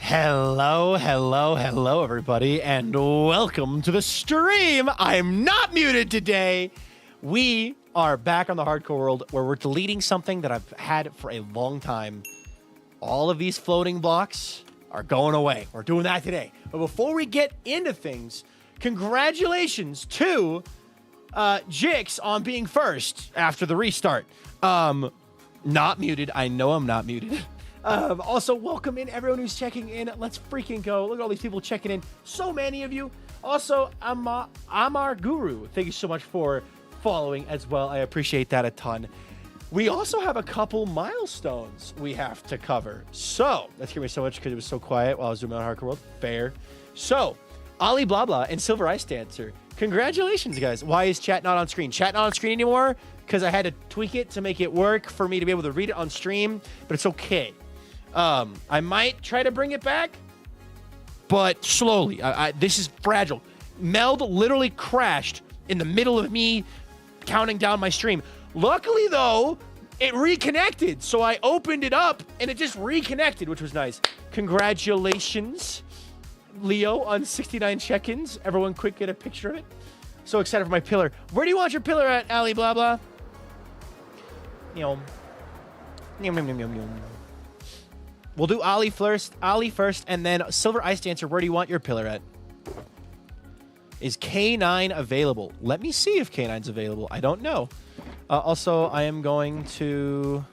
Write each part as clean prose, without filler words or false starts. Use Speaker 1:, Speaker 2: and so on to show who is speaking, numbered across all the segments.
Speaker 1: Hello, everybody, and welcome to the stream. I'm not muted today. We are back on the hardcore world where we're deleting something that I've had for a long time. All of these floating blocks are going away. We're doing that today. But before we get into things, congratulations to Jix on being first after the restart. Not muted. I know I'm not muted. Also, welcome in everyone who's checking in. Let's freaking go. Look at all these people checking in. So many of you. Also, Amar Guru, thank you so much for following as well. I appreciate that a ton. We also have a couple milestones we have to cover. So, that's giving me so much because it was so quiet while I was doing my Hardcore World. Fair. So, Ali Blah Blah and Silver Ice Dancer. Congratulations, guys. Why is chat not on screen? Chat not on screen anymore because I had to tweak it to make it work for me to be able to read it on stream, but it's okay. I might try to bring it back, but slowly. This is fragile. Meld literally crashed in the middle of me counting down my stream. Luckily, though, it reconnected. So I opened it up, and it just reconnected, which was nice. Congratulations, Leo, on 69 check-ins. Everyone quick get a picture of it. So excited for my pillar. Where do you want your pillar at, Ali Blah Blah? Yum. Yum, yum, yum, yum, yum. We'll do Ali first, and then Silver Ice Dancer, where do you want your pillar at? Is K9 available? Let me see if K9's available. I don't know. Also, I am going to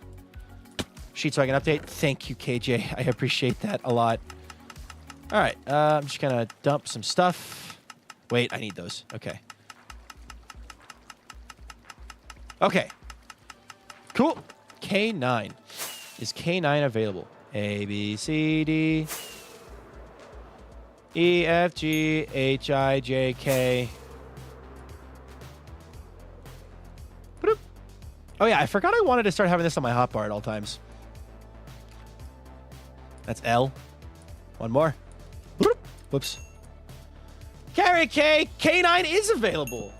Speaker 1: sheet so I can update. Thank you, KJ. I appreciate that a lot. All right, I'm just going to dump some stuff. Wait, I need those. Okay. Okay. Cool. K9. Is K9 available? A, B, C, D, E, F, G, H, I, J, K. Boop. Oh, yeah, I forgot I wanted to start having this on my hotbar at all times. That's L. One more. Boop. Whoops. Carrot Cake, K9 is available.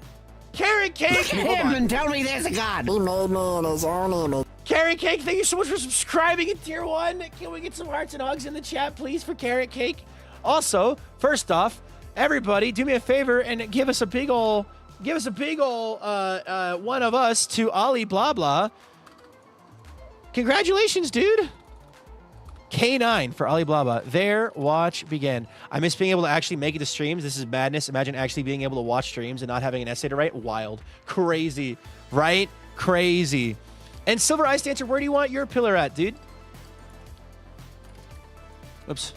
Speaker 1: Carrot Cake,
Speaker 2: Look at him and tell me there's a god. He made me his own image.
Speaker 1: Carrot Cake, thank you so much for subscribing in Tier 1. Can we get some hearts and hugs in the chat, please, for Carrot Cake? Also, first off, everybody, do me a favor and give us a big ol' one of us to Ali Blah Blah. Congratulations, dude. K9 for Ali Blah Blah. There, watch begin. I miss being able to actually make it to streams. This is madness. Imagine actually being able to watch streams and not having an essay to write. Wild. Crazy. Right? Crazy. And Silver Ice Dancer, where do you want your pillar at, dude? Oops.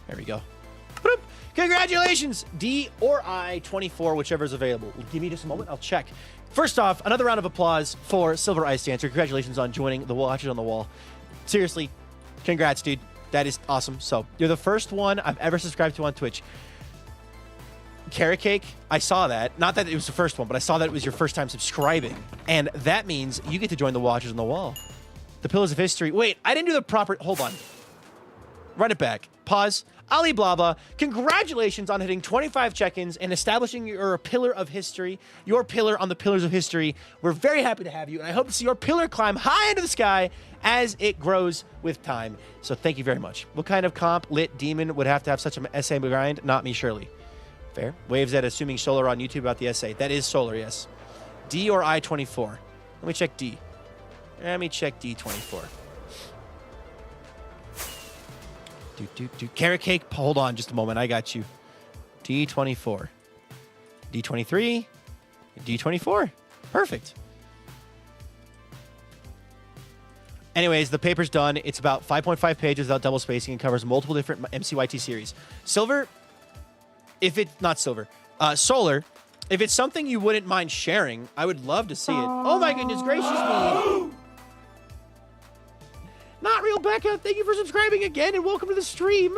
Speaker 1: There we go. Boop. Congratulations, D or I, 24, whichever is available. Give me just a moment. I'll check. First off, another round of applause for Silver Ice Dancer. Congratulations on joining the Watchers on the Wall. Seriously, congrats, dude. That is awesome. So, you're the first one I've ever subscribed to on Twitch. Carrot Cake, I saw that. Not that it was the first one, but I saw that it was your first time subscribing. And that means you get to join the Watchers on the Wall. The Pillars of History. Wait, I didn't do the proper... Hold on. Run it back. Pause. Ali Blah Blah, congratulations on hitting 25 check-ins and establishing your pillar of history, your pillar on the Pillars of History. We're very happy to have you, and I hope to see your pillar climb high into the sky as it grows with time. So thank you very much. What kind of comp lit demon would have to have such an essay grind? Not me, Shirley. Fair. Waves at assuming Solar on YouTube about the essay. That is Solar, yes. D or I, 24. Let me check D. Let me check D24. Carrot Cake, hold on just a moment. I got you. D24. D23. D24. Perfect. Anyways, the paper's done. It's about 5.5 pages without double spacing and covers multiple different MCYT series. Silver, if it's not silver, Solar, if it's something you wouldn't mind sharing, I would love to see it. Oh my goodness gracious me. Not Real Becca, thank you for subscribing again and welcome to the stream.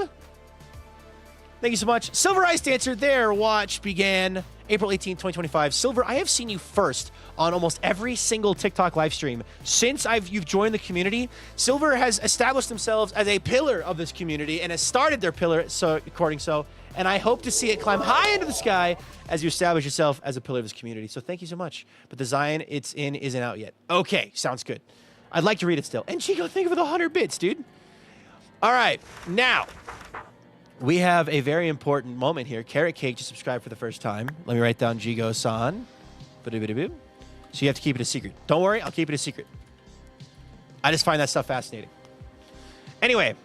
Speaker 1: Thank you so much. Silver Ice Dancer, there, watch began April 18th, 2025. Silver, I have seen you first on almost every single TikTok live stream. Since you've joined the community, Silver has established themselves as a pillar of this community and has started their pillar, and I hope to see it climb high into the sky as you establish yourself as a pillar of this community. So thank you so much. But the Zion it's in isn't out yet. Okay, sounds good. I'd like to read it still. And Chico, thank you for the 100 bits, dude. All right, now, we have a very important moment here. Carrot Cake just subscribed for the first time. Let me write down Jigo-san. So you have to keep it a secret. Don't worry, I'll keep it a secret. I just find that stuff fascinating. Anyway.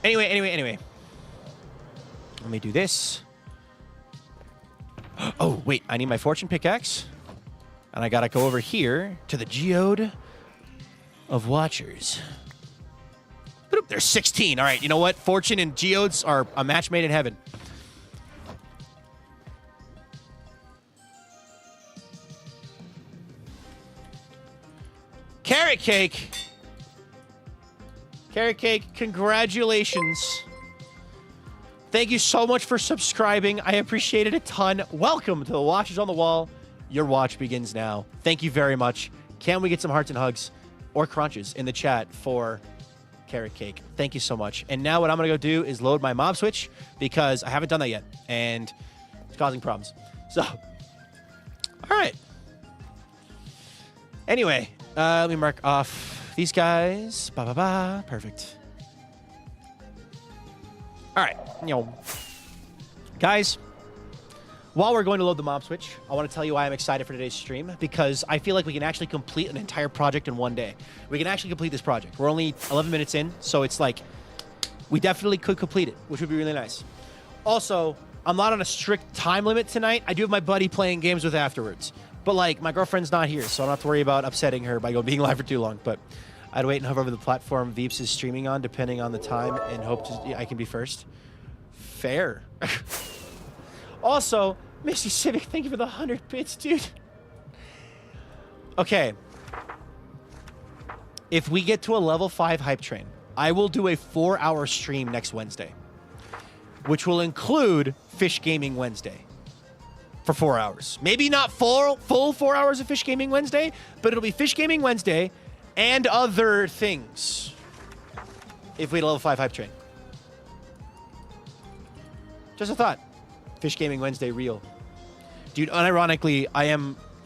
Speaker 1: Let me do this. Oh, wait, I need my fortune pickaxe. And I gotta go over here to the geode of watchers. Boop, there's 16. All right, you know what? Fortune and geodes are a match made in heaven. Carrot Cake. Carrot Cake, congratulations. Thank you so much for subscribing. I appreciate it a ton. Welcome to the Watchers on the Wall. Your watch begins now. Thank you very much. Can we get some hearts and hugs or crunches in the chat for Carrot Cake? Thank you so much. And now what I'm going to go do is load my mob switch because I haven't done that yet, and it's causing problems. So, all right. Anyway, let me mark off these guys. Perfect. All right. Guys, while we're going to load the mob switch, I want to tell you why I'm excited for today's stream, because I feel like we can actually complete an entire project in one day. We can actually complete this project. We're only 11 minutes in, so it's like we definitely could complete it, which would be really nice. Also, I'm not on a strict time limit tonight. I do have my buddy playing games with afterwards, but like my girlfriend's not here, so I don't have to worry about upsetting her by being live for too long. But I'd wait and hover over the platform Veeps is streaming on, depending on the time, and hope I can be first. Fair. Also, Misty Civic, thank you for the 100 bits, dude. Okay. If we get to a level 5 hype train, I will do a 4-hour stream next Wednesday, which will include Fish Gaming Wednesday for 4 hours. Maybe not full 4 hours of Fish Gaming Wednesday, but it'll be Fish Gaming Wednesday and other things if we had a level 5 hype train. Just a thought. Fish Gaming Wednesday real. Dude, unironically,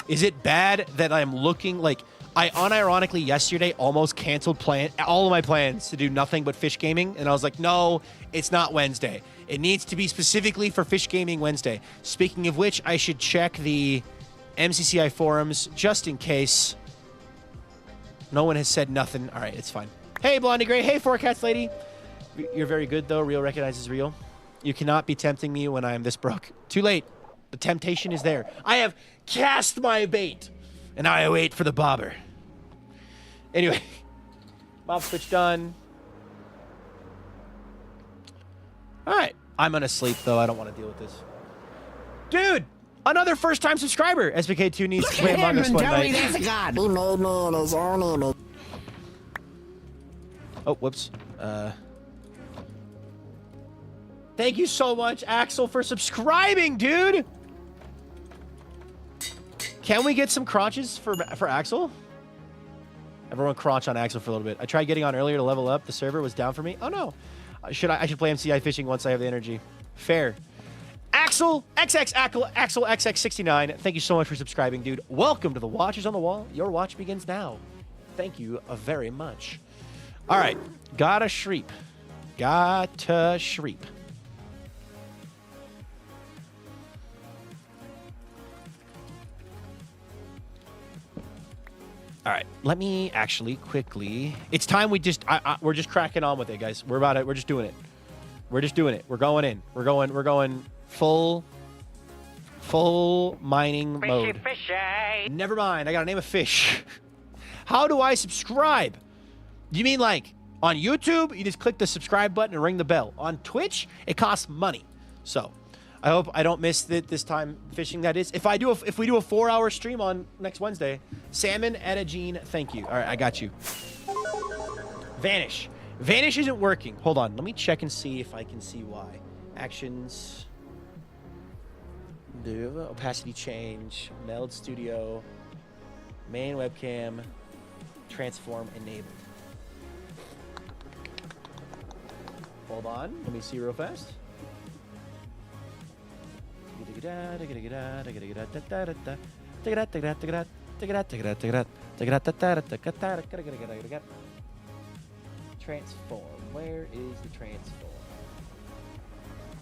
Speaker 1: is it bad that I'm looking like, I unironically yesterday almost canceled all of my plans to do nothing but Fish Gaming, and I was like, no, it's not Wednesday. It needs to be specifically for Fish Gaming Wednesday. Speaking of which, I should check the MCCI forums just in case. No one has said nothing. All right, it's fine. Hey, Blondie Gray. Hey, Forecast Lady. You're very good, though. Real recognizes real. You cannot be tempting me when I am this broke. Too late. The temptation is there. I have cast my bait, and now I wait for the bobber. Anyway, mob switch done. All right. I'm going to sleep, though. I don't want to deal with this. Dude, another first-time subscriber. SBK2 needs to play Among Us one night.
Speaker 2: That's a god. He made me in his own image.
Speaker 1: Oh, whoops. Thank you so much, Axel, for subscribing, dude. Can we get some crunches for Axel? Everyone crunch on Axel for a little bit. I tried getting on earlier to level up. The server was down for me. Oh, no. I should play MCI fishing once I have the energy. Fair. Axel XX69. Thank you so much for subscribing, dude. Welcome to the Watchers on the Wall. Your watch begins now. Thank you very much. All right. Gotta shreep. Gotta shreep. All right, let me actually quickly. It's time we're just cracking on with it, guys. We're just doing it. We're just doing it. We're going in. We're going full mining mode.
Speaker 3: Fishy.
Speaker 1: Never mind. I gotta name a fish. How do I subscribe? You mean like on YouTube? You just click the subscribe button and ring the bell. On Twitch, it costs money. So I hope I don't miss it this time fishing, that is. If we do a 4-hour stream on next Wednesday, Salmon Edagene, thank you. All right, I got you. Vanish. Vanish isn't working. Hold on. Let me check and see if I can see why. Actions. Opacity change. Meld Studio. Main webcam. Transform enabled. Hold on. Let me see real fast. Transform. Where is the transform?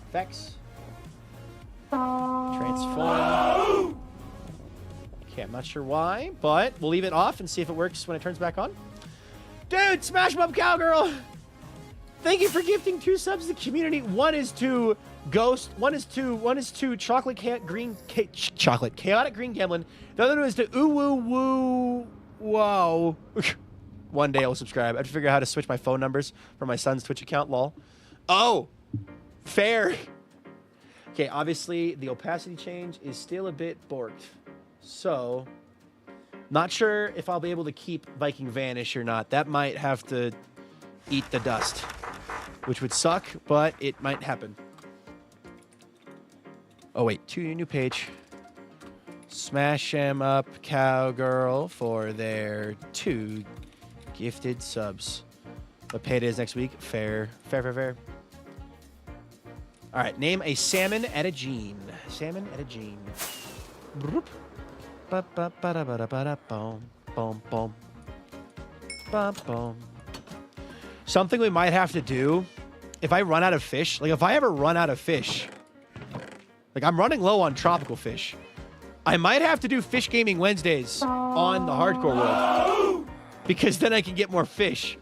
Speaker 1: Effects. Transform. Okay, I'm not sure why, but we'll leave it off and see if it works when it turns back on. Dude, Smash 'em Up Cowgirl! Thank you for gifting 2 subs to the community. One is to Ghost. One is to Chocolate Chaotic Green Gremlin. The other one is to Ooh Woo Woo Wow. One day I'll subscribe. I have to figure out how to switch my phone numbers for my son's Twitch account. Lol. Oh, fair. Okay, obviously the opacity change is still a bit borked, so not sure if I'll be able to keep Viking Vanish or not. That might have to eat the dust, which would suck, but it might happen. Oh wait, new page. Smash 'em Up Cowgirl for their 2 gifted subs. What payday is next week? Fair. All right, name a salmon at a gene. Salmon at a gene. Something we might have to do if I run out of fish, like if I ever run out of fish, like I'm running low on tropical fish, I might have to do Fish Gaming Wednesdays on the hardcore world because then I can get more fish.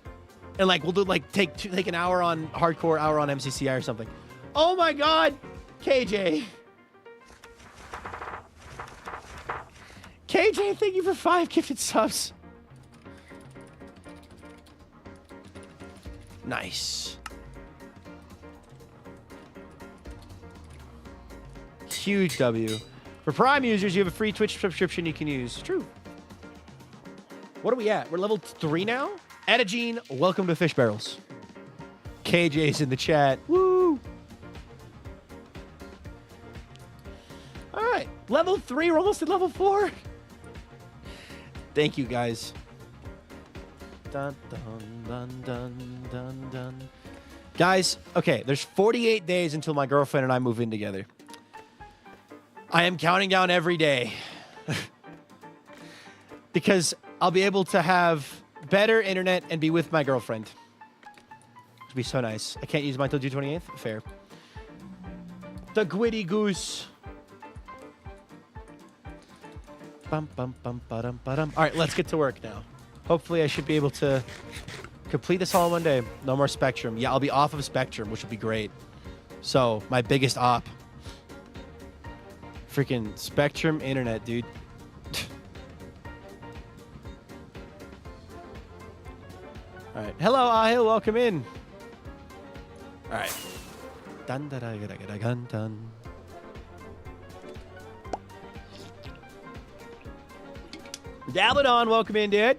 Speaker 1: And like we'll do like take an hour on hardcore, hour on MCCI or something. Oh my God, KJ. KJ, thank you for 5 gifted subs. Nice. Huge W. For Prime users, you have a free Twitch subscription you can use. True. What are we at? We're level 3 now? Edagene, welcome to Fish Barrels. KJ's in the chat. Woo! All right, level 3. We're almost at level 4. Thank you, guys. Dun, dun, dun, dun, dun, dun. Guys, okay, there's 48 days until my girlfriend and I move in together. I am counting down every day because I'll be able to have better internet and be with my girlfriend. It'd be so nice. I can't use mine until June 28th. Fair. The Gwitty Goose. Bum, bum, bum, ba-dum, ba-dum. All right, let's get to work now. Hopefully I should be able to complete this all in one day. No more Spectrum. Yeah, I'll be off of Spectrum, which will be great. So, my biggest op. Freaking Spectrum internet, dude. All right. Hello, Ahil. Welcome in. All right. Dun, da, da, da, da, da, dun. Dabadon, welcome in, dude.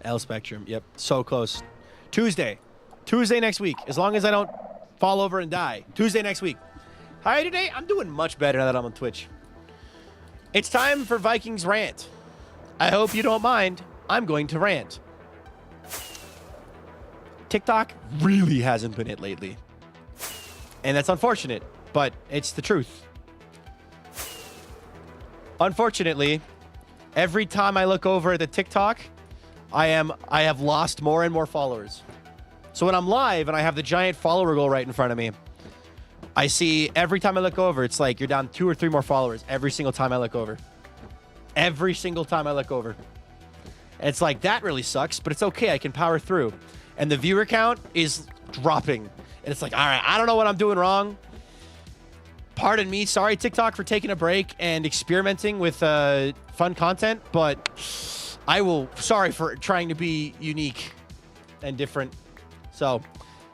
Speaker 1: L Spectrum. Yep. So close. Tuesday next week. As long as I don't fall over and die. Tuesday next week. How are you today? I'm doing much better now that I'm on Twitch. It's time for Vikings Rant. I hope you don't mind. I'm going to rant. TikTok really hasn't been it lately. And that's unfortunate, but it's the truth. Unfortunately, every time I look over at the TikTok, I have lost more and more followers. So when I'm live and I have the giant follower goal right in front of me, I see every time I look over, it's like you're down 2 or 3 more followers every single time I look over. Every single time I look over. And it's like, that really sucks, but it's okay. I can power through. And the viewer count is dropping. And it's like, all right, I don't know what I'm doing wrong. Pardon me. Sorry, TikTok, for taking a break and experimenting with fun content, but sorry for trying to be unique and different. So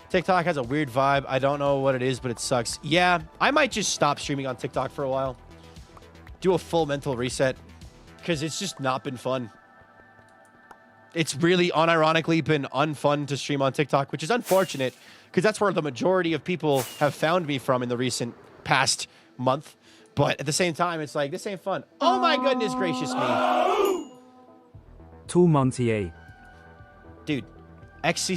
Speaker 1: TikTok has a weird vibe. I don't know what it is, but it sucks. Yeah, I might just stop streaming on TikTok for a while. Do a full mental reset because it's just not been fun. It's really unironically been unfun to stream on TikTok, which is unfortunate because that's where the majority of people have found me from in the recent past month. But at the same time, it's like, this ain't fun. Oh my goodness gracious me.
Speaker 3: 2 Montier.
Speaker 1: Dude, X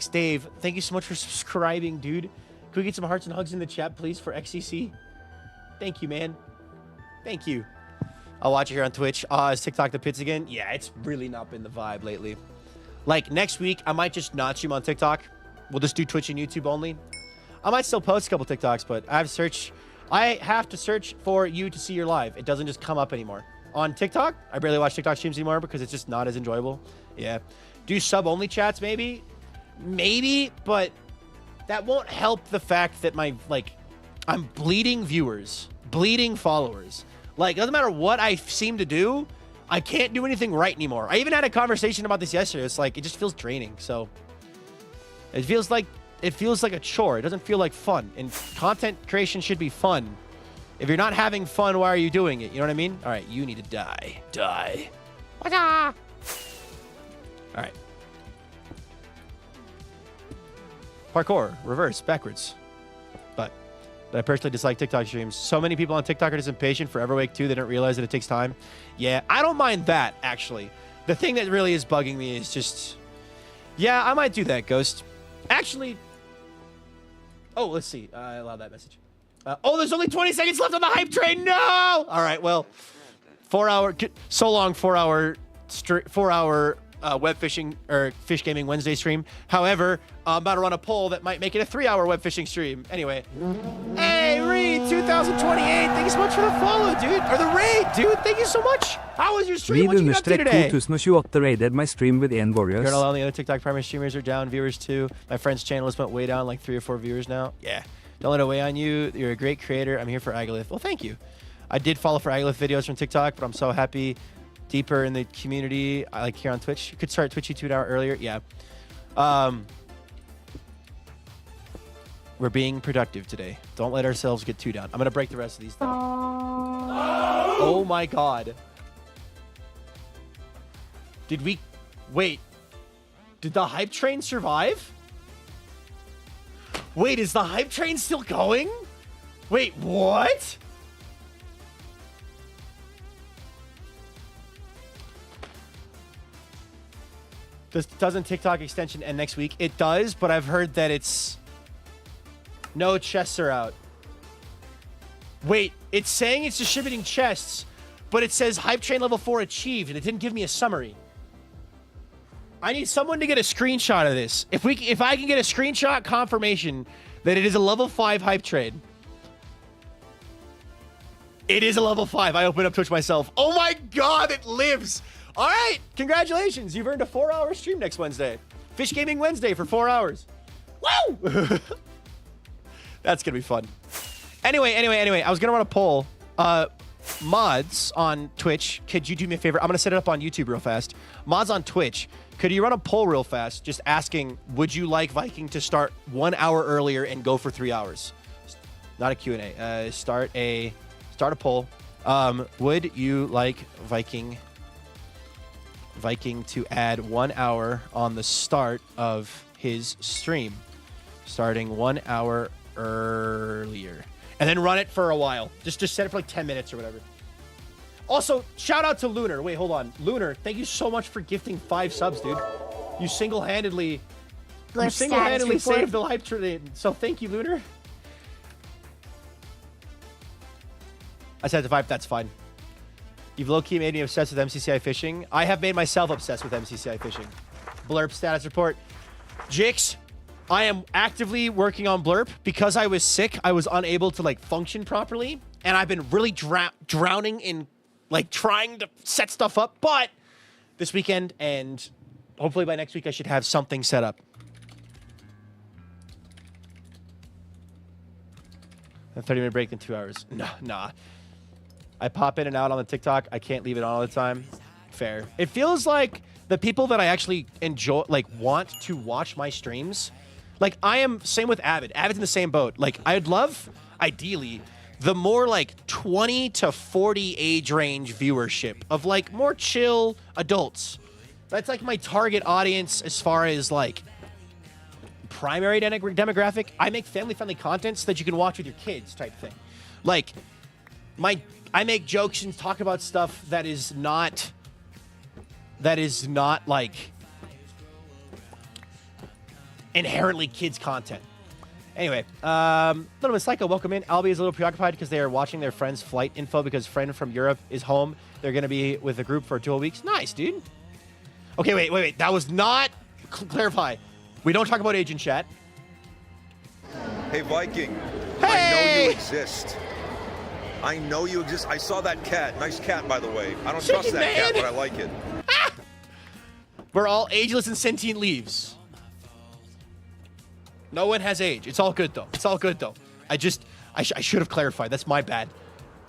Speaker 1: Dave, thank you so much for subscribing, dude. Can we get some hearts and hugs in the chat, please, for XCC? Thank you, man. Thank you. I'll watch it here on Twitch. Is TikTok the pits again? Yeah, it's really not been the vibe lately. Like, next week, I might just not stream on TikTok. We'll just do Twitch and YouTube only. I might still post a couple TikToks, but I have to search for you to see your live. It doesn't just come up anymore. On TikTok, I barely watch TikTok streams anymore because it's just not as enjoyable. Yeah. Do sub-only chats, maybe? Maybe, but that won't help the fact that I'm bleeding viewers, bleeding followers. Like, doesn't matter what I seem to do, I can't do anything right anymore. I even had a conversation about this yesterday. It's like, it just feels draining. So it feels like a chore. It doesn't feel like fun. And content creation should be fun. If you're not having fun, why are you doing it? You know what I mean? All right, you need to die. Die. All right. Parkour, reverse, backwards. But I personally dislike TikTok streams. So many people on TikTok are just impatient for Everwake 2. They don't realize that it takes time. Yeah, I don't mind that, actually. The thing that really is bugging me is just... Yeah, I might do that, Ghost. Actually... Oh, let's see. I allowed that message. Oh, there's only 20 seconds left on the hype train. No! All right, well, 4 hour... So long, 4 hour web fishing or fish gaming Wednesday stream. However, I'm about to run a poll that might make it a 3 hour web fishing stream. Anyway. Hey, Reed, 2028. Thank you so much for the follow, dude. Or the raid, dude. Thank you so much. How was your stream? What you got to today?
Speaker 3: 2028 raided my stream with Ian Warriors.
Speaker 1: You're not alone. The other TikTok primary streamers are down. Viewers too. My friend's channel has went way down, like 3 or 4 viewers now. Yeah. Don't let it weigh on you. You're a great creator. I'm here for Agolith. Well, thank you. I did follow for Agolith videos from TikTok, but I'm so happy deeper in the community. I like here on Twitch. You could start Twitch YouTube an hour earlier. Yeah. We're being productive today. Don't let ourselves get too down. I'm going to break the rest of these down. Oh my God. Wait. Did the hype train survive? Wait, is the hype train still going? Wait, what? Doesn't TikTok extension end next week? It does, but I've heard that it's... No chests are out. Wait, it's saying it's distributing chests, but it says Hype Train level 4 achieved, and it didn't give me a summary. I need someone to get a screenshot of this. If I can get a screenshot confirmation that it is a level 5 Hype Train. It is a level 5. I opened up Twitch myself. Oh my God, it lives. All right, congratulations. You've earned a 4-hour stream next Wednesday. Fish Gaming Wednesday for 4 hours. Woo! That's going to be fun. Anyway, I was going to run a poll. Mods on Twitch, could you do me a favor? I'm going to set it up on YouTube real fast. Mods on Twitch, could you run a poll real fast just asking, would you like Viking to start 1 hour earlier and go for 3 hours? Not a Q&A. Start a poll. Would you like Viking to add 1 hour on the start of his stream, starting 1 hour earlier, and then run it for a while. Just set it for like 10 minutes or whatever. Also, shout out to Lunar. Wait, hold on. Lunar, thank you so much for gifting 5 subs, dude. You single-handedly saved the hype train. So thank you, Lunar. I said to 5, that's fine. You've low-key made me obsessed with MCCI fishing. I have made myself obsessed with MCCI fishing. Blurp status report. Jix, I am actively working on Blurp. Because I was sick, I was unable to function properly. And I've been really drowning in trying to set stuff up. But this weekend and hopefully by next week, I should have something set up. A 30-minute break in 2 hours. Nah. I pop in and out on the TikTok. I can't leave it on all the time. Fair. It feels like the people that I actually enjoy, want to watch my streams, I am, same with Avid. Avid's in the same boat. I'd love, ideally, the more 20 to 40 age range viewership of more chill adults. That's my target audience as far as primary demographic. I make family-friendly content so that you can watch with your kids type thing. I make jokes and talk about stuff that is not inherently kids content. Anyway, Little Miss Psycho, welcome in. Albie is a little preoccupied because they are watching their friend's flight info because friend from Europe is home. They're going to be with the group for 2 weeks. Nice, dude. Okay, wait. That was not... Clarify. We don't talk about age in chat.
Speaker 4: Hey, Viking. I know
Speaker 1: Hey!
Speaker 4: you exist. I know you exist. I saw that cat. Nice cat, by the way. I don't
Speaker 1: Chicken
Speaker 4: trust that
Speaker 1: man!
Speaker 4: cat, but I like it.
Speaker 1: We're all ageless and sentient leaves. No one has age. It's all good, though. It's all good, though. I should have clarified. That's my bad.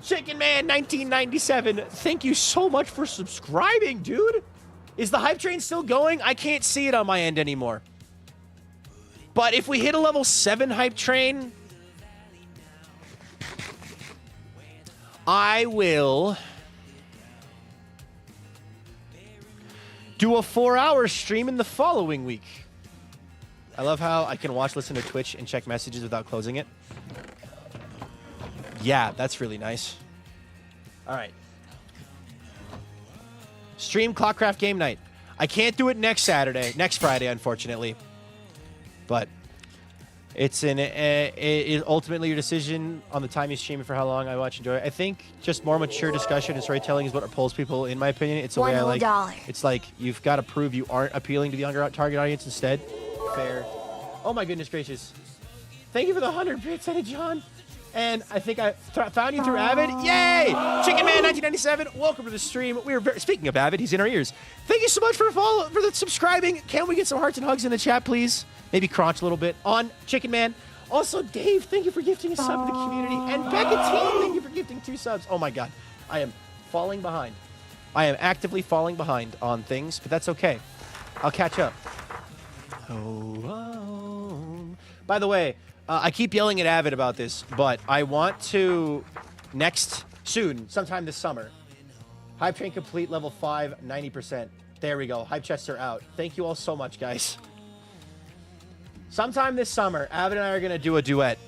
Speaker 1: Chicken Man 1997, thank you so much for subscribing, dude. Is the hype train still going? I can't see it on my end anymore. But if we hit a level 7 hype train, I will do a 4-hour stream in the following week. I love how I can watch, listen to Twitch, and check messages without closing it. Yeah, that's really nice. All right. Stream Clockcraft game night. I can't do it next Friday, unfortunately. But it's ultimately your decision on the time you stream and for how long I watch and enjoy. I think just more mature discussion and storytelling is what pulls people, in my opinion. It's the way I like.
Speaker 2: $1.
Speaker 1: It's like you've got to prove you aren't appealing to the younger target audience instead. Fair. Oh my goodness gracious. Thank you for the 100 bits, Eddie John. And I think I found you through Avid. Yay! Chicken Man 1997, welcome to the stream. We were speaking of Avid, he's in our ears. Thank you so much for the subscribing. Can we get some hearts and hugs in the chat, please? Maybe crunch a little bit on Chicken Man. Also, Dave, thank you for gifting a sub to the community. And Becca T, thank you for gifting 2 subs. Oh my God, I am falling behind. I am actively falling behind on things, but that's okay. I'll catch up. Oh. By the way, I keep yelling at Avid about this, but I want to sometime this summer. Hype train complete, level 5, 90%. There we go. Hype chests are out. Thank you all so much, guys. Sometime this summer, Avid and I are going to do a duet.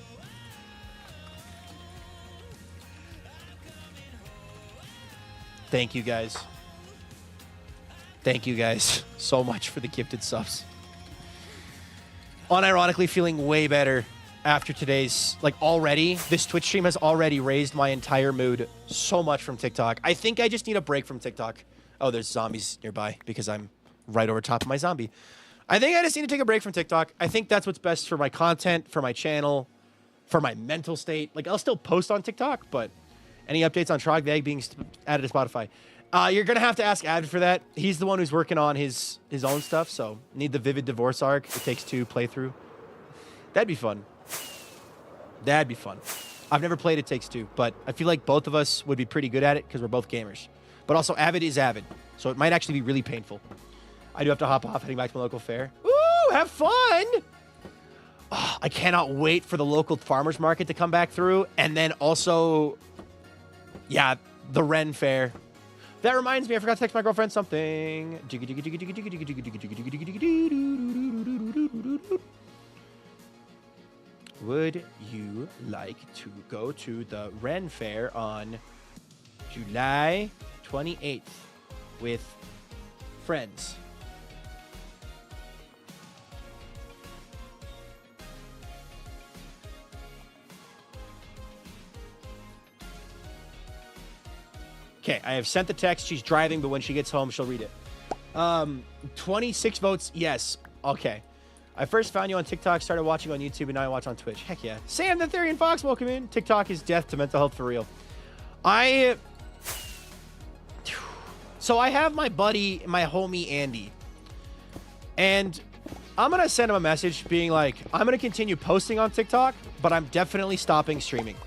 Speaker 1: Thank you, guys. Thank you, guys, so much for the gifted subs. Unironically feeling way better after today's, this Twitch stream has already raised my entire mood so much from TikTok. I think I just need a break from TikTok. Oh, there's zombies nearby because I'm right over top of my zombie. I think I just need to take a break from TikTok. I think that's what's best for my content, for my channel, for my mental state. I'll still post on TikTok, but any updates on Trog the Egg being added to Spotify? You're going to have to ask Avid for that. He's the one who's working on his own stuff, so need the Vivid Divorce arc. It Takes Two playthrough. That'd be fun. That'd be fun. I've never played It Takes Two, but I feel like both of us would be pretty good at it because we're both gamers. But also, Avid is Avid, so it might actually be really painful. I do have to hop off, heading back to my local fair. Ooh, have fun! Oh, I cannot wait for the local farmer's market to come back through, and then also, yeah, the Ren Fair. That reminds me, I forgot to text my girlfriend something. Would you like to go to the Ren Fair on July 28th with friends? Okay, I have sent the text. She's driving, but when she gets home, she'll read it. 26 votes, yes. Okay. I first found you on TikTok, started watching on YouTube, and now I watch on Twitch. Heck yeah. Sam the Therian Fox, welcome in. TikTok is death to mental health for real. So I have my buddy, my homie, Andy. And I'm going to send him a message being like, I'm going to continue posting on TikTok, but I'm definitely stopping streaming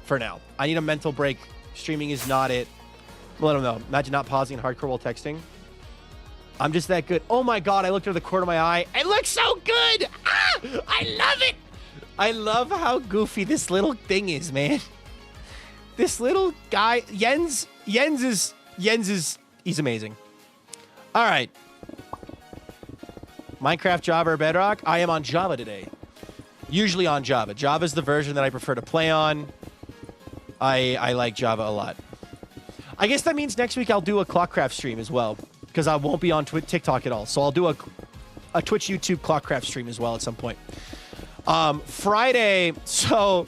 Speaker 1: for now. I need a mental break. Streaming is not it. Let him know. Imagine not pausing in hardcore while texting. I'm just that good. Oh my God, I looked out of the corner of my eye. It looks so good. Ah, I love it. I love how goofy this little thing is, man. This little guy, Jens is, he's amazing. All right. Minecraft, Java, or Bedrock? I am on Java today. Usually on Java. Java is the version that I prefer to play on. I like Java a lot. I guess that means next week I'll do a Clockcraft stream as well, because I won't be on TikTok at all. So I'll do a Twitch, YouTube Clockcraft stream as well at some point. Friday, so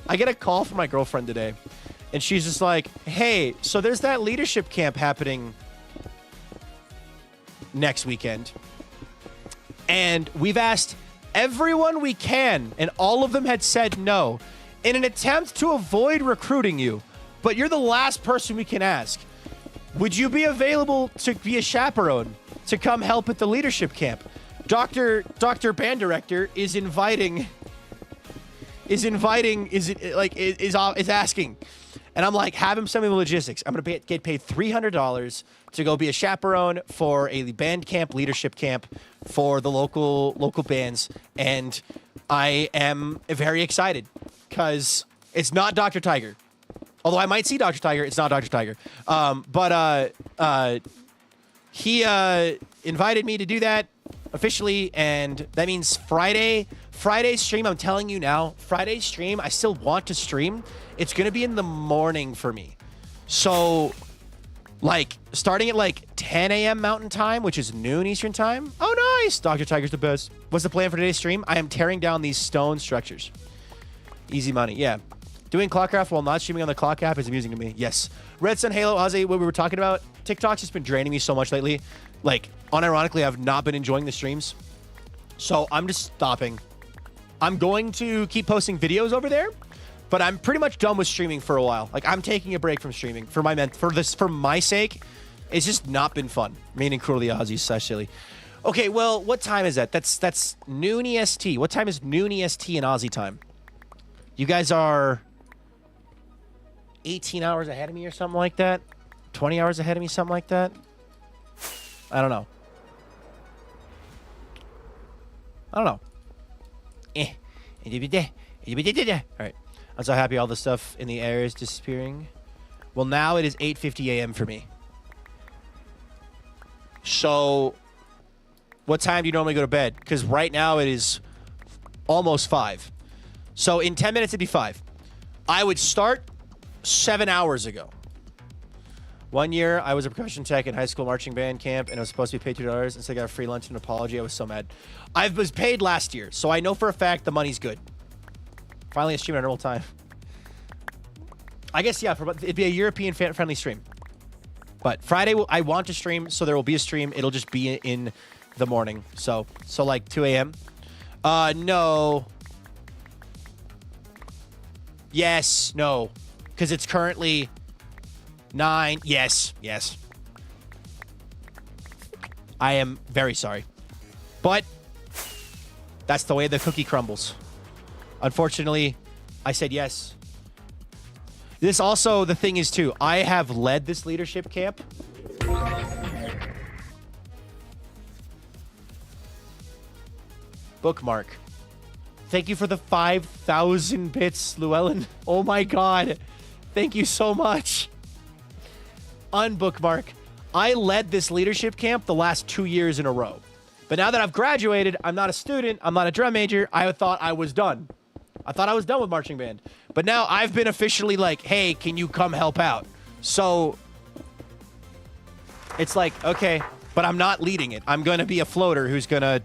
Speaker 1: I get a call from my girlfriend today, and she's just like, hey, so there's that leadership camp happening next weekend. And we've asked everyone we can, and all of them had said no, in an attempt to avoid recruiting you. But you're the last person we can ask. Would you be available to be a chaperone to come help at the leadership camp? Dr. Band Director is asking. And I'm like, have him send me the logistics. I'm going to get paid $300 to go be a chaperone for a band camp, leadership camp for the local bands. And I am very excited because it's not Dr. Tiger. Although I might see Dr. Tiger, it's not Dr. Tiger. He invited me to do that officially, and that means Friday's stream, I'm telling you now, Friday's stream, I still want to stream. It's going to be in the morning for me. So, like, starting at, like, 10 a.m. Mountain Time, which is noon Eastern Time. Oh, nice! Dr. Tiger's the best. What's the plan for today's stream? I am tearing down these stone structures. Easy money, yeah. Doing Clockcraft while not streaming on the Clock app is amusing to me. Yes. Red Sun, Halo, Ozzy, what we were talking about, TikTok's just been draining me so much lately. Like, unironically, I've not been enjoying the streams. So I'm just stopping. I'm going to keep posting videos over there, but I'm pretty much done with streaming for a while. Like, I'm taking a break from streaming for my sake. It's just not been fun. Meaning Cruelly Ozzy / silly. Okay, well, what time is that? That's noon EST. What time is noon EST in Aussie time? You guys are 18 hours ahead of me or something like that? 20 hours ahead of me, something like that? I don't know. All right. I'm so happy all the stuff in the air is disappearing. Well, now it is 8:50 a.m. for me. So, what time do you normally go to bed? Because right now it is almost 5. So, in 10 minutes, it'd be 5. I would start 7 hours ago. One year, I was a percussion tech in high school marching band camp, and I was supposed to be paid $2. Instead, I got a free lunch and an apology. I was so mad. I was paid last year, so I know for a fact the money's good. Finally, a stream at a normal time. I guess, yeah, it'd be a European friendly stream. But Friday, I want to stream, so there will be a stream. It'll just be in the morning. So like 2 a.m. No. Yes, no. Because it's currently 9. Yes. I am very sorry. But that's the way the cookie crumbles. Unfortunately, I said yes. This also, the thing is too, I have led this leadership camp. Bookmark. Thank you for the 5,000 bits, Llewellyn. Oh my god. Thank you so much. Unbookmark. I led this leadership camp the last 2 years in a row. But now that I've graduated, I'm not a student, I'm not a drum major, I thought I was done. I thought I was done with marching band. But now I've been officially like, hey, can you come help out? So it's like, okay, but I'm not leading it. I'm going to be a floater who's going to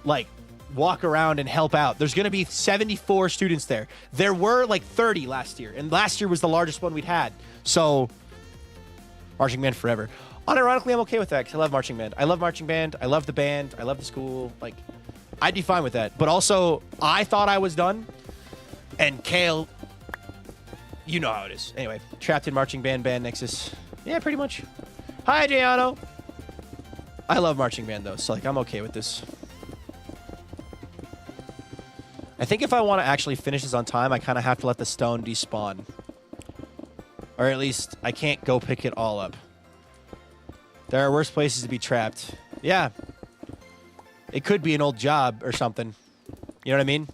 Speaker 1: like walk around and help out. There's going to be 74 students there. There were like 30 last year, and last year was the largest one we'd had. So marching band forever. Unironically, I'm okay with that because I love marching band. I love marching band. I love the band. I love the school. Like, I'd be fine with that. But also, I thought I was done. And Kale, you know how it is. Anyway, trapped in marching band Nexus. Yeah, pretty much. Hi, Giano. I love marching band, though. So, like, I'm okay with this. I think if I want to actually finish this on time, I kind of have to let the stone despawn. Or at least, I can't go pick it all up. There are worse places to be trapped. Yeah. It could be an old job or something. You know what I mean?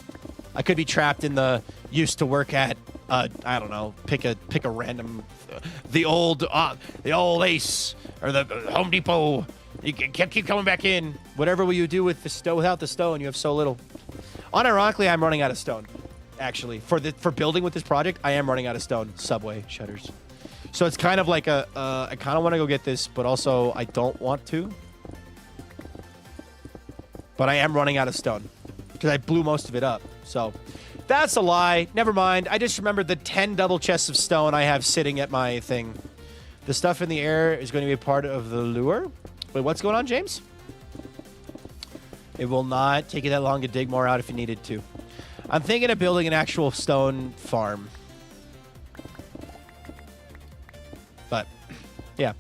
Speaker 1: I could be trapped in the used to work at, I don't know, pick a random, the old Ace or the Home Depot. You can keep coming back in. Whatever will you do with the stone? Without the stone, you have so little. Unironically, I'm running out of stone. Actually, for building with this project, I am running out of stone. Subway shutters. So it's kind of like I kind of want to go get this, but also I don't want to. But I am running out of stone because I blew most of it up. So that's a lie. Never mind. I just remembered the 10 double chests of stone I have sitting at my thing. The stuff in the air is going to be a part of the lure. Wait, what's going on, James? It will not take you that long to dig more out if you needed to. I'm thinking of building an actual stone farm. But, yeah.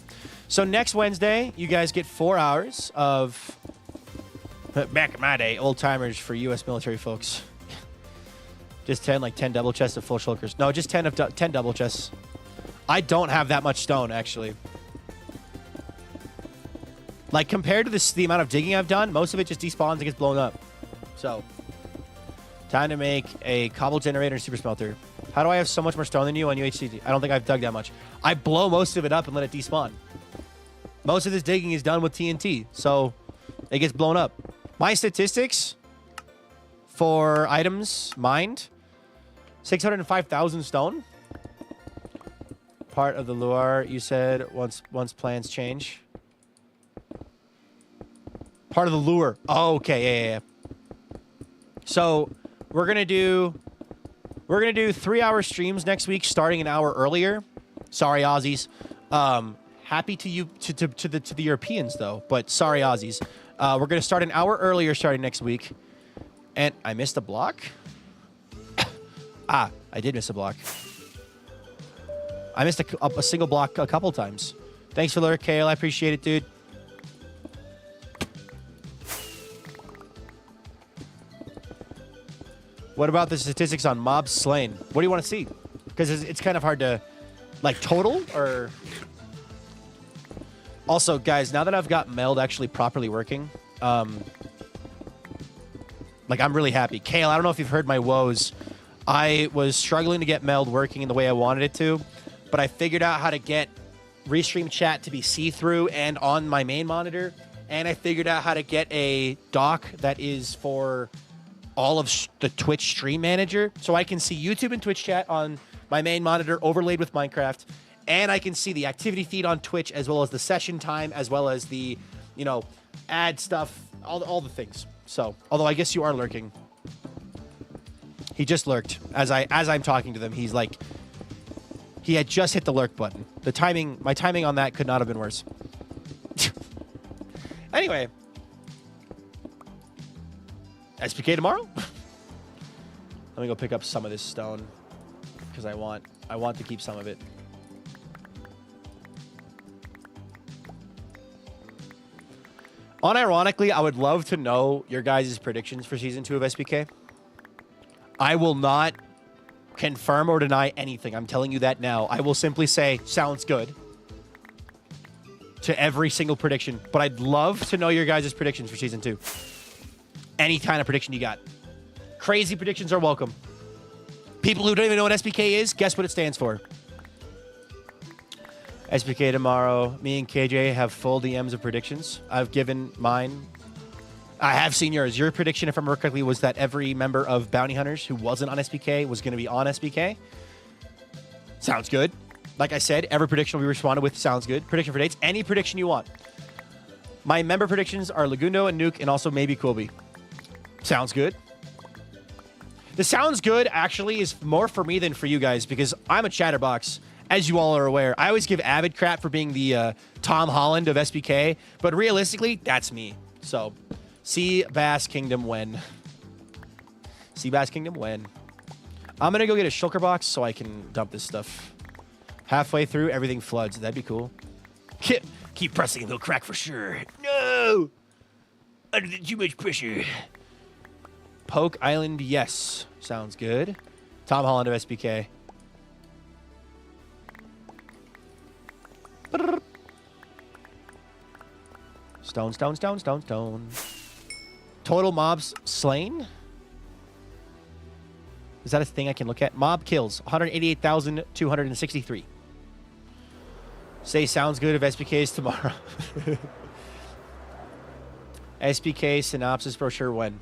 Speaker 1: So next Wednesday, you guys get 4 hours of, back in my day, old-timers for U.S. military folks. Just 10 double chests of full shulkers. No, just 10 double chests. I don't have that much stone, actually. Like, compared to the amount of digging I've done, most of it just despawns and gets blown up. So, time to make a cobble generator and super smelter. How do I have so much more stone than you on UHC? I don't think I've dug that much. I blow most of it up and let it despawn. Most of this digging is done with TNT, so it gets blown up. My statistics for items mined, 605,000 stone. Part of the lure, you said, once plans change. Part of the lure. Oh, okay, yeah. So we're gonna do 3-hour streams next week, starting an hour earlier. Sorry, Aussies. Happy to you to the Europeans though, but sorry, Aussies. We're gonna start an hour earlier, starting next week. And I missed a block. I did miss a block. I missed a single block a couple times. Thanks for the lurk, Kale. I appreciate it, dude. What about the statistics on mobs slain? What do you want to see? Because it's kind of hard to, like, total or... Also, guys, now that I've got Meld actually properly working, like, I'm really happy. Kale, I don't know if you've heard my woes. I was struggling to get Meld working in the way I wanted it to, but I figured out how to get Restream chat to be see-through and on my main monitor, and I figured out how to get a dock that is for all of the Twitch stream manager, so I can see YouTube and Twitch chat on my main monitor overlaid with Minecraft, and I can see the activity feed on Twitch as well as the session time as well as the, you know, ad stuff, all the things. So, although I guess you are lurking. He just lurked as I'm talking to them. He's like, he had just hit the lurk button. My timing on that could not have been worse. Anyway. SPK tomorrow? Let me go pick up some of this stone because I want to keep some of it. Unironically, I would love to know your guys' predictions for Season 2 of SPK. I will not confirm or deny anything. I'm telling you that now. I will simply say, sounds good to every single prediction. But I'd love to know your guys' predictions for Season 2. Any kind of prediction you got. Crazy predictions are welcome. People who don't even know what SPK is, guess what it stands for. SPK tomorrow. Me and KJ have full DMs of predictions. I've given mine. I have seen yours. Your prediction, if I remember correctly, was that every member of Bounty Hunters who wasn't on SPK was going to be on SPK. Sounds good. Like I said, every prediction we responded with sounds good. Prediction for dates. Any prediction you want. My member predictions are Lagundo and Nuke and also maybe Quilby. Sounds good. The sounds good actually is more for me than for you guys because I'm a chatterbox, as you all are aware. I always give Avid crap for being the Tom Holland of SPK, but realistically, that's me. So, Sea Bass Kingdom win. Sea Bass Kingdom win. I'm going to go get a shulker box so I can dump this stuff. Halfway through, everything floods. That'd be cool. Keep pressing and they'll crack for sure. No! Under too much pressure. Poke Island, yes. Sounds good. Tom Holland of SPK. Stone, stone, stone, stone, stone. Total mobs slain? Is that a thing I can look at? Mob kills, 188,263. Say sounds good if SPK's tomorrow. SPK synopsis brochure when?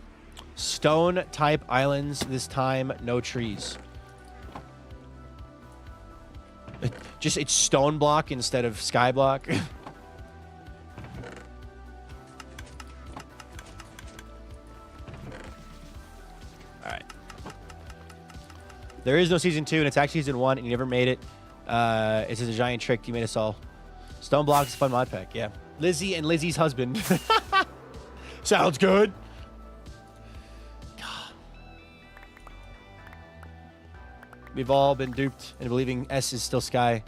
Speaker 1: Stone type islands, this time no trees. It's stone block instead of sky block. Alright. There is no season 2 and it's actually season 1 and you never made it. It's just a giant trick. You made us all. Stone block is a fun mod pack, yeah. Lizzie and Lizzie's husband. Sounds good. We've all been duped into believing S is still Sky.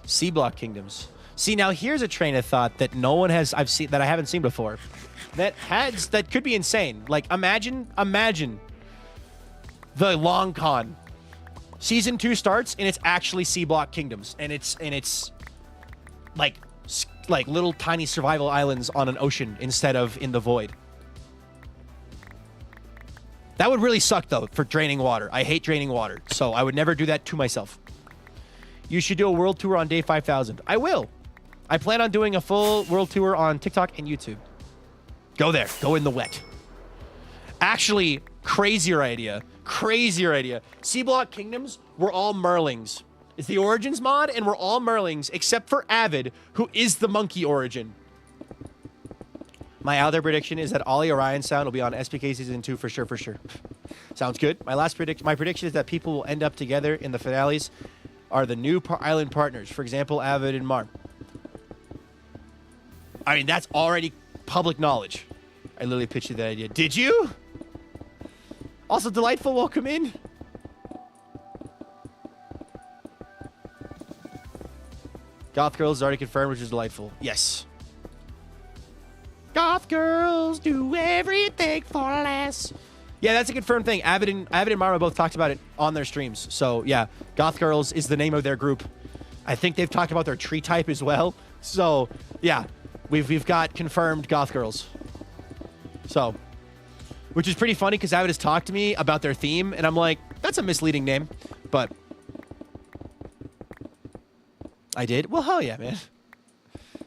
Speaker 1: C block kingdoms. See, now here's a train of thought that no one has that I haven't seen before. That could be insane. Like imagine the long con. Season 2 starts and it's actually C block kingdoms, and it's like little tiny survival islands on an ocean instead of in the void. That would really suck though for draining water. I hate draining water, so I would never do that to myself. You should do a world tour on day 5,000. I will. I plan on doing a full world tour on TikTok and YouTube. Go there. Go in the wet. Actually, crazier idea. C block kingdoms were all Merlings. It's the Origins mod, and we're all Merlings, except for Avid, who is the monkey origin. My other prediction is that Ollie Orion Sound will be on SPK Season 2 for sure. Sounds good. My prediction is that people will end up together in the finales are the new island partners. For example, Avid and Marm. I mean, that's already public knowledge. I literally pitched you that idea. Did you? Also, Delightful, welcome in. Goth Girls is already confirmed, which is delightful. Yes. Goth Girls do everything for less. Yeah, that's a confirmed thing. Avid and Mara both talked about it on their streams. So, yeah, Goth Girls is the name of their group. I think they've talked about their tree type as well. So, yeah, we've got confirmed Goth Girls. So, which is pretty funny because Avid has talked to me about their theme, and I'm like, that's a misleading name. But I did? Well, hell yeah, man.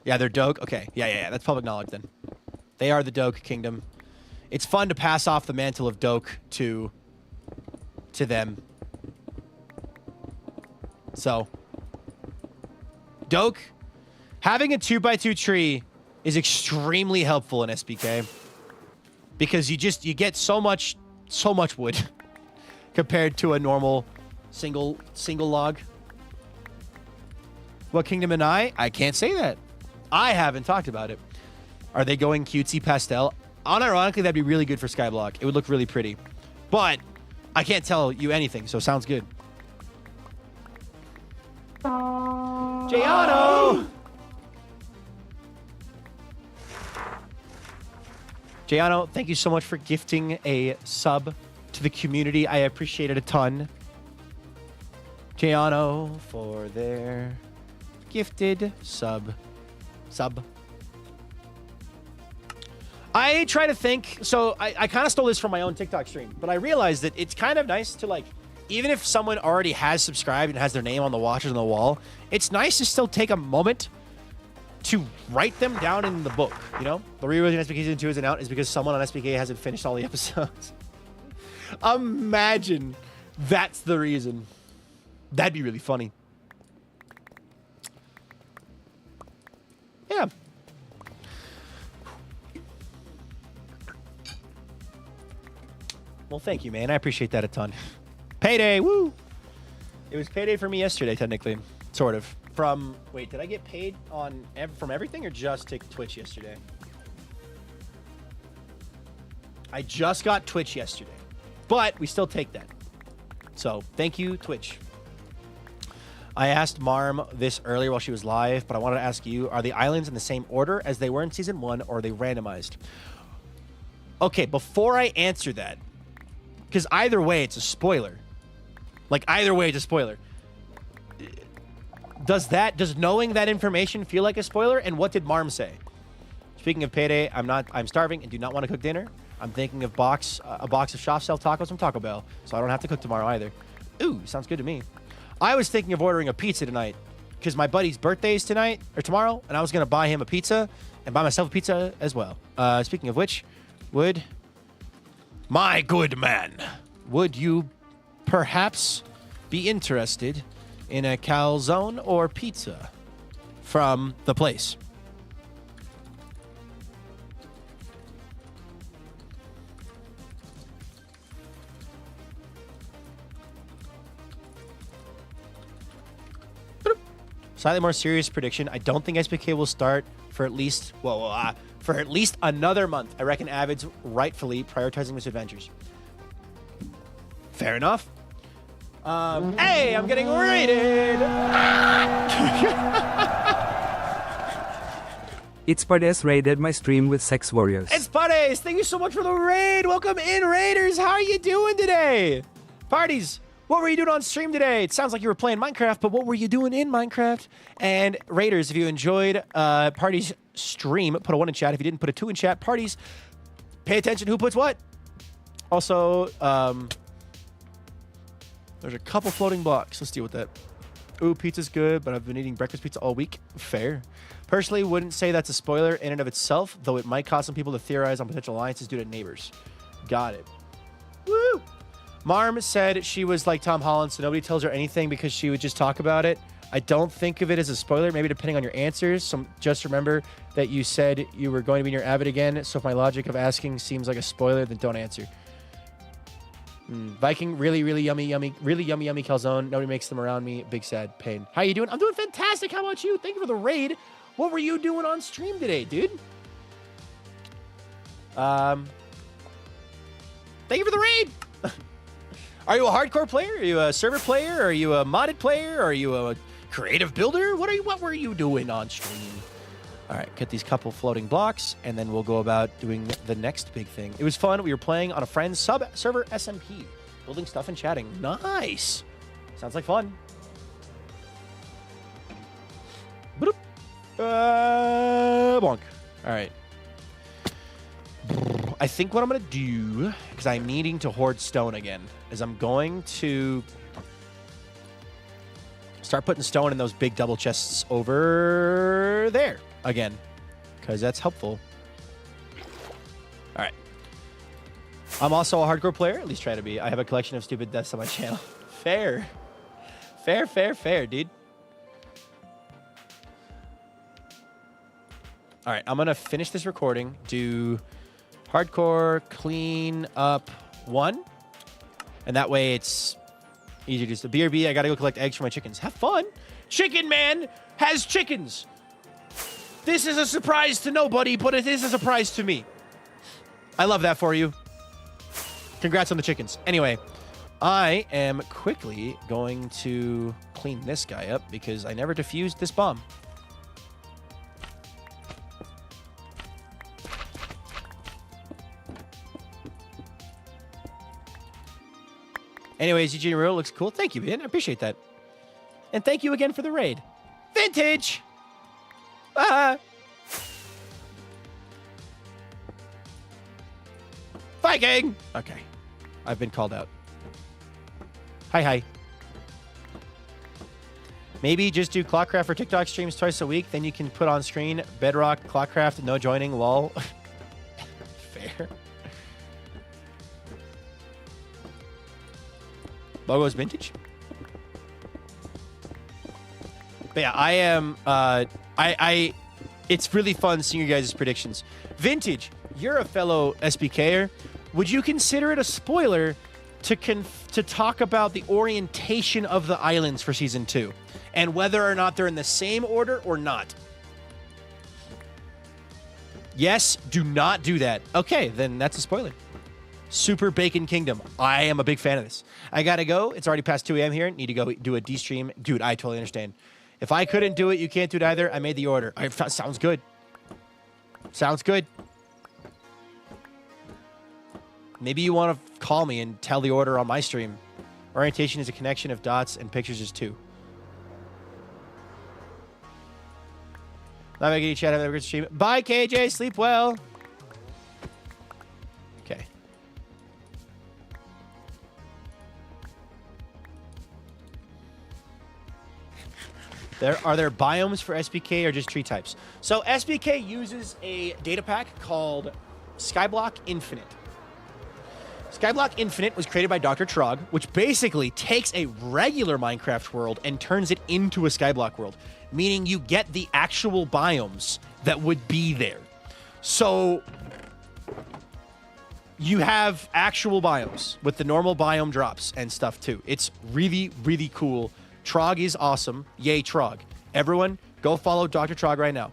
Speaker 1: Yeah, they're Doge. Okay, yeah. That's public knowledge then. They are the Doge Kingdom. It's fun to pass off the mantle of Doge to them. So, Doge, having a 2x2 tree is extremely helpful in SBK because you get so much wood compared to a normal single log. What kingdom am I? I can't say that. I haven't talked about it. Are they going cutesy pastel? Unironically, that'd be really good for Skyblock. It would look really pretty. But I can't tell you anything, so sounds good. Giano! Giano, thank you so much for gifting a sub to the community. I appreciate it a ton. Giano for their gifted sub. I try to think, so I kind of stole this from my own TikTok stream, but I realized that it's kind of nice to, like, even if someone already has subscribed and has their name on the watchers on the wall, it's nice to still take a moment to write them down in the book, you know? The reason SPK Season 2 isn't out is because someone on SPK hasn't finished all the episodes. Imagine that's the reason. That'd be really funny. Yeah. Well, thank you, man. I appreciate that a ton. Payday, woo! It was payday for me yesterday, technically. Sort of. Wait, did I get paid from everything or just take Twitch yesterday? I just got Twitch yesterday. But we still take that. So, thank you, Twitch. I asked Marm this earlier while she was live, but I wanted to ask you, are the islands in the same order as they were in Season 1, or are they randomized? Okay, before I answer that, because either way, it's a spoiler. Like, either way, it's a spoiler. Does knowing that information feel like a spoiler? And what did Marm say? Speaking of payday, I'm starving and do not want to cook dinner. I'm thinking of a box of soft-shell tacos from Taco Bell, so I don't have to cook tomorrow either. Ooh, sounds good to me. I was thinking of ordering a pizza tonight because my buddy's birthday is tomorrow, and I was going to buy him a pizza and buy myself a pizza as well. Speaking of which, my good man, would you perhaps be interested in a calzone or pizza from the place? Slightly more serious prediction. I don't think SPK will start for at least another month. I reckon Avid's rightfully prioritizing misadventures. Fair enough. Hey, I'm getting raided.
Speaker 3: It's Pardes raided my stream with Sex Warriors.
Speaker 1: It's Pardes. Thank you so much for the raid. Welcome in, Raiders. How are you doing today? Parties, what were you doing on stream today? It sounds like you were playing Minecraft, but what were you doing in Minecraft? And Raiders, if you enjoyed Party's stream, put a 1 in chat. If you didn't, put a 2 in chat. Parties, pay attention who puts what. Also, there's a couple floating blocks. Let's deal with that. Ooh, pizza's good, but I've been eating breakfast pizza all week. Fair. Personally, wouldn't say that's a spoiler in and of itself, though it might cause some people to theorize on potential alliances due to neighbors. Got it. Woo! Marm said she was like Tom Holland, so nobody tells her anything because she would just talk about it. I don't think of it as a spoiler, maybe depending on your answers. So just remember that you said you were going to be in your Avid again, so if my logic of asking seems like a spoiler, then don't answer. Viking, really yummy calzone. Nobody makes them around me. Big sad pain. How you doing? I'm doing fantastic. How about you? Thank you for the raid. What were you doing on stream today, dude? Thank you for the raid. Are you a hardcore player? Are you a server player? Are you a modded player? Are you a creative builder? What were you doing on stream? All right, get these couple floating blocks, and then we'll go about doing the next big thing. It was fun. We were playing on a friend's sub-server SMP, building stuff and chatting. Nice. Sounds like fun. Boop. Bonk. All right. I think what I'm going to do, because I'm needing to hoard stone again, is I'm going to start putting stone in those big double chests over there again, because that's helpful. All right. I'm also a hardcore player, at least try to be. I have a collection of stupid deaths on my channel. Fair. Fair, dude. All right, I'm going to finish this recording, do hardcore clean up 1, and that way it's easier to do. BRB, I got to go collect eggs for my chickens. Have fun. Chicken Man has chickens. This is a surprise to nobody, but it is a surprise to me. I love that for you. Congrats on the chickens. Anyway, I am quickly going to clean this guy up because I never defused this bomb. Anyways, Eugene Real looks cool. Thank you, man. I appreciate that. And thank you again for the raid. Vintage! Viking! Okay. I've been called out. Hi. Maybe just do Clockcraft for TikTok streams twice a week. Then you can put on screen Bedrock, Clockcraft, no joining, lol. Fair. Logo's vintage. But yeah, I am. It's really fun seeing your guys' predictions. Vintage, you're a fellow SBKer. Would you consider it a spoiler to talk about the orientation of the islands for season 2 and whether or not they're in the same order or not? Yes, do not do that. Okay, then that's a spoiler. Super Bacon Kingdom. I am a big fan of this. I gotta go. It's already past 2 a.m. here. Need to go do a D-stream. Dude, I totally understand. If I couldn't do it, you can't do it either. I made the order. Sounds good. Sounds good. Maybe you want to call me and tell the order on my stream. Orientation is a connection of dots and pictures is 2. Not making you chat. Have a good stream. Bye, KJ. Sleep well. Okay. Are there biomes for SBK or just tree types? So SBK uses a data pack called Skyblock Infinite. Skyblock Infinite was created by Dr. Trog, which basically takes a regular Minecraft world and turns it into a Skyblock world, meaning you get the actual biomes that would be there. So you have actual biomes with the normal biome drops and stuff too. It's really, really cool. Trog is awesome. Yay, Trog. Everyone, go follow Dr. Trog right now.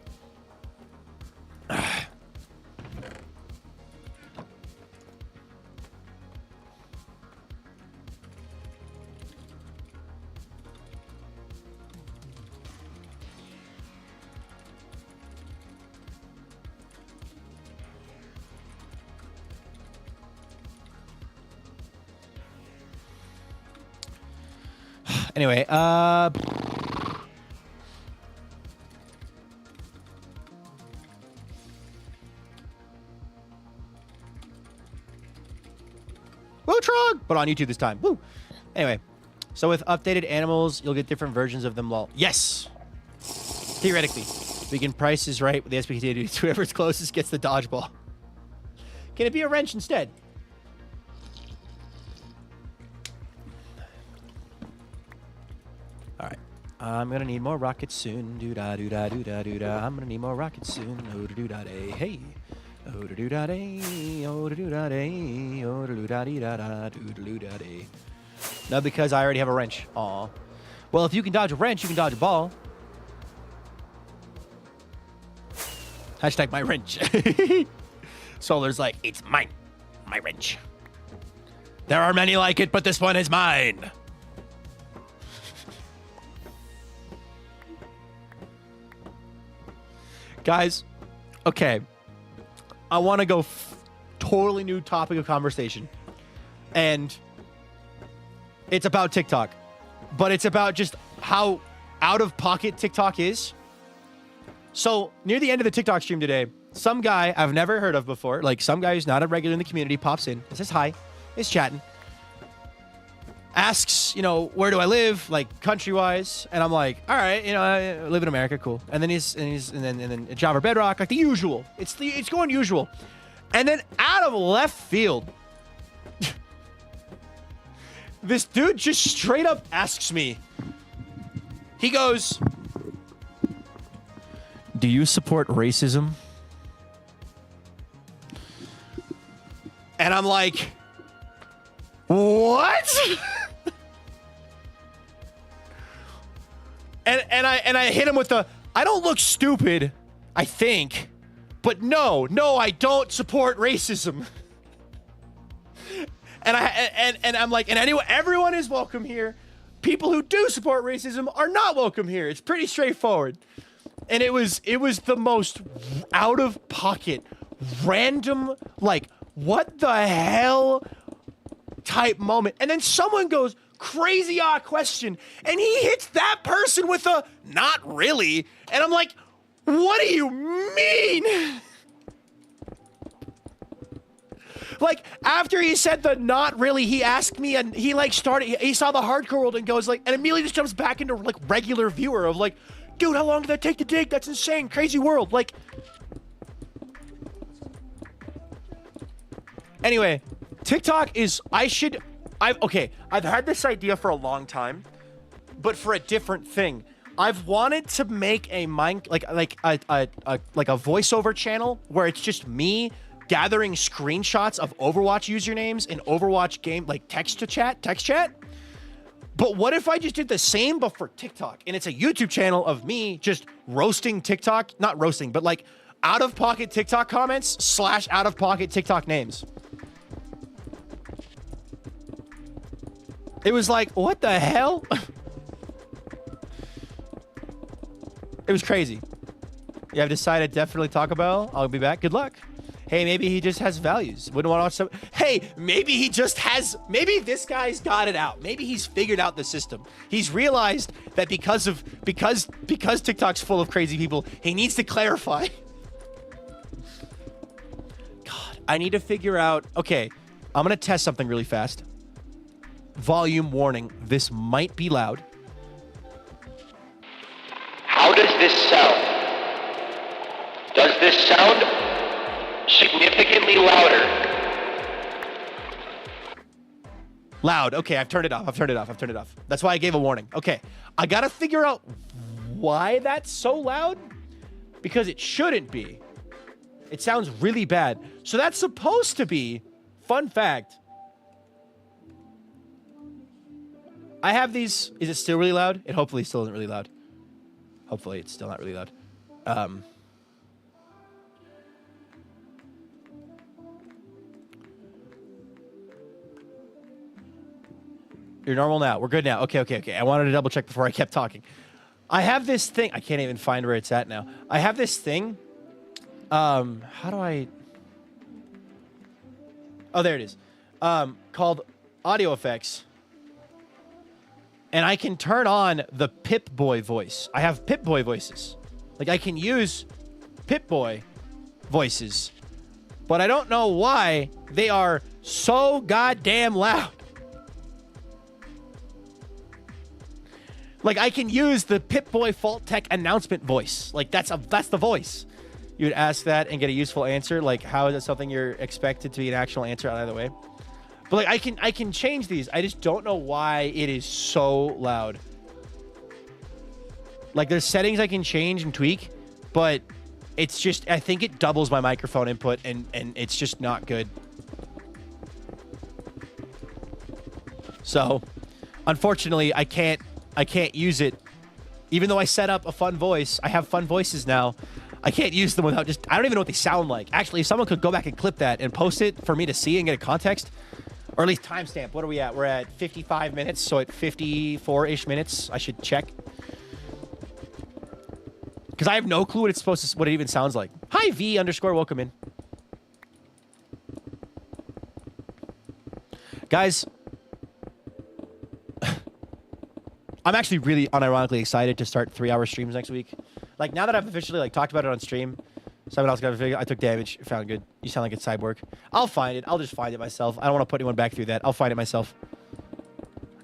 Speaker 1: Anyway, Woo Trog! But on YouTube this time. Woo! Anyway, so with updated animals, you'll get different versions of them. Lol. Yes! Theoretically. We can price is right with the SPT. Whoever's closest gets the dodgeball. Can it be a wrench instead? Alright. I'm gonna need more rockets soon. Doo-da, doo-da, doo-da, doo-da. I'm gonna need more rockets soon. Oh-da-doo-da-day. Hey. Oh-da-doo-da-day. Oh-da-doo-da-day. Oh-da-doo-da-dee-da-da. Doo-da-doo-da-day. No, because I already have a wrench. Aw. Well, if you can dodge a wrench, you can dodge a ball. Hashtag my wrench. Solar's like, it's mine. My wrench. There are many like it, but this one is mine. Guys, okay. I want to go totally new topic of conversation. And it's about TikTok. But it's about just how out of pocket TikTok is. So, near the end of the TikTok stream today, some guy I've never heard of before, like some guy who's not a regular in the community, pops in, says hi, is chatting, asks, you know, where do I live, like country-wise, and I'm like, all right, you know, I live in America, cool. And then and then Java Bedrock, like the usual. It's going usual. And then out of left field, this dude just straight up asks me. He goes, do you support racism? And I'm like, what? and I hit him with the, I don't look stupid, I think, but no, I don't support racism. And I'm like, and anyway, everyone is welcome here. People who do support racism are not welcome here. It's pretty straightforward. And it was the most out of pocket, random, like, what the hell type moment. And then someone goes, crazy odd question. And he hits that person with a, not really. And I'm like, what do you mean? Like, after he said the not really, he asked me, and he like he saw the hardcore world and goes like, and immediately just jumps back into like regular viewer of like, dude, how long did that take to dig? That's insane. Crazy world. Like, anyway, TikTok is, okay, I've had this idea for a long time, but for a different thing. I've wanted to make a like a voiceover channel where it's just me gathering screenshots of Overwatch usernames in Overwatch game, like text chat. But what if I just did the same, but for TikTok? And it's a YouTube channel of me just roasting TikTok, not roasting, but like out-of-pocket TikTok comments / out-of-pocket TikTok names. It was like, what the hell? It was crazy. Yeah, I've decided definitely Taco Bell. I'll be back. Good luck. Hey, maybe he just has values. Wouldn't want to watch some. Hey, maybe he just has. Maybe this guy's got it out. Maybe he's figured out the system. He's realized that because TikTok's full of crazy people, he needs to clarify. God, I need to figure out. Okay, I'm gonna test something really fast. Volume warning. This might be loud.
Speaker 5: How does this sound? Does this sound significantly louder?
Speaker 1: Loud. Okay, I've turned it off. That's why I gave a warning. Okay, I gotta figure out why that's so loud, because it shouldn't be. It sounds really bad. So that's supposed to be, fun fact, I have these. Is it still really loud? It hopefully still isn't really loud. Hopefully it's still not really loud. You're normal now. We're good now. Okay. I wanted to double check before I kept talking. I have this thing. I can't even find where it's at now. I have this thing. How do I... Oh, there it is. Called audio effects. and I can turn on the Pip-Boy voice. I have Pip-Boy voices. Like, I can use Pip-Boy voices, but I don't know why they are so goddamn loud. Like, I can use the Pip-Boy Fault Tech announcement voice. Like, that's the voice. You would ask that and get a useful answer. Like, how is it something you're expected to be an actual answer either way? But like, I can change these. I just don't know why it is so loud. Like, there's settings I can change and tweak, but it's just, I think it doubles my microphone input, and it's just not good. So, unfortunately, I can't use it. Even though I set up a fun voice, I have fun voices now. I can't use them without just, I don't even know what they sound like. Actually, if someone could go back and clip that and post it for me to see and get a context, or at least timestamp. What are we at? We're at 55 minutes, so at 54-ish minutes, I should check. Because I have no clue what it's supposed to, what it even sounds like. Hi, V_, welcome in. Guys, I'm actually really unironically excited to start 3-hour streams next week. Like, now that I've officially like talked about it on stream, someone else got a figure. I took damage. Found good. You sound like it's cyborg. I'll find it. I'll just find it myself. I don't want to put anyone back through that. I'll find it myself.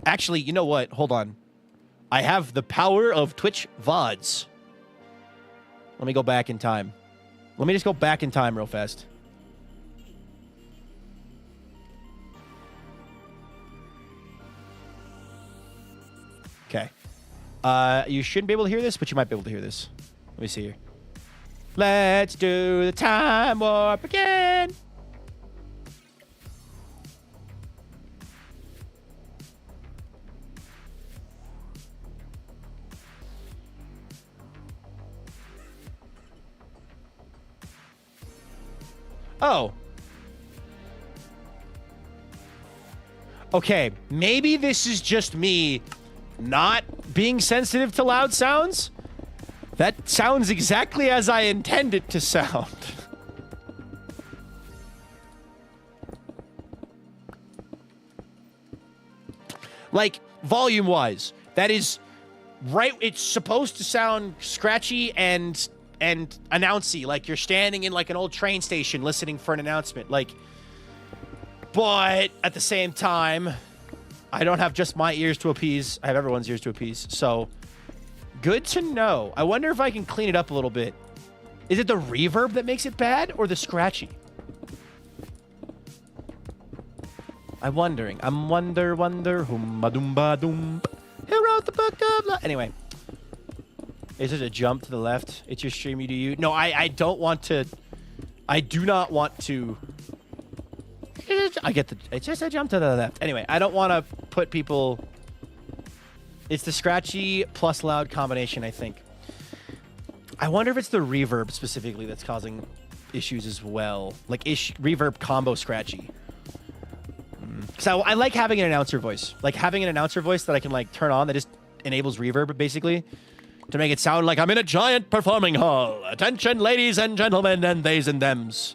Speaker 1: Actually, you know what? Hold on. I have the power of Twitch VODs. Let me go back in time. Let me just go back in time real fast. Okay. You shouldn't be able to hear this, but you might be able to hear this. Let me see here. Let's do the time warp again. Oh. Okay, maybe this is just me not being sensitive to loud sounds. That sounds exactly as I intend it to sound. Like, volume-wise, that is right. It's supposed to sound scratchy and announcy, like you're standing in like an old train station listening for an announcement. Like, but at the same time, I don't have just my ears to appease. I have everyone's ears to appease. So, good to know. I wonder if I can clean it up a little bit. Is it the reverb that makes it bad or the scratchy? I'm wondering. Wonder, humba doomba doom. Who wrote the book of love? Anyway. Is it a jump to the left? It's your stream, you do you. No, I don't want to. I do not want to. I get the. It's just a jump to the left. Anyway, I don't want to put people. It's the scratchy plus loud combination, I think. I wonder if it's the reverb specifically that's causing issues as well. Like reverb combo scratchy. So I like having an announcer voice. Like having an announcer voice that I can like turn on that just enables reverb basically. To make it sound like I'm in a giant performing hall. Attention, ladies and gentlemen, and theys and thems.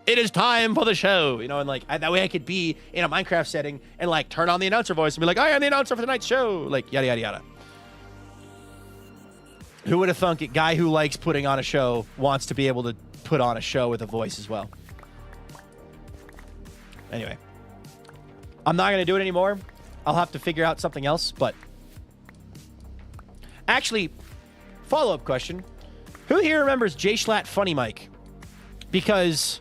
Speaker 1: It is time for the show. You know, and like that way I could be in a Minecraft setting and like turn on the announcer voice and be like, I am the announcer for tonight's show. Like, yada, yada, yada. Who would have thunk it? Guy who likes putting on a show wants to be able to put on a show with a voice as well. Anyway. I'm not going to do it anymore. I'll have to figure out something else, but... Actually... Follow-up question. Who here remembers J Schlatt Funny Mike? Because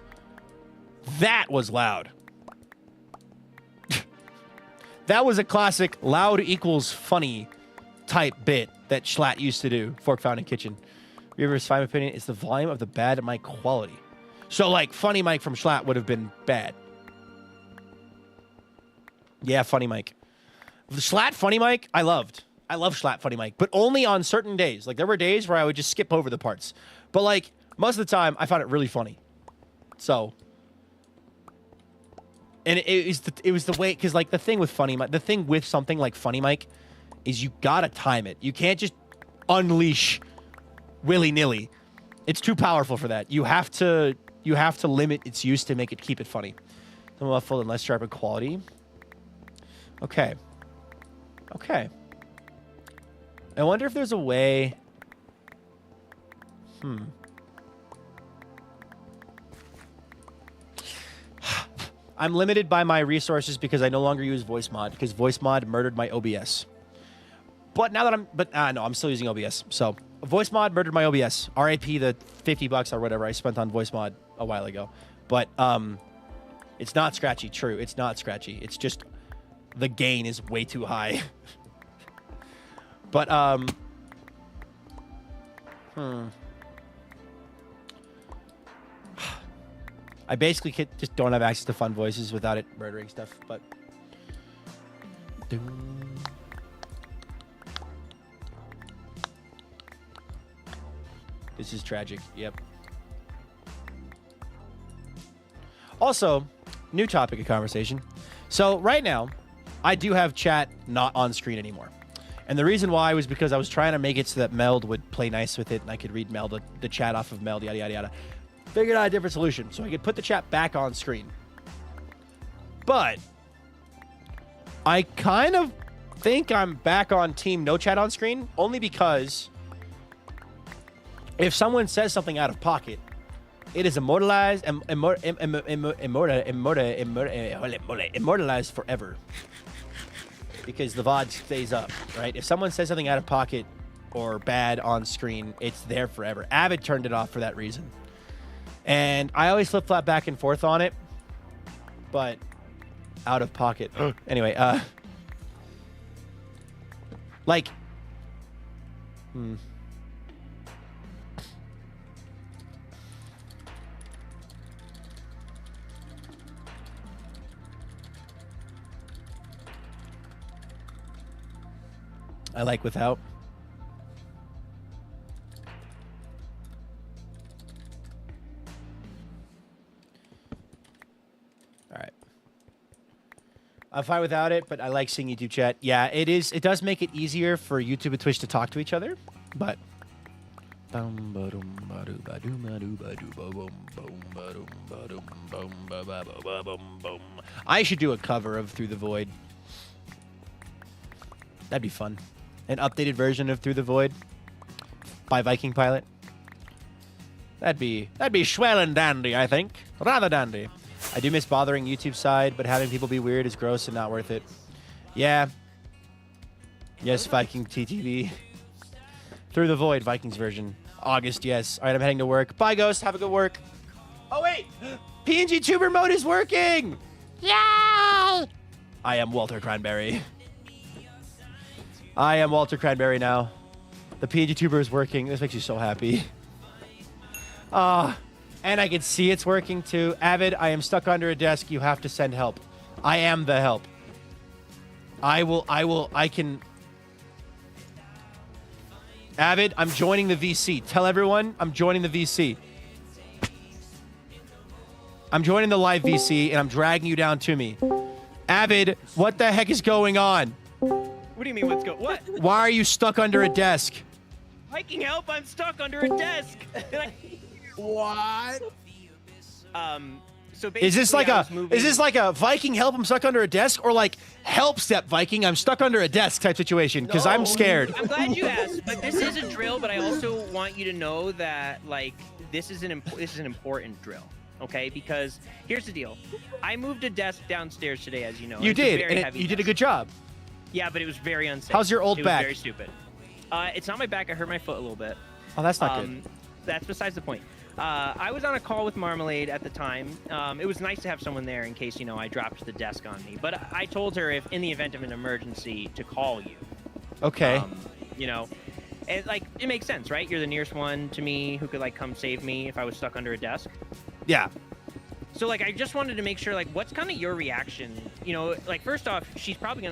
Speaker 1: that was loud. That was a classic loud equals funny type bit that Schlatt used to do. Fork Found in Kitchen. Reverse my opinion is the volume of the bad mic quality. So like Funny Mike from Schlatt would have been bad. Yeah, Funny Mike. The Schlatt Funny Mike, I loved. I love Schlatt Funny Mike, but only on certain days. Like, there were days where I would just skip over the parts. But, like, most of the time, I found it really funny. So. And it was the way, because, like, the thing with something like Funny Mike is you gotta time it. You can't just unleash willy-nilly. It's too powerful for that. You have to limit its use to keep it funny. The muffled and less sharp in quality. Okay. Okay. I wonder if there's a way. I'm limited by my resources because I no longer use voice mod because voice mod murdered my OBS. But now that no, I'm still using OBS. So voice mod murdered my OBS. RIP the $50 or whatever I spent on voice mod a while ago. But it's not scratchy. True, it's not scratchy. It's just the gain is way too high. But I basically just don't have access to fun voices without it murdering stuff, but... This is tragic, yep. Also, new topic of conversation. So right now, I do have chat not on screen anymore. And the reason why was because I was trying to make it so that Meld would play nice with it and I could read Meld, the chat off of Meld, yada, yada, yada. Figured out a different solution so I could put the chat back on screen. But I kind of think I'm back on team no chat on screen only because if someone says something out of pocket, it is immortalized forever. Because the VOD stays up, right? If someone says something out of pocket or bad on screen, it's there forever. Avid turned it off for that reason. And I always flip-flop back and forth on it, but out of pocket. Anyway, like, I like without. All right. I'm fine without it, but I like seeing YouTube chat. Yeah, it is. It does make it easier for YouTube and Twitch to talk to each other, but. I should do a cover of Through the Void. That'd be fun. An updated version of Through the Void by VikingPilot. That'd be swell and dandy, I think. Rather dandy. I do miss bothering YouTube side, but having people be weird is gross and not worth it. Yeah. Yes, Viking TTV. Through the Void, Vikings version. August, yes. All right, I'm heading to work. Bye, Ghost. Have a good work. Oh, wait. PNG Tuber mode is working. Yay! I am Walter Cranberry. I am Walter Cranberry now. The PNG Tuber is working. This makes you so happy. And I can see it's working too. Avid, I am stuck under a desk. You have to send help. I am the help. I can. Avid, I'm joining the VC. Tell everyone I'm joining the VC. I'm joining the live VC and I'm dragging you down to me. Avid, what the heck is going on?
Speaker 6: What do you mean, what?
Speaker 1: Why are you stuck under a desk?
Speaker 6: Viking help, I'm stuck under a desk.
Speaker 2: What?
Speaker 6: So basically,
Speaker 1: Is this like a Viking help, I'm stuck under a desk, or like help step Viking, I'm stuck under a desk type situation? Because I'm scared.
Speaker 6: I'm glad you asked. But this is a drill, but I also want you to know that like this is an important drill. Okay, because here's the deal. I moved a desk downstairs today, as you know.
Speaker 1: You did, and you did a good job.
Speaker 6: Yeah, but it was very unsafe.
Speaker 1: How's your old back?
Speaker 6: It was very stupid. It's not my back. I hurt my foot a little bit.
Speaker 1: Oh, that's not good.
Speaker 6: That's besides the point. I was on a call with Marmalade at the time. It was nice to have someone there in case, I dropped the desk on me. But I told her if in the event of an emergency to call you.
Speaker 1: Okay.
Speaker 6: And like it makes sense, right? You're the nearest one to me who could like come save me if I was stuck under a desk.
Speaker 1: Yeah.
Speaker 6: So like I just wanted to make sure like what's kind of your reaction? Like first off,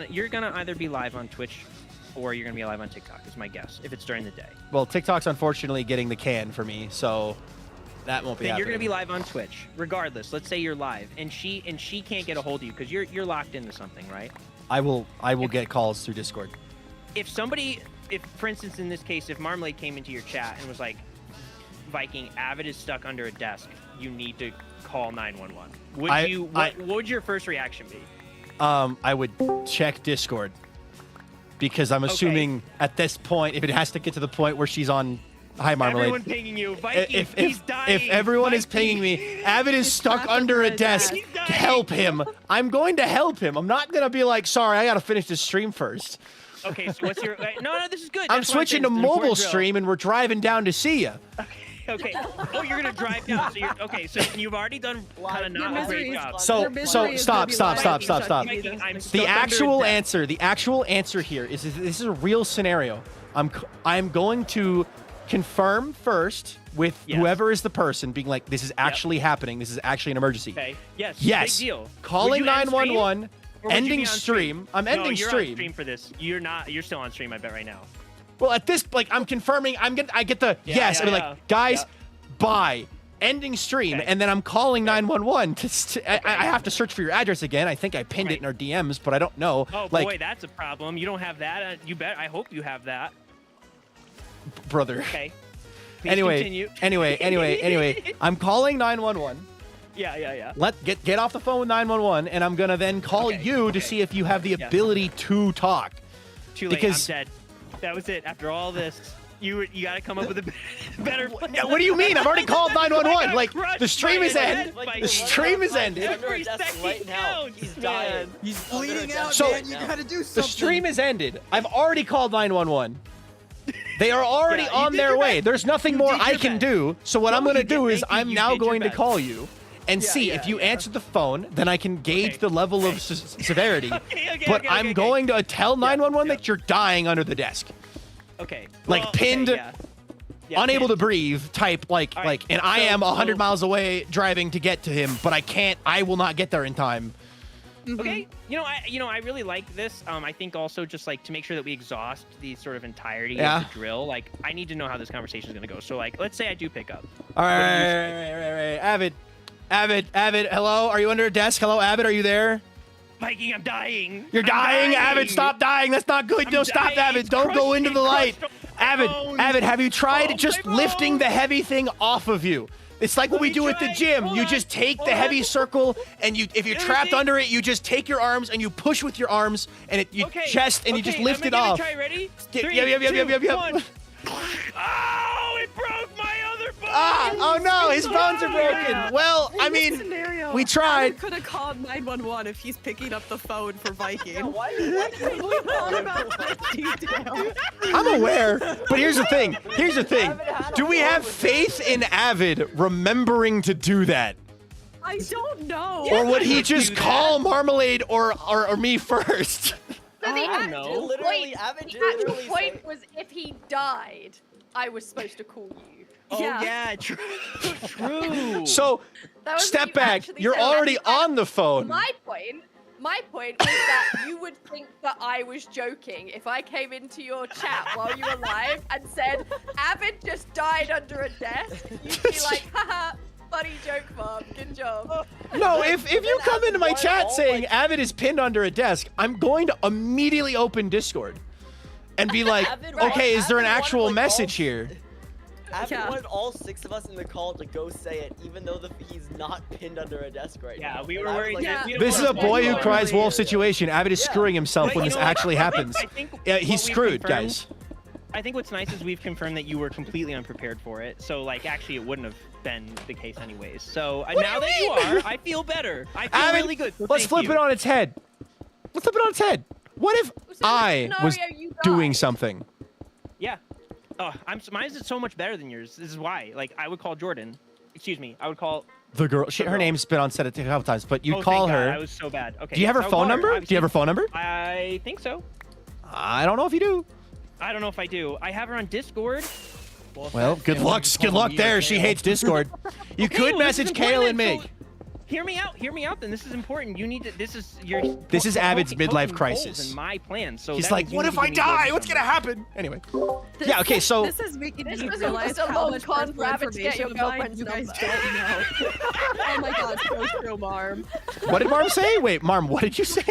Speaker 6: you're gonna either be live on Twitch or you're gonna be live on TikTok is my guess if it's during the day.
Speaker 1: Well, TikTok's unfortunately getting the can for me, so that won't be happening.
Speaker 6: You're gonna be live on Twitch, regardless. Let's say you're live, and she can't get a hold of you because you're locked into something, right?
Speaker 1: I will get calls through Discord.
Speaker 6: If for instance in this case, if Marmalade came into your chat and was like, Viking, Avid is stuck under a desk, you need to call 911. What would your first reaction be?
Speaker 1: I would check Discord. because I'm assuming at this point, if it has to get to the point where she's on high marmalade.
Speaker 6: Everyone pinging you. Viking, he's dying.
Speaker 1: If everyone is pinging me, Avid is stuck under a desk. Help him. I'm going to help him. I'm not going to be like, sorry, I got to finish this stream first.
Speaker 6: Okay, so what's your... No, this is good.
Speaker 1: I'm
Speaker 6: That's
Speaker 1: switching
Speaker 6: what
Speaker 1: to
Speaker 6: I'm saying.
Speaker 1: mobile stream, and we're driving down to see you.
Speaker 6: Okay. Oh, you're going to drive down. So you're... Okay, so you've already done kind of not a great job.
Speaker 1: So stop. The actual answer here is this is a real scenario. I'm going to confirm first with whoever is the person, being like, this is actually happening. This is actually an emergency.
Speaker 6: Okay. Yes.
Speaker 1: Yes.
Speaker 6: Big deal.
Speaker 1: Calling 911. Ending stream. I'm ending
Speaker 6: you're
Speaker 1: stream.
Speaker 6: On stream for this. You're not. You're still on stream. I bet right now.
Speaker 1: Well, at this, like, I'm confirming. I get the yes. I'm like, guys, bye. Ending stream, and then I'm calling 911. I have to search for your address again. I think I pinned it in our DMs, but I don't know.
Speaker 6: Oh
Speaker 1: like,
Speaker 6: boy, that's a problem. You don't have that. You bet. I hope you have that.
Speaker 1: Brother.
Speaker 6: Okay. Please
Speaker 1: anyway,
Speaker 6: continue.
Speaker 1: anyway, I'm calling 911.
Speaker 6: Yeah.
Speaker 1: Get off the phone with 911, and I'm gonna then call you to see if you have the ability to talk.
Speaker 6: Too late.
Speaker 1: Because
Speaker 6: I'm dead. That was it. After all this, you got to come up with a better plan.
Speaker 1: What do you mean? I've already called 911. Like, the stream is ended. The stream is ended.
Speaker 6: Every second
Speaker 7: right now.
Speaker 6: counts,
Speaker 7: He's
Speaker 6: man.
Speaker 7: dying.
Speaker 8: He's bleeding out,
Speaker 1: So,
Speaker 8: man. You gotta do
Speaker 1: The
Speaker 8: something.
Speaker 1: stream is ended. I've already called 911. They are already
Speaker 6: Yeah, you
Speaker 1: on
Speaker 6: did
Speaker 1: their
Speaker 6: your
Speaker 1: way.
Speaker 6: best.
Speaker 1: There's nothing
Speaker 6: You
Speaker 1: more
Speaker 6: did
Speaker 1: I
Speaker 6: your
Speaker 1: can
Speaker 6: best.
Speaker 1: do. So what
Speaker 6: No,
Speaker 1: I'm going to
Speaker 6: you did.
Speaker 1: do is
Speaker 6: Thank you.
Speaker 1: I'm
Speaker 6: You
Speaker 1: now
Speaker 6: did your
Speaker 1: going to
Speaker 6: best.
Speaker 1: call you and see if you answer the phone. Then I can gauge the level of severity. But I'm going to tell 911 that you're dying under the desk.
Speaker 6: Okay.
Speaker 1: Like,
Speaker 6: Well,
Speaker 1: pinned,
Speaker 6: okay, yeah,
Speaker 1: unable
Speaker 6: pinned.
Speaker 1: to breathe type, like,
Speaker 6: All right,
Speaker 1: and I
Speaker 6: so-
Speaker 1: am 100
Speaker 6: so-
Speaker 1: miles away driving to get to him, but I will not get there in time.
Speaker 6: Okay, I really like this. I think also just like to make sure that we exhaust the sort of entirety of the drill. Like, I need to know how this conversation is gonna go. So, like, let's say I do pick up.
Speaker 1: All right. Avid, hello? Are you under a desk? Hello, Avid, are you there?
Speaker 6: Viking, I'm dying.
Speaker 1: You're dying, Avid, stop dying. That's not good. No, stop,
Speaker 6: dying.
Speaker 1: Avid. Don't go into the light. Avid, have you tried
Speaker 6: Oh,
Speaker 1: just
Speaker 6: my
Speaker 1: lifting the heavy thing off of you? It's like what we do at the gym.
Speaker 6: Hold
Speaker 1: You
Speaker 6: on.
Speaker 1: just take
Speaker 6: Hold
Speaker 1: the
Speaker 6: on.
Speaker 1: heavy circle, and if you're
Speaker 6: Let me
Speaker 1: trapped
Speaker 6: see.
Speaker 1: under it, you just take your arms and you push with your arms, and you chest, and you just lift it off.
Speaker 6: Try. Ready?
Speaker 1: Yep.
Speaker 6: 3,
Speaker 1: Yep.
Speaker 6: 2, 1. Oh, it broke my other bone.
Speaker 1: Oh no, his bones are broken. Well, I mean, we tried.
Speaker 9: Could have called 911 if he's picking up the phone for Viking.
Speaker 7: Why
Speaker 1: I'm aware, but here's the thing. Do we have faith in Avid remembering to do that?
Speaker 9: I don't know.
Speaker 1: Or would he just call Marmalade or me first?
Speaker 10: So the
Speaker 6: I don't
Speaker 10: actual
Speaker 6: know.
Speaker 10: point, point was if he died, I was supposed to call you.
Speaker 6: Oh yeah, true.
Speaker 1: So,
Speaker 10: That was
Speaker 1: step
Speaker 10: what you
Speaker 1: back.
Speaker 10: actually
Speaker 1: You're
Speaker 10: said.
Speaker 1: already on the phone.
Speaker 10: My point was that you would think that I was joking if I came into your chat while you were live and said, Avid just died under a desk. You'd be like, haha, funny joke, Mom. Good job.
Speaker 1: No, if you come into my chat saying Avid is pinned under a desk, I'm going to immediately open Discord and be like, okay, is there an actual message here?
Speaker 7: Avid wanted all 6 of us in the call to go say it, even though he's not pinned under a desk right now.
Speaker 6: Yeah, we were worried.
Speaker 1: This is a boy who cries wolf situation. Avid is screwing himself
Speaker 6: But
Speaker 1: when
Speaker 6: you
Speaker 1: this
Speaker 6: know what?
Speaker 1: actually happens.
Speaker 6: I think
Speaker 1: Yeah,
Speaker 6: what
Speaker 1: he's
Speaker 6: we've
Speaker 1: screwed,
Speaker 6: confirmed-
Speaker 1: guys.
Speaker 6: I think what's nice is we've confirmed that you were completely unprepared for it. So, like, actually, it wouldn't have been the case anyways. So, now that you are, I feel better. I feel
Speaker 1: Avid,
Speaker 6: really good. So
Speaker 1: let's
Speaker 6: thank
Speaker 1: flip
Speaker 6: you.
Speaker 1: it on its head. Let's flip it on its head. What if I was doing something?
Speaker 6: Yeah. Oh, mine is so much better than yours. This is why. Like, I would call Jordan. Excuse me. I would call
Speaker 1: The girl. Her name's been on set a couple times, but you
Speaker 6: oh,
Speaker 1: call
Speaker 6: thank
Speaker 1: her.
Speaker 6: God. I was so bad. Okay.
Speaker 1: Do you have her
Speaker 6: yes, I would
Speaker 1: phone
Speaker 6: call
Speaker 1: number? Do you have her phone number?
Speaker 6: I think so.
Speaker 1: I don't know if you do.
Speaker 6: I don't know if I do. I have her on Discord.
Speaker 1: Well, good luck. Good luck there. She hates Discord. You
Speaker 6: Okay,
Speaker 1: could
Speaker 6: well, this is
Speaker 1: message Kale and
Speaker 6: important,
Speaker 1: Mig.
Speaker 6: so hear me out. Hear me out. Then this is important. You need to. This is your.
Speaker 1: This is Avid's
Speaker 6: poking
Speaker 1: midlife
Speaker 6: holes
Speaker 1: crisis.
Speaker 6: In my plan. So
Speaker 1: He's
Speaker 6: that
Speaker 1: like,
Speaker 6: means you
Speaker 1: what
Speaker 6: need
Speaker 1: if
Speaker 6: to
Speaker 1: I
Speaker 6: give me good
Speaker 1: die? What's gonna
Speaker 6: information.
Speaker 1: happen? Anyway. Yeah. Okay. So.
Speaker 9: This is making
Speaker 10: This
Speaker 9: me
Speaker 10: was
Speaker 9: realize
Speaker 10: just a
Speaker 9: how
Speaker 10: long
Speaker 9: much
Speaker 10: con for
Speaker 9: personal
Speaker 10: Avid to get your
Speaker 9: information of mine
Speaker 10: girlfriend's
Speaker 9: you guys
Speaker 10: number.
Speaker 9: don't know. Oh my god, so true, Marm.
Speaker 1: What did Marm say? Wait, Marm, what did you say?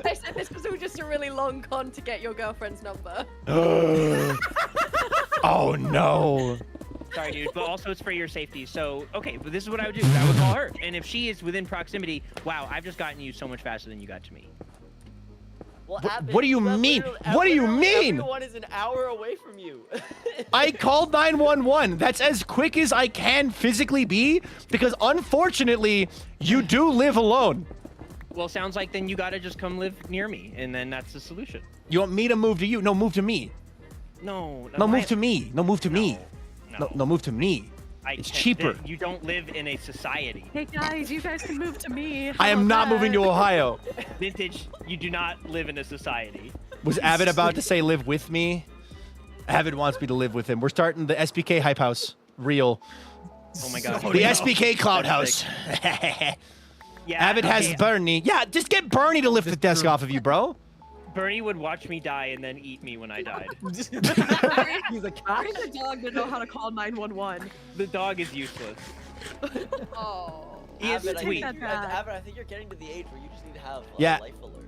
Speaker 10: I said this was all just a really long con to get your girlfriend's number.
Speaker 1: Oh no.
Speaker 6: Sorry, dude, but also it's for your safety. So, okay, but this is what I would do. I would call her, and if she is within proximity, wow, I've just gotten you so much faster than you got to me.
Speaker 7: Well,
Speaker 1: What do you mean? What do you mean?
Speaker 7: Everyone is an hour away from you.
Speaker 1: I called 911. That's as quick as I can physically be because unfortunately, you do live alone.
Speaker 6: Well, sounds like then you gotta just come live near me, and then that's the solution.
Speaker 1: You want me to move to you? No, move to me.
Speaker 6: No.
Speaker 1: No, move to me. No, move to me. No, move to me. It's cheaper.
Speaker 6: You don't live in a society.
Speaker 9: Hey guys, you guys can move to me.
Speaker 1: I am not moving to Ohio.
Speaker 6: Vintage, you do not live in a society.
Speaker 1: Was Avid about to say live with me? Avid wants me to live with him. We're starting the SBK hype house. Real.
Speaker 6: Oh my god.
Speaker 1: The SBK cloud house.
Speaker 6: Yeah,
Speaker 1: Avid has Bernie. Yeah, just get Bernie to lift the desk off of you, bro.
Speaker 6: Bernie would watch me die and then eat me when I died.
Speaker 9: He's a cat. Where's the dog to know how to call 911?
Speaker 6: The dog is useless.
Speaker 10: Oh.
Speaker 6: He is
Speaker 7: Avid,
Speaker 6: sweet.
Speaker 7: Avid, I think you're getting to the age where you just need to have a
Speaker 1: Yeah.
Speaker 7: life alert.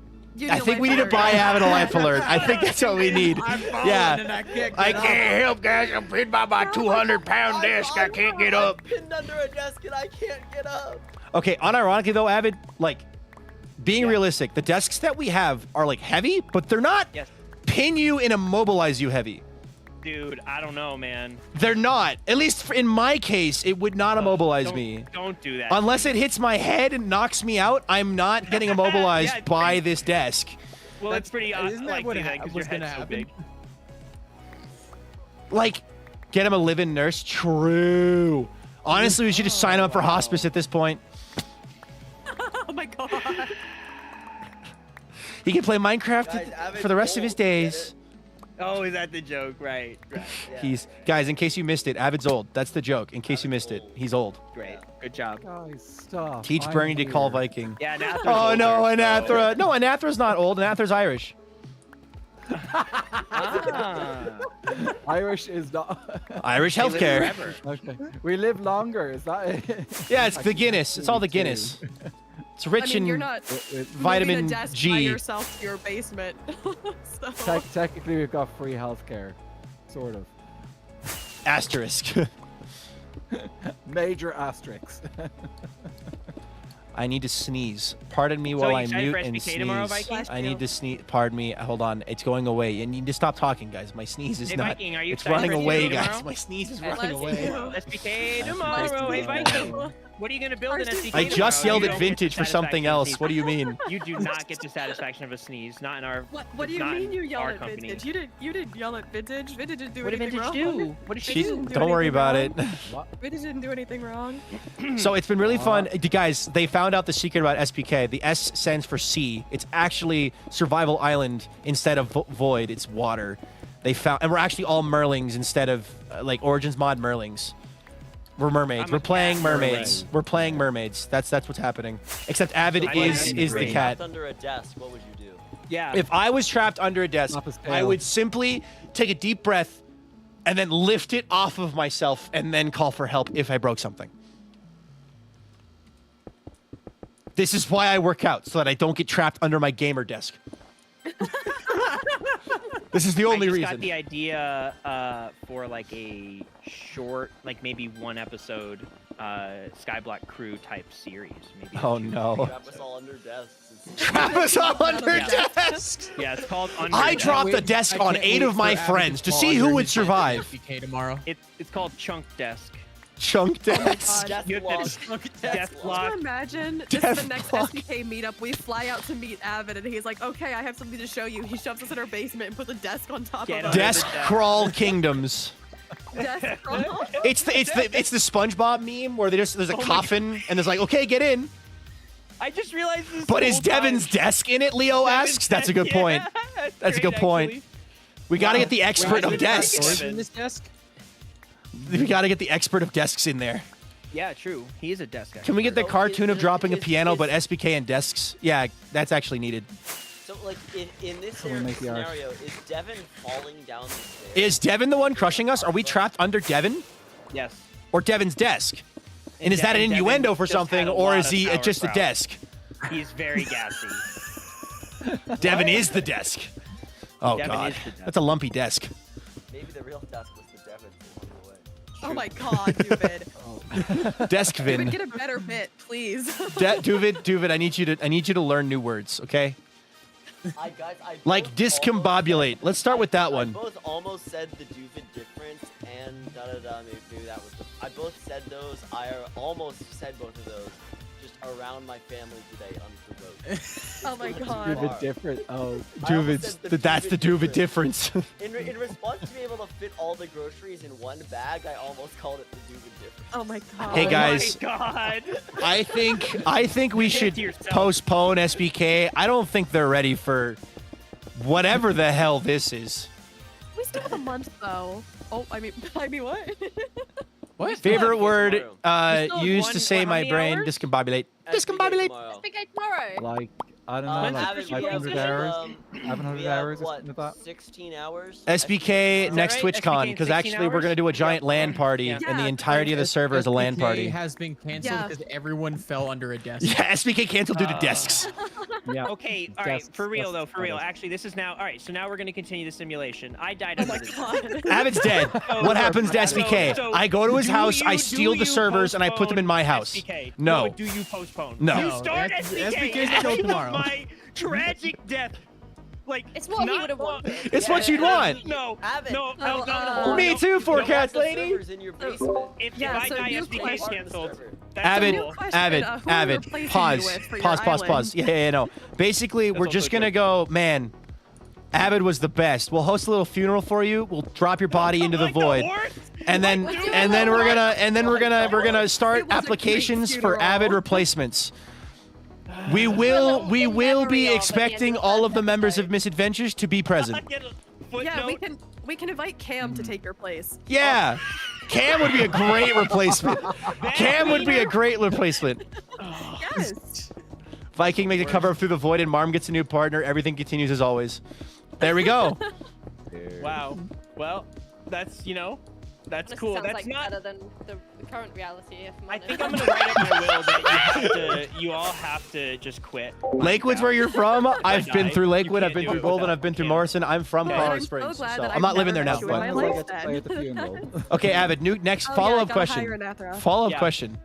Speaker 1: I think we need to buy Avid a life alert. I think that's what we need. Yeah. I can't help, guys. I'm pinned by my 200-pound desk. I can't get up.
Speaker 7: I'm pinned under a desk and I can't get up.
Speaker 1: Okay, unironically though, Avid, like, being realistic, the desks that we have are like heavy, but they're not pin you and immobilize you heavy.
Speaker 6: Dude, I don't know, man.
Speaker 1: They're not. At least in my case, it would not immobilize me.
Speaker 6: Don't do that.
Speaker 1: Unless it hits my head and knocks me out, I'm not getting immobilized by this desk.
Speaker 6: Well, it's pretty likely that because your head's so big.
Speaker 1: Like, get him a live-in nurse? True. Honestly, we should just sign him up for hospice at this point.
Speaker 9: Oh my god.
Speaker 1: He can play Minecraft for the rest of his days.
Speaker 6: Oh, is that the joke? Right.
Speaker 1: Yeah. Guys, in case you missed it, Avid's old. That's the joke. In case you missed it, he's old.
Speaker 6: Great. Good job.
Speaker 3: Guys, stop.
Speaker 1: Teach Bernie to call Viking.
Speaker 6: Yeah, Anathra's
Speaker 1: Oh no,
Speaker 6: older,
Speaker 1: Anathra. No, Anathra's not old. Anathra's Irish.
Speaker 8: Irish is not.
Speaker 1: Irish healthcare.
Speaker 8: Okay. We live longer. Is that it?
Speaker 1: Yeah, it's the Guinness. It's all the Guinness. It's rich in
Speaker 9: you're not
Speaker 1: vitamin
Speaker 9: moving a desk
Speaker 1: G.
Speaker 9: by yourself to your basement. So.
Speaker 8: Technically, we've got free healthcare, sort of.
Speaker 1: Asterisk.
Speaker 8: Major asterisks.
Speaker 1: I need to sneeze. Pardon me while I mute and sneeze.
Speaker 6: Tomorrow, Viking?
Speaker 1: I need to sneeze. Pardon me. Hold on. It's going away. You need to stop talking, guys. My sneeze is not.
Speaker 6: Viking, are you
Speaker 1: it's running away, guys.
Speaker 6: tomorrow?
Speaker 1: My sneeze is running away.
Speaker 6: SBK tomorrow. Hey, Viking. What are you going to build in SBK
Speaker 1: I just
Speaker 6: tomorrow?
Speaker 1: yelled
Speaker 6: You
Speaker 1: at
Speaker 6: don't get
Speaker 1: Vintage
Speaker 6: the
Speaker 1: for something
Speaker 6: satisfaction of
Speaker 1: else.
Speaker 6: sneeze.
Speaker 1: What do you mean?
Speaker 6: You do not get the satisfaction of a sneeze. Not in our.
Speaker 9: What do you
Speaker 6: not
Speaker 9: mean
Speaker 6: in
Speaker 9: you yell
Speaker 6: our
Speaker 9: at
Speaker 6: company.
Speaker 9: Vintage? You didn't yell at Vintage. Vintage didn't do
Speaker 6: What did
Speaker 9: anything
Speaker 6: Vintage
Speaker 9: wrong.
Speaker 6: do? What did she
Speaker 9: Vintage
Speaker 6: do?
Speaker 9: didn't do
Speaker 1: Don't worry
Speaker 9: anything
Speaker 1: about
Speaker 9: wrong.
Speaker 1: it.
Speaker 9: Vintage didn't do anything wrong.
Speaker 1: So it's been really fun. Guys, they found out the secret about SPK. The S stands for sea. It's actually Survival Island instead of Void. It's water. They found, and we're actually all Merlings instead of like Origins mod Merlings. We're mermaids. We're playing mermaids. We're playing mermaids. That's what's happening. Except Avid is the cat.
Speaker 7: Under a desk, what would you do?
Speaker 6: Yeah.
Speaker 1: If I was trapped under a desk, I would simply take a deep breath and then lift it off of myself and then call for help if I broke something. This is why I work out, so that I don't get trapped under my gamer desk. This is the only reason.
Speaker 6: I got the idea for like a short, like maybe one episode Skyblock Crew type series. Maybe.
Speaker 1: Oh no.
Speaker 7: Trap us all under desks.
Speaker 1: Trap us all under desks.
Speaker 6: Yeah, it's called Under
Speaker 1: I
Speaker 6: Desk.
Speaker 1: dropped a desk on 8 of my friends to see who would survive.
Speaker 11: Tomorrow.
Speaker 6: It's called Chunk Desk.
Speaker 1: Chunk desk.
Speaker 6: You have to death
Speaker 9: Can
Speaker 6: block.
Speaker 9: you imagine? This is the next SDK meetup. We fly out to meet Avid, and he's like, "Okay, I have something to show you." He shoves us in our basement and puts a desk on top of us.
Speaker 1: Desk crawl kingdoms.
Speaker 9: Desk crawl.
Speaker 1: It's the SpongeBob meme where there's a coffin and there's like, okay, get in.
Speaker 6: I just realized this.
Speaker 1: But is Devin's desk in it? Leo asks. That's a good point. That's a good point. We got to get the expert of desks.
Speaker 11: In this desk?
Speaker 1: We got to get the expert of desks in there.
Speaker 6: Yeah, true. He is a desk guy.
Speaker 1: Can we get the cartoon of dropping a piano, but SBK and desks? Yeah, that's actually needed.
Speaker 7: So, like, in this scenario, is Devin falling down the stairs?
Speaker 1: Is Devin the one crushing us? Are we trapped under Devin?
Speaker 6: Yes.
Speaker 1: Or Devin's desk? And is that an innuendo for something, or is he just a desk?
Speaker 6: He's very gassy.
Speaker 1: Devin is the desk. Oh,
Speaker 6: Devin
Speaker 1: God.
Speaker 6: is the desk.
Speaker 1: That's a lumpy desk.
Speaker 7: Maybe the real desk was the Devin along the way.
Speaker 9: Oh my God, Duvid.
Speaker 1: Deskvin.
Speaker 9: Duvid, get a better bit, please.
Speaker 1: Duvid, I need you to learn new words, okay?
Speaker 7: I
Speaker 1: Like
Speaker 7: both
Speaker 1: discombobulate. Let's start with that
Speaker 7: I
Speaker 1: one.
Speaker 7: both almost said the Duvid difference and da-da-da, maybe that was the... I both said those. I almost said both of those just around my family today on the road.
Speaker 9: Oh my god.
Speaker 8: Duvid different. Oh.
Speaker 1: Duvid's, that's the Duvid difference.
Speaker 7: In response to being able to fit all the groceries in one bag, I almost called it the Duvid difference.
Speaker 9: Oh my god.
Speaker 1: Hey guys,
Speaker 6: Oh my God.
Speaker 1: I think we
Speaker 6: Get
Speaker 1: should
Speaker 6: to yourself.
Speaker 1: postpone SBK. I don't think they're ready for whatever the hell this is.
Speaker 9: We still have a month though. Oh, I mean what?
Speaker 8: What?
Speaker 1: Favorite word
Speaker 6: still have
Speaker 1: used
Speaker 6: one-
Speaker 1: to say
Speaker 6: how
Speaker 1: my
Speaker 6: many
Speaker 1: brain,
Speaker 6: hours?
Speaker 1: discombobulate.
Speaker 7: SBK
Speaker 1: Discombobulate.
Speaker 7: tomorrow.
Speaker 10: SBK tomorrow.
Speaker 8: Like, I don't know,
Speaker 7: Avid,
Speaker 8: like
Speaker 7: we have,
Speaker 8: 500 hours? 500
Speaker 7: we have,
Speaker 8: hours or
Speaker 7: what,
Speaker 8: something like that?
Speaker 7: 16 hours?
Speaker 1: SBK
Speaker 6: that
Speaker 1: next
Speaker 6: right?
Speaker 1: TwitchCon,
Speaker 6: SBK
Speaker 1: because
Speaker 6: 16
Speaker 1: actually we're
Speaker 6: hours?
Speaker 1: going to do a giant LAN party,
Speaker 6: Yeah.
Speaker 1: and the
Speaker 9: Yeah,
Speaker 1: entirety of the server is a LAN
Speaker 11: SBK
Speaker 1: party.
Speaker 11: has been canceled
Speaker 9: Yeah.
Speaker 11: because everyone fell under a desk.
Speaker 1: Yeah, SBK canceled due to desks.
Speaker 8: Yeah.
Speaker 6: Okay, all right,
Speaker 8: Desks,
Speaker 6: for real though,
Speaker 8: desks,
Speaker 6: for real.
Speaker 8: desks.
Speaker 6: Actually, this is now, all right, so now we're going to continue the simulation. I died
Speaker 9: Oh
Speaker 6: under
Speaker 9: my
Speaker 6: this.
Speaker 9: god.
Speaker 1: Avid's dead. What happens to SBK?
Speaker 6: So,
Speaker 1: I go to his
Speaker 6: do
Speaker 1: house, I
Speaker 6: you-
Speaker 1: steal
Speaker 6: do
Speaker 1: the
Speaker 6: you
Speaker 1: servers, and I put them in my house.
Speaker 6: SBK?
Speaker 1: No.
Speaker 6: Do you postpone?
Speaker 1: No.
Speaker 6: You
Speaker 11: No,
Speaker 6: start
Speaker 11: SBK
Speaker 6: SBK.
Speaker 11: 's until
Speaker 6: as
Speaker 11: tomorrow.
Speaker 6: My tragic death. Like,
Speaker 10: It's what he
Speaker 6: not
Speaker 10: would have
Speaker 6: what-
Speaker 10: wanted.
Speaker 1: It's what you'd want.
Speaker 6: No,
Speaker 7: Avid.
Speaker 6: no,
Speaker 9: Oh,
Speaker 6: no, no.
Speaker 1: Me
Speaker 6: no.
Speaker 1: too,
Speaker 6: You know
Speaker 1: Forecast
Speaker 6: what?
Speaker 1: lady.
Speaker 7: Servers in your basement.
Speaker 6: If
Speaker 9: Yeah,
Speaker 6: I
Speaker 9: so
Speaker 6: die,
Speaker 9: new
Speaker 6: SBK's
Speaker 9: question.
Speaker 6: canceled.
Speaker 7: Server.
Speaker 6: That's
Speaker 1: Avid,
Speaker 6: cool.
Speaker 9: question,
Speaker 1: Avid,
Speaker 9: who are you
Speaker 1: Avid.
Speaker 9: replacing
Speaker 1: Pause,
Speaker 9: you with for your
Speaker 1: pause, pause,
Speaker 9: island?
Speaker 1: pause. Yeah, no. Basically, we're
Speaker 6: also
Speaker 1: just
Speaker 6: true.
Speaker 1: gonna go, man. Avid was the best. We'll host a little funeral for you. We'll drop your body into the
Speaker 6: Like
Speaker 1: void,
Speaker 6: horse?
Speaker 1: and then
Speaker 6: Like the
Speaker 1: and then we're gonna we're gonna start
Speaker 9: It was a great
Speaker 1: applications for
Speaker 9: funeral.
Speaker 1: Avid replacements. We will
Speaker 10: in
Speaker 1: be
Speaker 10: memory of at the
Speaker 1: expecting
Speaker 10: end of
Speaker 1: all
Speaker 10: that
Speaker 1: of the members of
Speaker 10: episode.
Speaker 1: Misadventures to be present.
Speaker 6: Get a
Speaker 9: Yeah,
Speaker 6: footnote.
Speaker 9: we can invite Cam to take your place.
Speaker 1: Yeah, Cam would be a great replacement. Cam would be a great replacement.
Speaker 9: Yes.
Speaker 1: Viking makes a cover up through the void, and Marm gets a new partner. Everything continues as always. There we go.
Speaker 6: Wow. Well, that's, that's
Speaker 10: Honestly,
Speaker 6: cool.
Speaker 10: sounds
Speaker 6: That's
Speaker 10: like
Speaker 6: not.
Speaker 10: better than the current reality. If I'm
Speaker 6: I
Speaker 10: honest.
Speaker 6: think I'm gonna write up my will that you all have to just quit.
Speaker 1: Lakewood's where you're from. I've been
Speaker 6: die.
Speaker 1: through Lakewood.
Speaker 6: You
Speaker 1: I've been
Speaker 6: can't
Speaker 1: through
Speaker 6: do it
Speaker 1: Golden.
Speaker 6: without
Speaker 1: I've been through
Speaker 6: Cam.
Speaker 1: Morrison. I'm from
Speaker 6: Yeah.
Speaker 1: Colorado
Speaker 9: I'm so
Speaker 1: Springs,
Speaker 9: glad
Speaker 1: so
Speaker 9: that
Speaker 1: I'm
Speaker 9: I've
Speaker 1: not living there
Speaker 9: never
Speaker 1: now.
Speaker 9: met you in my
Speaker 8: I
Speaker 1: But
Speaker 9: life
Speaker 8: get to play at the
Speaker 9: then.
Speaker 8: funeral.
Speaker 1: okay, Avid. Next
Speaker 9: Oh, yeah,
Speaker 1: follow-up
Speaker 9: I gotta
Speaker 1: question.
Speaker 9: hire an Athra.
Speaker 1: Follow-up
Speaker 6: Yeah.
Speaker 1: question.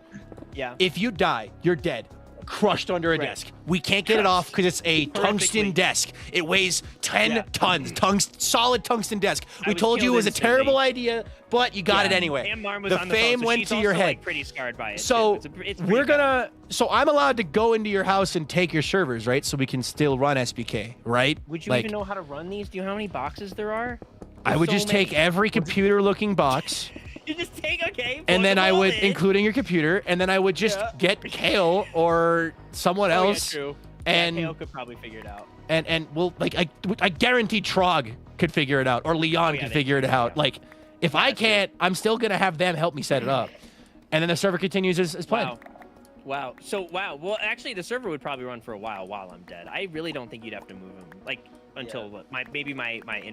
Speaker 6: Yeah.
Speaker 1: If you die, you're dead. Crushed under a
Speaker 6: Right.
Speaker 1: desk. We can't get it off because it's a tungsten
Speaker 6: Perfectly.
Speaker 1: desk. It weighs 10
Speaker 6: Yeah.
Speaker 1: tons. Solid tungsten desk.
Speaker 6: I
Speaker 1: We
Speaker 6: was
Speaker 1: told you it
Speaker 6: killed
Speaker 1: was a
Speaker 6: instantly.
Speaker 1: terrible idea, but you got it anyway.
Speaker 6: And Marm was
Speaker 1: The
Speaker 6: on the
Speaker 1: fame
Speaker 6: phone, so
Speaker 1: went
Speaker 6: she's
Speaker 1: to your
Speaker 6: also,
Speaker 1: head.
Speaker 6: like, pretty scarred by it.
Speaker 1: So
Speaker 6: too. It's pretty
Speaker 1: we're
Speaker 6: bad.
Speaker 1: gonna. So I'm allowed to go into your house and take your servers, right? So we can still run SBK, right?
Speaker 6: Would you
Speaker 1: like,
Speaker 6: even know how to run these? Do you know how many boxes there are?
Speaker 1: I would
Speaker 6: so
Speaker 1: just take
Speaker 6: many.
Speaker 1: every computer-looking box,
Speaker 6: You just take
Speaker 1: and
Speaker 6: plug
Speaker 1: then
Speaker 6: them
Speaker 1: I
Speaker 6: all
Speaker 1: would,
Speaker 6: in.
Speaker 1: including your computer, and then I would just
Speaker 6: Yeah.
Speaker 1: get Kale or someone
Speaker 6: Oh, yeah,
Speaker 1: else,
Speaker 6: true.
Speaker 1: and
Speaker 6: Kale could probably figure it out.
Speaker 1: and we'll like I guarantee Trog could figure it out, or Leon
Speaker 6: Oh, yeah,
Speaker 1: could
Speaker 6: they
Speaker 1: figure it
Speaker 6: could,
Speaker 1: out.
Speaker 6: yeah.
Speaker 1: Like if I can't, I'm still gonna have them help me set it up, and then the server continues as planned.
Speaker 6: Wow. Wow. So wow. Well, actually, the server would probably run for a while I'm dead. I really don't think you'd have to move him like until my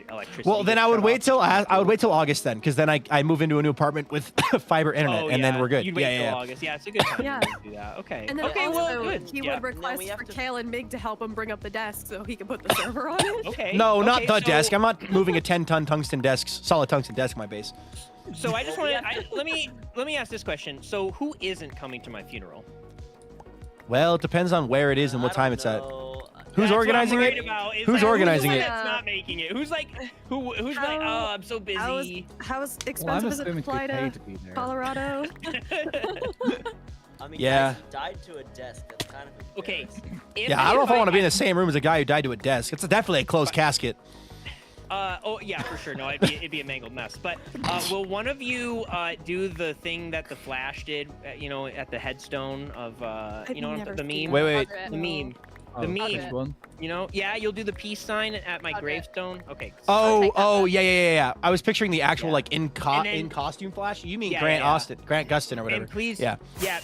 Speaker 6: electricity.
Speaker 1: Well, then
Speaker 6: gets
Speaker 1: I would
Speaker 6: shut
Speaker 1: wait
Speaker 6: off.
Speaker 1: till I would wait till August then, because then I move into a new apartment with fiber internet,
Speaker 6: Oh,
Speaker 1: and then
Speaker 6: yeah.
Speaker 1: we're good.
Speaker 6: You'd wait
Speaker 1: yeah,
Speaker 6: till
Speaker 1: yeah.
Speaker 6: August. Yeah, it's a good time
Speaker 9: Yeah.
Speaker 6: to do that. Okay.
Speaker 9: And then
Speaker 6: okay.
Speaker 9: also,
Speaker 6: Well, good.
Speaker 9: he
Speaker 6: Yeah.
Speaker 9: would request
Speaker 7: we have
Speaker 9: for
Speaker 7: to-
Speaker 9: Kale and Mig to help him bring up the desk so he can put the server on it.
Speaker 6: Okay.
Speaker 1: No, not
Speaker 6: okay,
Speaker 1: the
Speaker 6: so-
Speaker 1: desk. I'm not moving a 10-ton tungsten desk, solid tungsten desk in my base.
Speaker 6: So I just want to let me ask this question. So who isn't coming to my funeral?
Speaker 1: Well, it depends on where it is and what time it's at. Who's
Speaker 6: That's
Speaker 1: organizing
Speaker 6: what I'm
Speaker 1: it?
Speaker 6: worried about, is,
Speaker 1: Who's
Speaker 6: like,
Speaker 1: organizing
Speaker 6: who's
Speaker 1: it?
Speaker 6: the one that's not making it? Who's like who's like,
Speaker 9: How-
Speaker 6: oh, I'm so busy.
Speaker 9: How
Speaker 8: Well, I'm
Speaker 9: expensive is it to
Speaker 8: assuming to
Speaker 9: fly
Speaker 8: be paid
Speaker 9: to
Speaker 8: to be there.
Speaker 9: Colorado?
Speaker 7: I mean,
Speaker 1: Yeah.
Speaker 7: guys died to a desk. That's kind of
Speaker 6: Okay.
Speaker 7: embarrassing.
Speaker 1: Yeah, I don't know if I want to be in the same room as a guy who died to a desk. It's definitely a closed casket.
Speaker 6: Oh yeah, for sure. No, it'd be a mangled mess. But will one of you do the thing that the Flash did? At the headstone of
Speaker 9: never
Speaker 6: the
Speaker 9: seen
Speaker 6: meme.
Speaker 1: Wait.
Speaker 6: The meme.
Speaker 8: Oh,
Speaker 6: The meme.
Speaker 8: which one?
Speaker 6: Yeah, you'll do the peace sign at my
Speaker 10: Okay.
Speaker 6: gravestone. Okay.
Speaker 1: Oh, yeah. I was picturing the actual
Speaker 6: Yeah.
Speaker 1: like in
Speaker 6: And then-
Speaker 1: costume Flash. You mean
Speaker 6: Yeah,
Speaker 1: Grant
Speaker 6: yeah.
Speaker 1: Grant Gustin or whatever.
Speaker 6: And please,
Speaker 1: Yeah.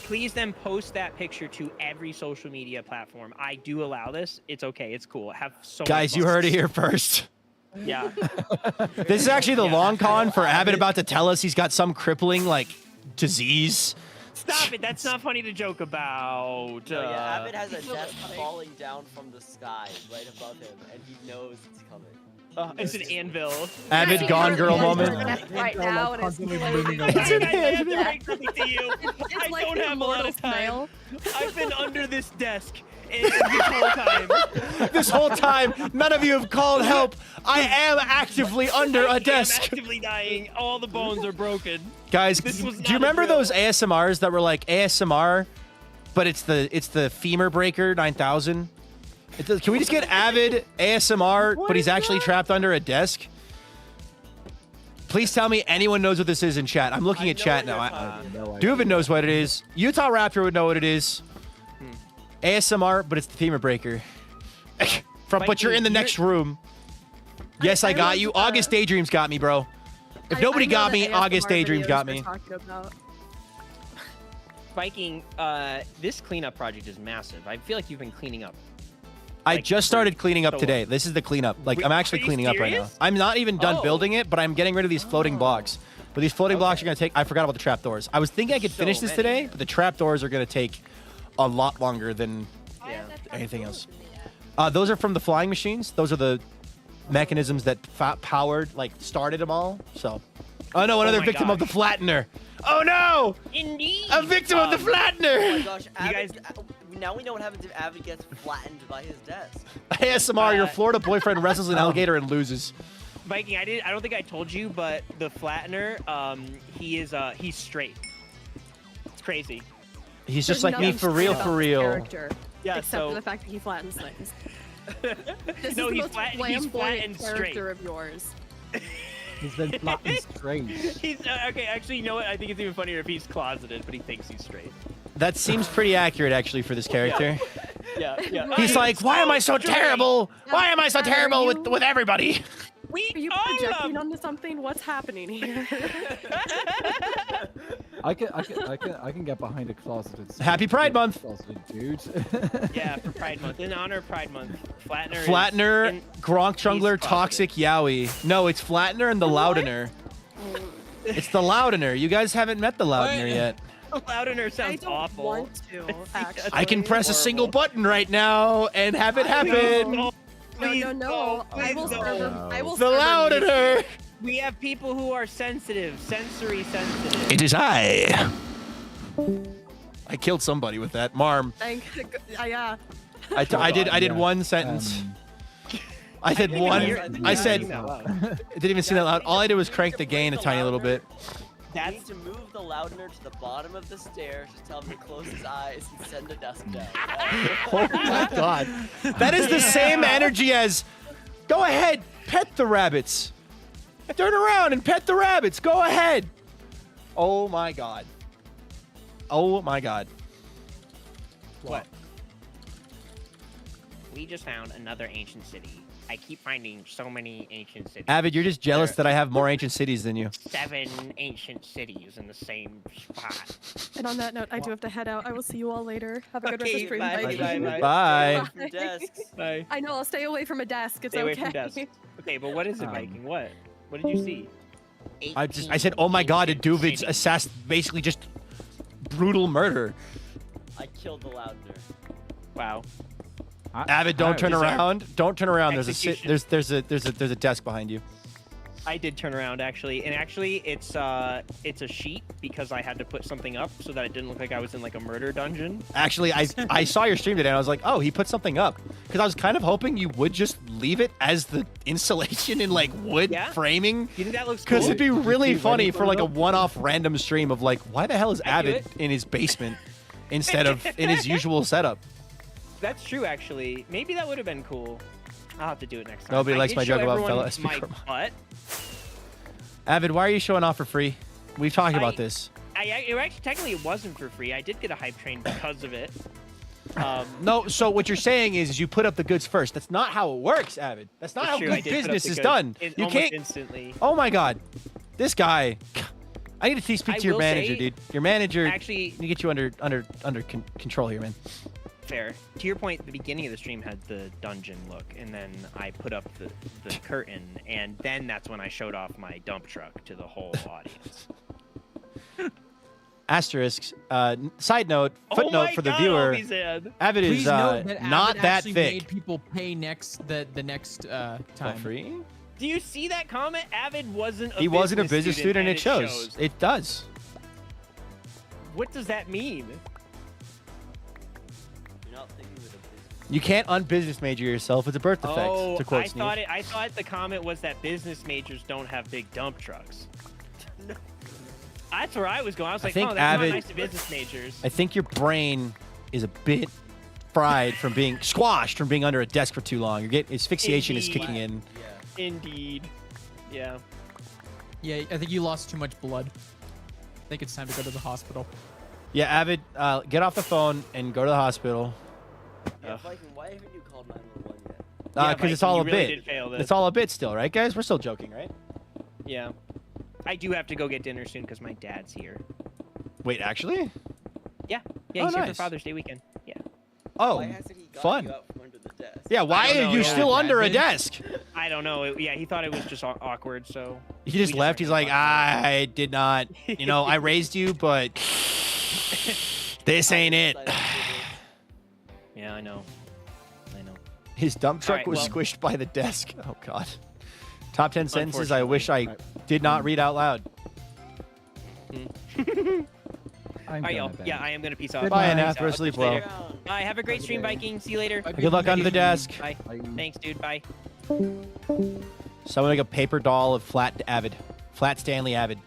Speaker 6: please then post that picture to every social media platform. I do allow this. It's okay. It's cool. Have so much
Speaker 1: Guys, you
Speaker 6: fun.
Speaker 1: heard it here first.
Speaker 6: Yeah.
Speaker 1: This is actually the
Speaker 6: Yeah.
Speaker 1: long con for Abbott about to tell us he's got some crippling like disease.
Speaker 6: Stop it. That's not funny to joke about.
Speaker 7: Oh, yeah, Abbott has a desk falling down from the sky right above him, and he knows it's coming.
Speaker 6: It's an anvil.
Speaker 1: Avid
Speaker 10: Yeah,
Speaker 1: Gone
Speaker 10: you're
Speaker 1: Girl
Speaker 10: the
Speaker 1: moment.
Speaker 10: desk right now, and it's
Speaker 11: Constantly
Speaker 10: blazing
Speaker 11: moving
Speaker 10: away.
Speaker 11: around.
Speaker 6: I have to
Speaker 10: Yeah.
Speaker 6: bring something to you.
Speaker 9: It's
Speaker 6: I
Speaker 9: like
Speaker 6: don't
Speaker 9: an
Speaker 6: have a lot
Speaker 9: immortal
Speaker 6: of time.
Speaker 9: snail.
Speaker 6: I've been under this desk,
Speaker 1: This whole time, none of you have called help. I am actively under a desk.
Speaker 6: Actively dying. All the bones are broken.
Speaker 1: Guys,
Speaker 6: This was
Speaker 1: do you
Speaker 6: not a
Speaker 1: remember
Speaker 6: drill.
Speaker 1: those ASMRs that were like ASMR, but it's the femur breaker 9000? Can we just get Avid ASMR, but he's actually trapped under a desk? Please tell me anyone knows what this is in chat. I'm looking at chat now. Duvin knows what it is. Utah Raptor would know what it is. ASMR, but it's the femur breaker. But you're in the next room. Yes, I got you. August Daydreams got me, bro. If nobody got me, August Daydreams got me.
Speaker 6: Viking, this cleanup project is massive. I feel like you've been cleaning up.
Speaker 1: I just started cleaning up
Speaker 6: so
Speaker 1: today. This is the cleanup. Like, I'm actually
Speaker 6: Are you
Speaker 1: cleaning up right now.
Speaker 6: serious?
Speaker 1: I'm not even done
Speaker 6: Oh.
Speaker 1: building it, but I'm getting rid of these floating blocks. But these floating blocks are going to take... I forgot about the trapdoors. I was thinking I could
Speaker 6: So
Speaker 1: finish this
Speaker 6: many.
Speaker 1: today, but the trapdoors are going to take a lot longer than anything else. Those are from the flying machines. Those are the mechanisms that powered, like, started them all. So... Oh, no, another
Speaker 6: my
Speaker 1: victim of the
Speaker 6: gosh.
Speaker 1: flattener. Oh, no!
Speaker 6: Indeed.
Speaker 1: A victim of the
Speaker 7: Oh
Speaker 1: flattener!
Speaker 7: my gosh, Avid, now we know what happens if Avid gets flattened by his desk.
Speaker 1: ASMR, your Florida boyfriend wrestles an alligator and loses.
Speaker 6: Viking, I don't think I told you, but the flattener, he's straight. It's crazy.
Speaker 1: He's just like me for real, for real.
Speaker 9: Character,
Speaker 6: Yeah,
Speaker 9: except
Speaker 6: so
Speaker 9: for the fact that he flattens things. This
Speaker 6: No,
Speaker 9: is the
Speaker 6: he's
Speaker 9: most
Speaker 6: flat- he's
Speaker 9: flamboyant
Speaker 6: flattened
Speaker 9: character
Speaker 6: straight.
Speaker 9: of yours.
Speaker 8: He's been flattened straight.
Speaker 6: He's okay. Actually, you know what? I think it's even funnier if he's closeted, but he thinks he's straight.
Speaker 1: That seems pretty accurate, actually, for this character.
Speaker 6: Yeah, yeah.
Speaker 1: He's like, why am I so terrible? Why am I so
Speaker 9: Adam, are
Speaker 1: terrible
Speaker 9: you-
Speaker 1: with everybody?
Speaker 9: Are you projecting onto something? What's happening here?
Speaker 8: I can get behind a closeted.
Speaker 1: Happy Pride Month.
Speaker 8: Closeted dude.
Speaker 6: Yeah, for Pride Month. In honor of Pride Month, Flattener. is
Speaker 1: Flattener,
Speaker 6: in-
Speaker 1: Gronk Jungler,
Speaker 6: he's
Speaker 1: Toxic Yowie. No, it's Flattener and the Loudener. It's the Loudener. You guys haven't met the Loudener yet.
Speaker 6: Loudener
Speaker 9: I
Speaker 6: sounds
Speaker 9: don't
Speaker 6: awful.
Speaker 9: want to, actually.
Speaker 1: I can press a single button right now and have it happen.
Speaker 9: No,
Speaker 6: Please
Speaker 9: no, no.
Speaker 6: don't.
Speaker 9: I will
Speaker 6: Please
Speaker 9: serve him.
Speaker 6: don't.
Speaker 9: I will
Speaker 1: The
Speaker 9: serve him.
Speaker 1: Loudener.
Speaker 6: We have people who are sensitive, sensory sensitive.
Speaker 1: It is I. I killed somebody with that. Marm.
Speaker 9: Yeah.
Speaker 1: I did one sentence. I did one. I said.
Speaker 6: It
Speaker 1: It didn't even seem that loud. All I did was crank the gain a tiny little bit.
Speaker 7: You need to move the Loudener to the bottom of the stairs, just tell him to close his eyes and send the desk down.
Speaker 1: Oh my god. That is the same energy as, go ahead, pet the rabbits. Turn around and pet the rabbits. Go ahead. Oh my god. Oh my god.
Speaker 6: What? We just found another ancient city. I keep finding so many ancient cities.
Speaker 1: Avid, you're just jealous that I have more ancient cities than you.
Speaker 6: 7 ancient cities in the same spot.
Speaker 9: And on that note, I do have to head out. I will see you all later. Have a good rest of
Speaker 6: Okay,
Speaker 9: stream.
Speaker 6: bye,
Speaker 9: Bye.
Speaker 6: bye, bye.
Speaker 1: Bye.
Speaker 7: Your desks.
Speaker 6: Bye.
Speaker 9: I know, I'll stay away from a desk. It's
Speaker 6: Stay away
Speaker 9: okay.
Speaker 6: from desks. Okay, but what is it, Viking? What? What did you see?
Speaker 1: I said, oh my god, did Duvid's basically just brutal murder.
Speaker 7: I killed the Loudener.
Speaker 6: Wow.
Speaker 1: Avid, don't turn around. Don't turn around. There's
Speaker 6: Execution.
Speaker 1: there's a desk behind you.
Speaker 6: I did turn around actually, and actually it's a sheet because I had to put something up so that it didn't look like I was in like a murder dungeon.
Speaker 1: Actually, I saw your stream today and I was like, oh, he put something up. Because I was kind of hoping you would just leave it as the insulation in like wood framing.
Speaker 6: You think that looks cool?
Speaker 1: Because it'd be really funny for like a one-off random stream of like, why the hell is
Speaker 6: I do
Speaker 1: Avid in his basement instead of in his usual setup?
Speaker 6: That's true actually. Maybe that would have been cool. I'll have to do it next time.
Speaker 1: Nobody
Speaker 6: I
Speaker 1: likes
Speaker 6: did
Speaker 1: my
Speaker 6: show
Speaker 1: joke about
Speaker 6: everyone
Speaker 1: fellow
Speaker 6: my
Speaker 1: SP
Speaker 6: butt.
Speaker 1: Avid, why are you showing off for free? We've talked about this.
Speaker 6: Actually, technically it wasn't for free. I did get a hype train because of it.
Speaker 1: No, so what you're saying is you put up the goods first. That's not how it works, Avid. That's not
Speaker 6: It's
Speaker 1: how
Speaker 6: true, I
Speaker 1: good
Speaker 6: did put up
Speaker 1: business
Speaker 6: the
Speaker 1: is
Speaker 6: goods
Speaker 1: done.
Speaker 6: in-
Speaker 1: You
Speaker 6: almost
Speaker 1: can't.
Speaker 6: instantly.
Speaker 1: Oh my God, this guy. I need to speak
Speaker 6: I
Speaker 1: to your
Speaker 6: will
Speaker 1: manager,
Speaker 6: say-
Speaker 1: dude. Your manager.
Speaker 6: Actually-
Speaker 1: need to get you under control here, man.
Speaker 6: Fair. To your point, the beginning of the stream had the dungeon look, and then I put up the curtain, and then that's when I showed off my dump truck to the whole audience.
Speaker 1: Asterisks. Side note,
Speaker 6: Oh
Speaker 1: footnote
Speaker 6: my
Speaker 1: for the
Speaker 6: God,
Speaker 1: viewer.
Speaker 6: Obi-Zan.
Speaker 1: Avid
Speaker 11: Please
Speaker 1: is
Speaker 11: note that
Speaker 1: not
Speaker 11: Avid
Speaker 1: that
Speaker 11: actually
Speaker 1: thick.
Speaker 11: made people pay the next time.
Speaker 1: Free?
Speaker 6: Do you see that comment? Avid wasn't a
Speaker 1: He wasn't a business student,
Speaker 6: and
Speaker 1: it shows. It does.
Speaker 6: What does that mean?
Speaker 7: You're not thinking with a
Speaker 1: You can't unbusiness major yourself. It's a birth defect.
Speaker 6: Oh,
Speaker 1: to quote
Speaker 6: I
Speaker 1: Sneeze.
Speaker 6: thought it. I thought the comment was that business majors don't have big dump trucks. That's where I was going. I was like,
Speaker 1: think
Speaker 6: oh, that's
Speaker 1: Avid-
Speaker 6: not nice to business majors.
Speaker 1: I think your brain is a bit fried from being squashed from being under a desk for too long. You're getting asphyxiation is
Speaker 6: Indeed.
Speaker 1: kicking in.
Speaker 6: Indeed. Yeah.
Speaker 11: Yeah, I think you lost too much blood. I think it's time to go to the hospital.
Speaker 1: Yeah, Avid, get off the phone and go to the hospital.
Speaker 7: Yeah, Viking, why haven't you called 911 yet?
Speaker 1: Because
Speaker 6: Yeah,
Speaker 1: it's all a
Speaker 6: Viking, you really
Speaker 1: bit.
Speaker 6: did fail this.
Speaker 1: It's all a bit still, right, guys? We're still joking, right?
Speaker 6: Yeah. I do have to go get dinner soon because my dad's here.
Speaker 1: Wait, actually?
Speaker 6: Yeah. Yeah,
Speaker 1: Oh,
Speaker 6: he's here
Speaker 1: nice.
Speaker 6: for Father's Day weekend. Yeah.
Speaker 1: Oh,
Speaker 7: Why hasn't he gotten
Speaker 1: fun.
Speaker 7: you out from under the desk?
Speaker 1: Yeah, why
Speaker 6: I don't
Speaker 1: are
Speaker 6: know,
Speaker 1: you
Speaker 6: yeah.
Speaker 1: still under a
Speaker 11: Avid?
Speaker 1: desk?
Speaker 6: I don't know. Yeah, he thought it was just awkward, so.
Speaker 1: He just
Speaker 6: we
Speaker 1: left. He's like, I did not, I raised you, but this ain't it.
Speaker 6: Yeah, I know. I know.
Speaker 1: His dump truck
Speaker 6: right,
Speaker 1: was
Speaker 6: well-
Speaker 1: squished by the desk. Oh, God. Top 10 sentences I wish I did not read out loud.
Speaker 8: I'm
Speaker 6: All right, y'all.
Speaker 8: gonna
Speaker 6: Yeah,
Speaker 8: bang.
Speaker 6: I am going to peace out.
Speaker 8: Good
Speaker 1: Bye,
Speaker 8: night.
Speaker 1: Anath. Go to sleep well.
Speaker 6: Bye. Have a great stream,
Speaker 8: Okay.
Speaker 6: Viking. See you later.
Speaker 1: Good luck under the desk.
Speaker 6: Bye.
Speaker 8: Bye.
Speaker 6: Thanks, dude. Bye.
Speaker 1: Someone make a paper doll of Flat Avid. Flat Stanley Avid.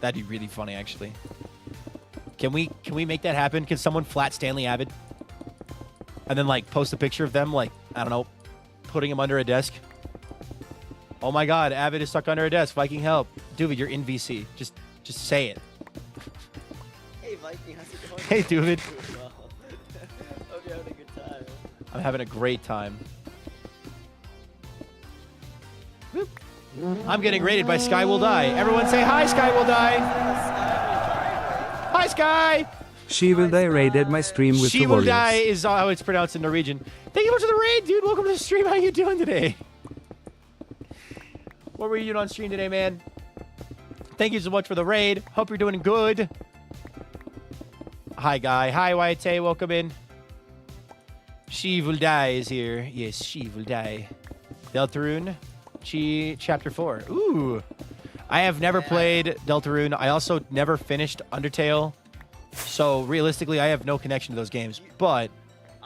Speaker 1: That'd be really funny, actually. Can we make that happen? Can someone Flat Stanley Avid? And then, like, post a picture of them, like, I don't know, putting him under a desk? Oh, my God. Avid is stuck under a desk. Viking, help. Dude, you're in VC. Just say it.
Speaker 7: Hey, Viking, how's it going?
Speaker 1: Hey, David.
Speaker 7: Doing well. Hope you're having a good time.
Speaker 1: I'm having a great time. Whoop. I'm getting rated by Sky Will Die. Everyone say hi, Sky Will Die. Hi, Sky.
Speaker 3: She will die raided my stream with
Speaker 1: She
Speaker 3: the
Speaker 1: Will
Speaker 3: warriors.
Speaker 1: Die is how it's pronounced in Norwegian. Thank you much for the raid, dude. Welcome to the stream. How you doing today? What were you doing on stream today, man? Thank you so much for the raid. Hope you're doing good. Hi, Guy. Hi, YT. Welcome in. She Will Die is here. Yes, She Will Die. Deltarune. Chapter 4. Ooh. I have never played Deltarune. I also never finished Undertale. So, realistically, I have no connection to those games. But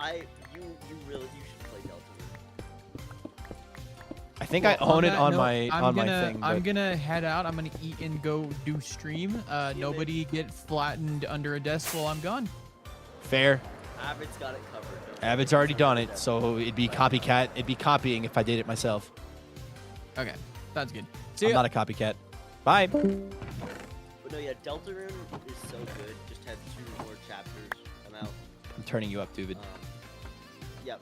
Speaker 7: You should play Deltarune.
Speaker 1: I think I own it on my
Speaker 11: I'm
Speaker 1: thing. but-
Speaker 11: gonna head out. I'm gonna eat and go do stream. Nobody get flattened under a desk while I'm gone.
Speaker 1: Fair.
Speaker 7: Avid's got it covered. Don't
Speaker 1: Avid's
Speaker 7: worry.
Speaker 1: already done it, so it'd be copycat. It'd be copying if I did it myself.
Speaker 11: Okay, that's good. See
Speaker 1: I'm
Speaker 11: ya.
Speaker 1: not a copycat. Bye.
Speaker 7: But no, yeah, Deltarune is so good. Just had 2 more chapters come out.
Speaker 1: I'm turning you up, David.
Speaker 7: Yeah.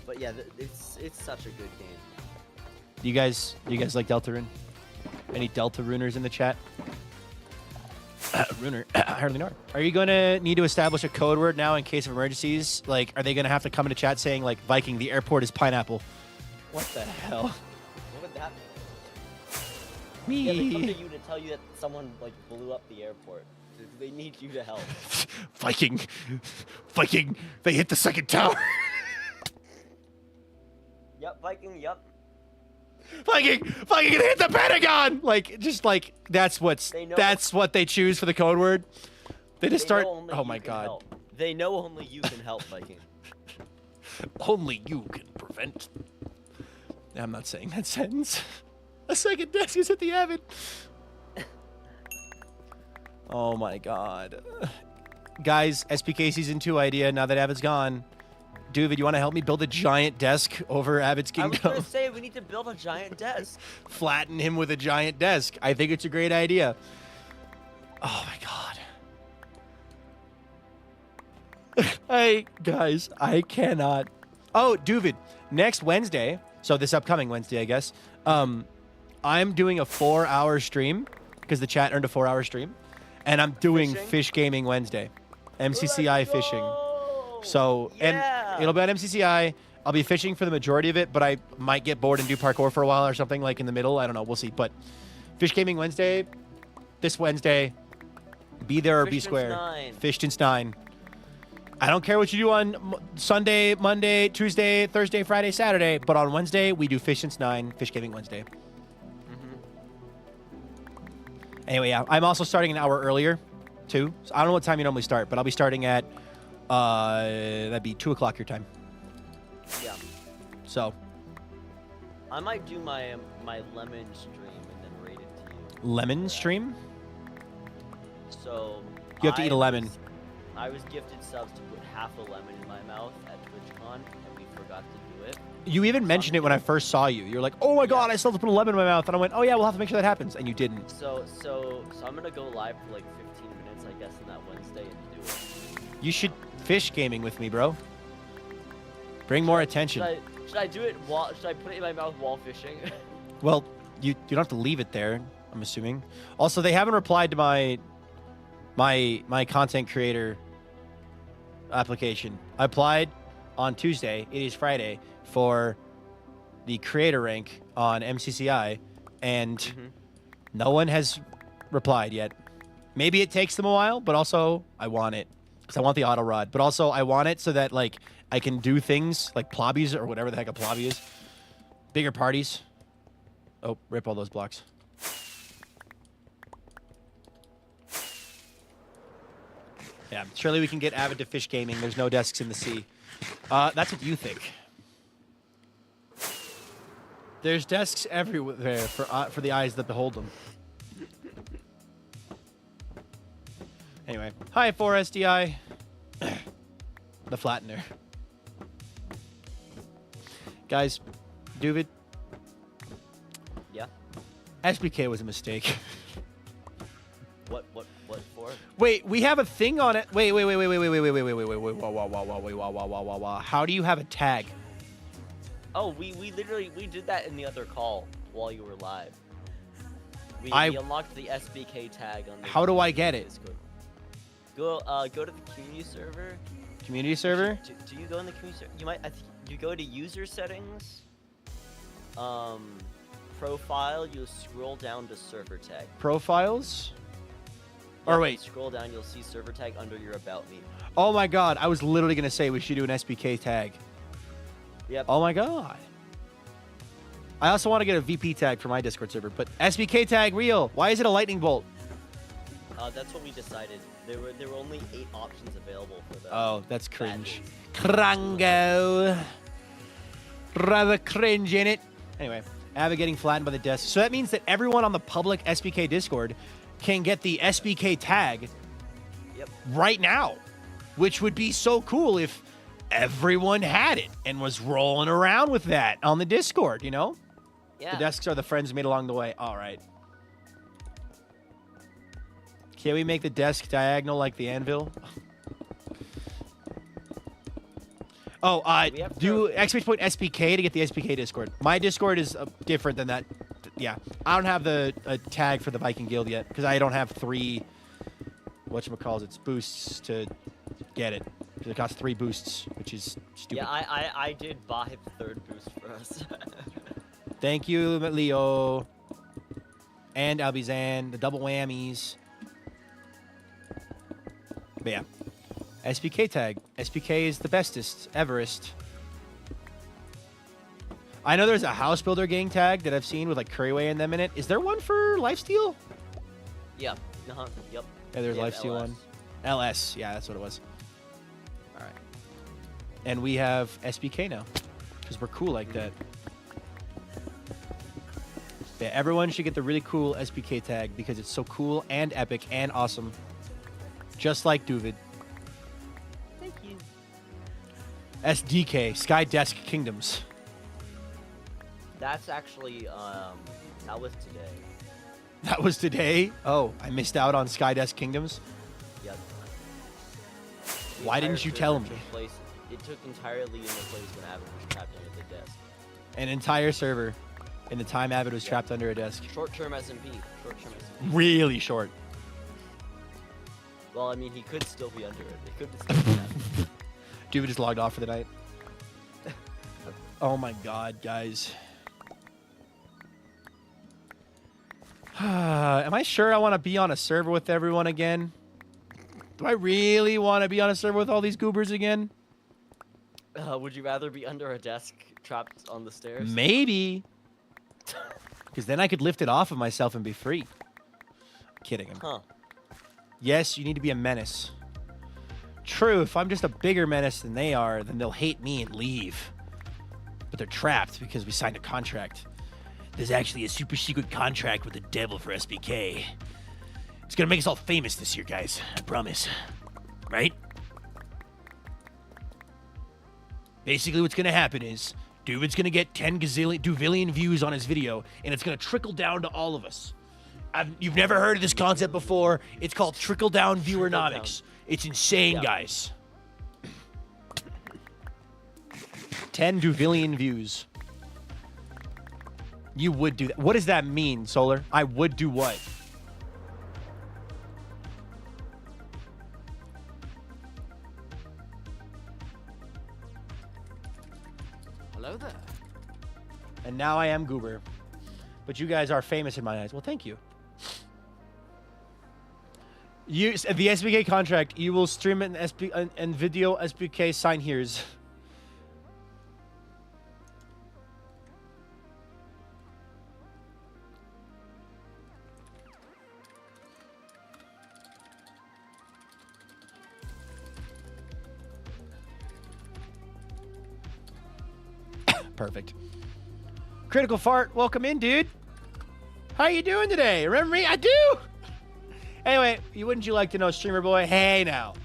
Speaker 7: But yeah, it's such a good game.
Speaker 1: You guys like Deltarune? Any Deltaruners in the chat? Runer, I hardly know her. Are you going to need to establish a code word now in case of emergencies? Like, are they going to have to come into chat saying, like, Viking, the airport is pineapple? What the hell?
Speaker 7: What would that
Speaker 1: Me.
Speaker 7: mean? Yeah, they come to you to tell you that someone like blew up the airport. They need you to help.
Speaker 1: Viking, they hit the second tower.
Speaker 7: Yep, Viking. Yep.
Speaker 1: Viking, they hit the Pentagon. Like, just like that's what they choose for the code word. They just start.
Speaker 7: know only
Speaker 1: Oh
Speaker 7: you
Speaker 1: my
Speaker 7: can
Speaker 1: God.
Speaker 7: help. They know only you can help, Viking.
Speaker 1: Only you can prevent. I'm not saying that sentence. A second desk is at the Avid. Oh my God. Guys, SPK Season 2 idea now that Avid's gone. David, you want to help me build a giant desk over Avid's
Speaker 7: I was gonna
Speaker 1: kingdom?
Speaker 7: say we need to build a giant desk.
Speaker 1: Flatten him with a giant desk. I think it's a great idea. Oh my God. Guys, I cannot. Oh, David, next Wednesday, so this upcoming Wednesday, I guess, I'm doing a 4-hour stream because the chat earned a 4-hour stream, and I'm doing Fish Gaming Wednesday, MCCI fishing. So, and it'll be on MCCI. I'll be fishing for the majority of it, but I might get bored and do parkour for a while or something like in the middle. I don't know. We'll see. But Fish Gaming Wednesday, this Wednesday, be there or be square. Fishtons 9. I don't care what you do on Sunday, Monday, Tuesday, Thursday, Friday, Saturday, but on Wednesday, we do Fishtons 9, Fish Gaming Wednesday. Anyway, yeah, I'm also starting an hour earlier, too. So I don't know what time you normally start, but I'll be starting at That'd be 2 o'clock your time.
Speaker 7: Yeah.
Speaker 1: So
Speaker 7: I might do my lemon stream and then raid it to you.
Speaker 1: lemon stream.
Speaker 7: So
Speaker 1: You have to eat a lemon.
Speaker 7: I was gifted subs to put half a lemon in my mouth at TwitchCon, and we forgot to do it.
Speaker 1: You even mentioned it when I first saw you. You're like, "Oh my god, I still have to put a lemon in my mouth," and I went, "Oh yeah, we'll have to make sure that happens," and you didn't.
Speaker 7: So I'm gonna go live for like 15 minutes, I guess, on that Wednesday and do it.
Speaker 1: You should fish gaming with me, bro. Bring more attention.
Speaker 7: Should I do it while? Should I put it in my mouth while fishing?
Speaker 1: Well, you don't have to leave it there, I'm assuming. Also, they haven't replied to my content creator application. I applied on Tuesday. It is Friday for the creator rank on MCCI, and no one has replied yet. Maybe it takes them a while, but also I want it because I want the auto rod. But also I want it so that like I can do things like plobbies or whatever the heck a plobby is, bigger parties. Oh, rip all those blocks. Yeah, surely we can get Avid to fish gaming. There's no desks in the sea. That's what you think. There's desks everywhere for the eyes that behold them. Anyway, hi 4SDI. The flattener. Guys, Duvid.
Speaker 7: Yeah.
Speaker 1: SBK was a mistake.
Speaker 7: What for?
Speaker 1: Wait, we have a thing on it. Wait. Whoa. How do you have a tag?
Speaker 7: Oh, we literally did that in the other call while you were live. We unlocked the SBK tag on the
Speaker 1: How do I get it?
Speaker 7: Discord. Go to the community server.
Speaker 1: Community server?
Speaker 7: Do you go in the community server? You might you go to user settings. Profile, you'll scroll down to server tag.
Speaker 1: Profiles?
Speaker 7: Yeah,
Speaker 1: Or wait.
Speaker 7: Scroll down, you'll see server tag under your about me.
Speaker 1: Oh my god, I was literally going to say we should do an SBK tag.
Speaker 7: Yep.
Speaker 1: Oh my god. I also want to get a VP tag for my Discord server, but SBK tag real. Why is it a lightning bolt?
Speaker 7: That's what we decided. There were only 8 options available for that.
Speaker 1: Oh, that's cringe. Crango. Rather cringe in it. Anyway, Ava getting flattened by the desk. So that means that everyone on the public SBK Discord can get the SBK tag right now, which would be so cool if everyone had it and was rolling around with that on the Discord, you know?
Speaker 7: Yeah.
Speaker 1: The desks are the friends made along the way. All right. Can we make the desk diagonal like the anvil? Oh, do !SBK to get the SBK Discord. My Discord is different than that. Yeah, I don't have the tag for the Viking Guild yet because I don't have 3 whatchamacalls boosts to get it. It costs 3 boosts, which is stupid.
Speaker 7: Yeah, I did buy the 3rd boost for us.
Speaker 1: Thank you, Leo. And Albizan, the double whammies. But yeah. SBK tag. SBK is the bestest, everest. I know there's a house builder gang tag that I've seen with like Curryway and them in it. Is there one for Lifesteal?
Speaker 7: Yeah. Yep.
Speaker 1: Yeah, there's
Speaker 7: Yeah,
Speaker 1: Lifesteal
Speaker 7: LS.
Speaker 1: one. LS. Yeah, that's what it was. All right. And we have SBK now because we're cool like that. Yeah, everyone should get the really cool SBK tag because it's so cool and epic and awesome. Just like Duvid.
Speaker 7: Thank you.
Speaker 1: SDK, Sky Desk Kingdoms.
Speaker 7: That's actually that was today.
Speaker 1: That was today? Oh, I missed out on Sky Desk Kingdoms?
Speaker 7: Yep.
Speaker 1: Why didn't you tell me?
Speaker 7: It took entirely in the place when Avid was trapped under the desk.
Speaker 1: An entire server in the time Avid was trapped under a desk.
Speaker 7: Short-term SMP. Short-term SMP.
Speaker 1: Really short.
Speaker 7: Well, I mean, he could still be under it. It could still be happening.
Speaker 1: Dude just logged off for the night. Oh my god, guys. Am I sure I want to be on a server with everyone again? Do I really want to be on a server with all these goobers again?
Speaker 7: Would you rather be under a desk trapped on the stairs?
Speaker 1: Maybe. Because then I could lift it off of myself and be free. Kidding him.
Speaker 7: Huh.
Speaker 1: Yes, you need to be a menace. True, if I'm just a bigger menace than they are, then they'll hate me and leave. But they're trapped because we signed a contract. There's actually a super secret contract with the devil for SBK. It's gonna make us all famous this year, guys. I promise. Right? Basically, what's gonna happen is Duvid's gonna get 10 duvillion views on his video, and it's gonna trickle down to all of us. You've never heard of this concept before. It's called trickle-down viewernomics. It's insane, guys. 10 duvillion views. You would do that. What does that mean, Solar? I would do what?
Speaker 12: Hello there.
Speaker 1: And now I am Goober. But you guys are famous in my eyes. Well, thank you. The SBK contract, you will stream it and video SBK sign here's. Perfect. Critical Fart, welcome in, dude. How you doing today? Remember me? I do. Anyway, wouldn't you like to know, streamer boy? Hey now.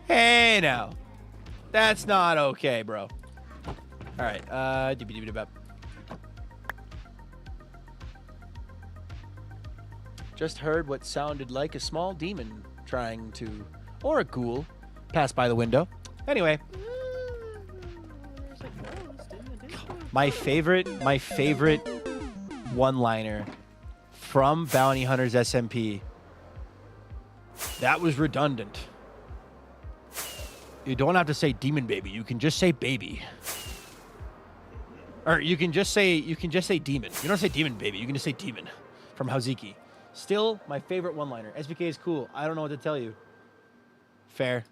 Speaker 1: Hey now. That's not okay, bro. All right. Just heard what sounded like a small demon trying to, or a ghoul, pass by the window. Anyway. My favorite one-liner from Bounty Hunter's SMP. That was redundant. You don't have to say demon baby. You can just say baby. Or you can just say demon. You don't say demon baby. You can just say demon from Hauziki. Still my favorite one-liner. SBK is cool. I don't know what to tell you. Fair.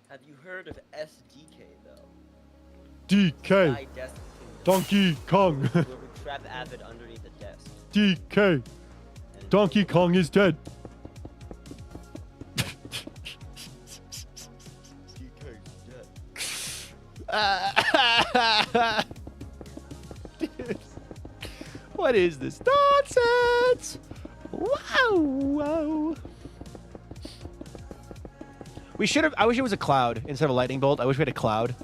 Speaker 7: Have you heard of SDK though?
Speaker 1: DK. Donkey Kong.
Speaker 7: Where we trap Avid underneath a desk.
Speaker 1: DK. Donkey Kong is dead. Dude, what is this nonsense? Wow. We should have. I wish it was a cloud instead of a lightning bolt. I wish we had a cloud.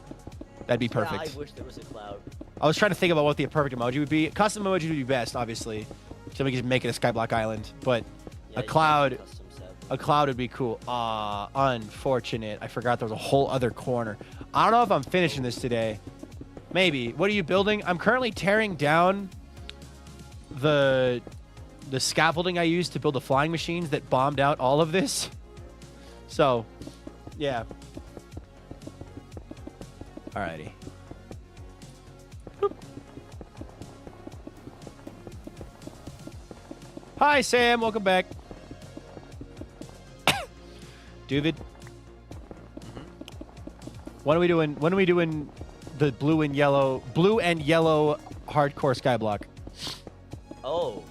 Speaker 1: That'd be perfect.
Speaker 7: Yeah, I wish there was a cloud.
Speaker 1: I was trying to think about what the perfect emoji would be. Custom emoji would be best, obviously. So we could make it a skyblock island. But
Speaker 7: Yeah,
Speaker 1: a cloud would be cool. Unfortunate. I forgot there was a whole other corner. I don't know if I'm finishing this today. Maybe. What are you building? I'm currently tearing down the scaffolding I used to build the flying machines that bombed out all of this. So, yeah. Alrighty. Boop. Hi, Sam. Welcome back. Duvid. When are we doing the blue and yellow hardcore skyblock?
Speaker 7: Oh.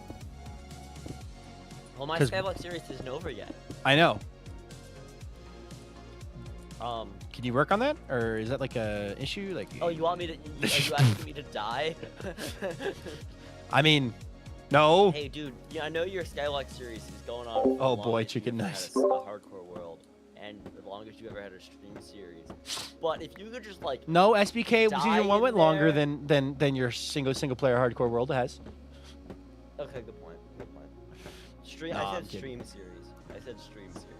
Speaker 7: Well, my Skyblock series isn't over yet.
Speaker 1: I know.
Speaker 7: Can
Speaker 1: you work on that, or is that like a issue? Like,
Speaker 7: oh, you want me to? Are you asking me to die?
Speaker 1: I mean, no.
Speaker 7: Hey, dude. Yeah, I know your Skyblock series is going on.
Speaker 1: Oh boy, chicken
Speaker 7: nice.
Speaker 1: nice.
Speaker 7: A hardcore world, and the longest you ever had a stream series. But if you could just like.
Speaker 1: No, SBK season 1 went longer
Speaker 7: there.
Speaker 1: than your single player hardcore world has.
Speaker 7: Okay, good point. Good point.
Speaker 1: Nah,
Speaker 7: I
Speaker 1: I'm
Speaker 7: said
Speaker 1: kidding.
Speaker 7: stream series. I said stream series.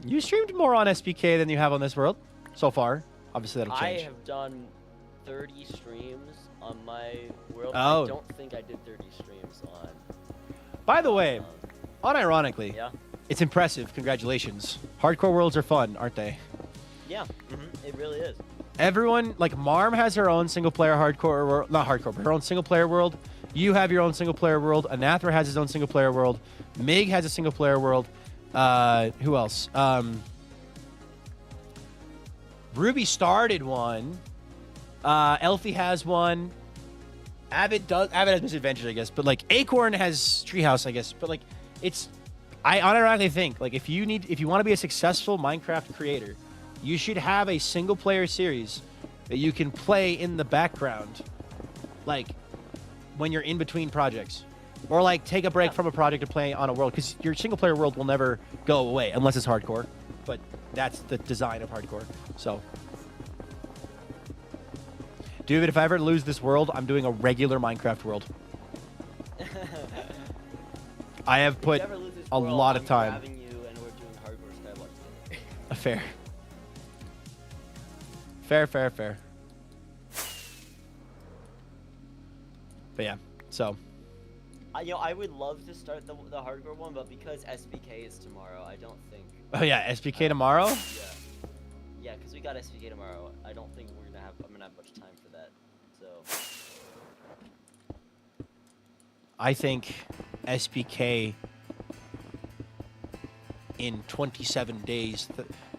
Speaker 1: You streamed more on SBK than you have on this world so far. Obviously, that'll change.
Speaker 7: I have done 30 streams on my world.
Speaker 1: Oh.
Speaker 7: I don't think I did 30 streams on.
Speaker 1: By the way, unironically,
Speaker 7: Yeah.
Speaker 1: it's impressive. Congratulations. Hardcore worlds are fun, aren't they?
Speaker 7: Yeah, it really is.
Speaker 1: Everyone, like Marm has her own single player hardcore world, not hardcore, but her own single player world. You have your own single player world. Anathra has his own single player world. Mig has a single player world. Who else? Ruby started one. Elfie has one. Avid has Misadventures, I guess. But like Acorn has Treehouse, I guess. But like it's I unironically think, like, if you want to be a successful Minecraft creator, you should have a single player series that you can play in the background, like, when you're in between projects. Or, like, take a break from a project to play on a world, because your single player world will never go away unless it's hardcore. But that's the design of hardcore. So, dude, if I ever lose this world, I'm doing a regular Minecraft world. I have put a lot of time.
Speaker 7: I'm grabbing you and we're doing hardcore Skyblock together.
Speaker 1: Fair. Fair, fair, fair. But yeah, so.
Speaker 7: I would love to start the hardcore one, but because SBK is tomorrow, I don't think.
Speaker 1: Oh yeah, SBK tomorrow?
Speaker 7: Yeah. Yeah, because we got SBK tomorrow. I don't think I'm gonna have much time for that. So.
Speaker 1: I think SBK in 27 days,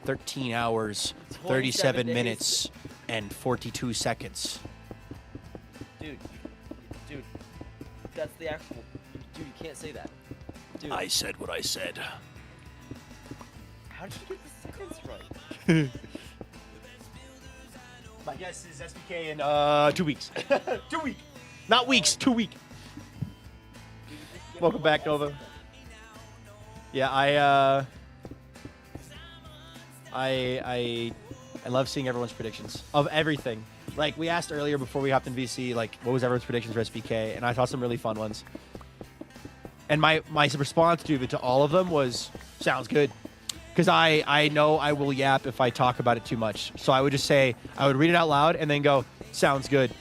Speaker 1: 13 hours, 37
Speaker 7: days.
Speaker 1: minutes, and 42 seconds.
Speaker 7: Dude, that's the actual. Dude, you can't say that. Dude.
Speaker 1: I said what I said.
Speaker 7: How did you get the seconds right?
Speaker 1: My guess is SBK in 2 weeks. 2 weeks. Not weeks, 2 weeks. Welcome back, Nova. Yeah, I love seeing everyone's predictions of everything. Like, we asked earlier before we hopped in VC, like, what was everyone's predictions for SBK, and I saw some really fun ones. And my response to all of them was, sounds good. Because I know I will yap if I talk about it too much. So I would just say, I would read it out loud and then go, sounds good.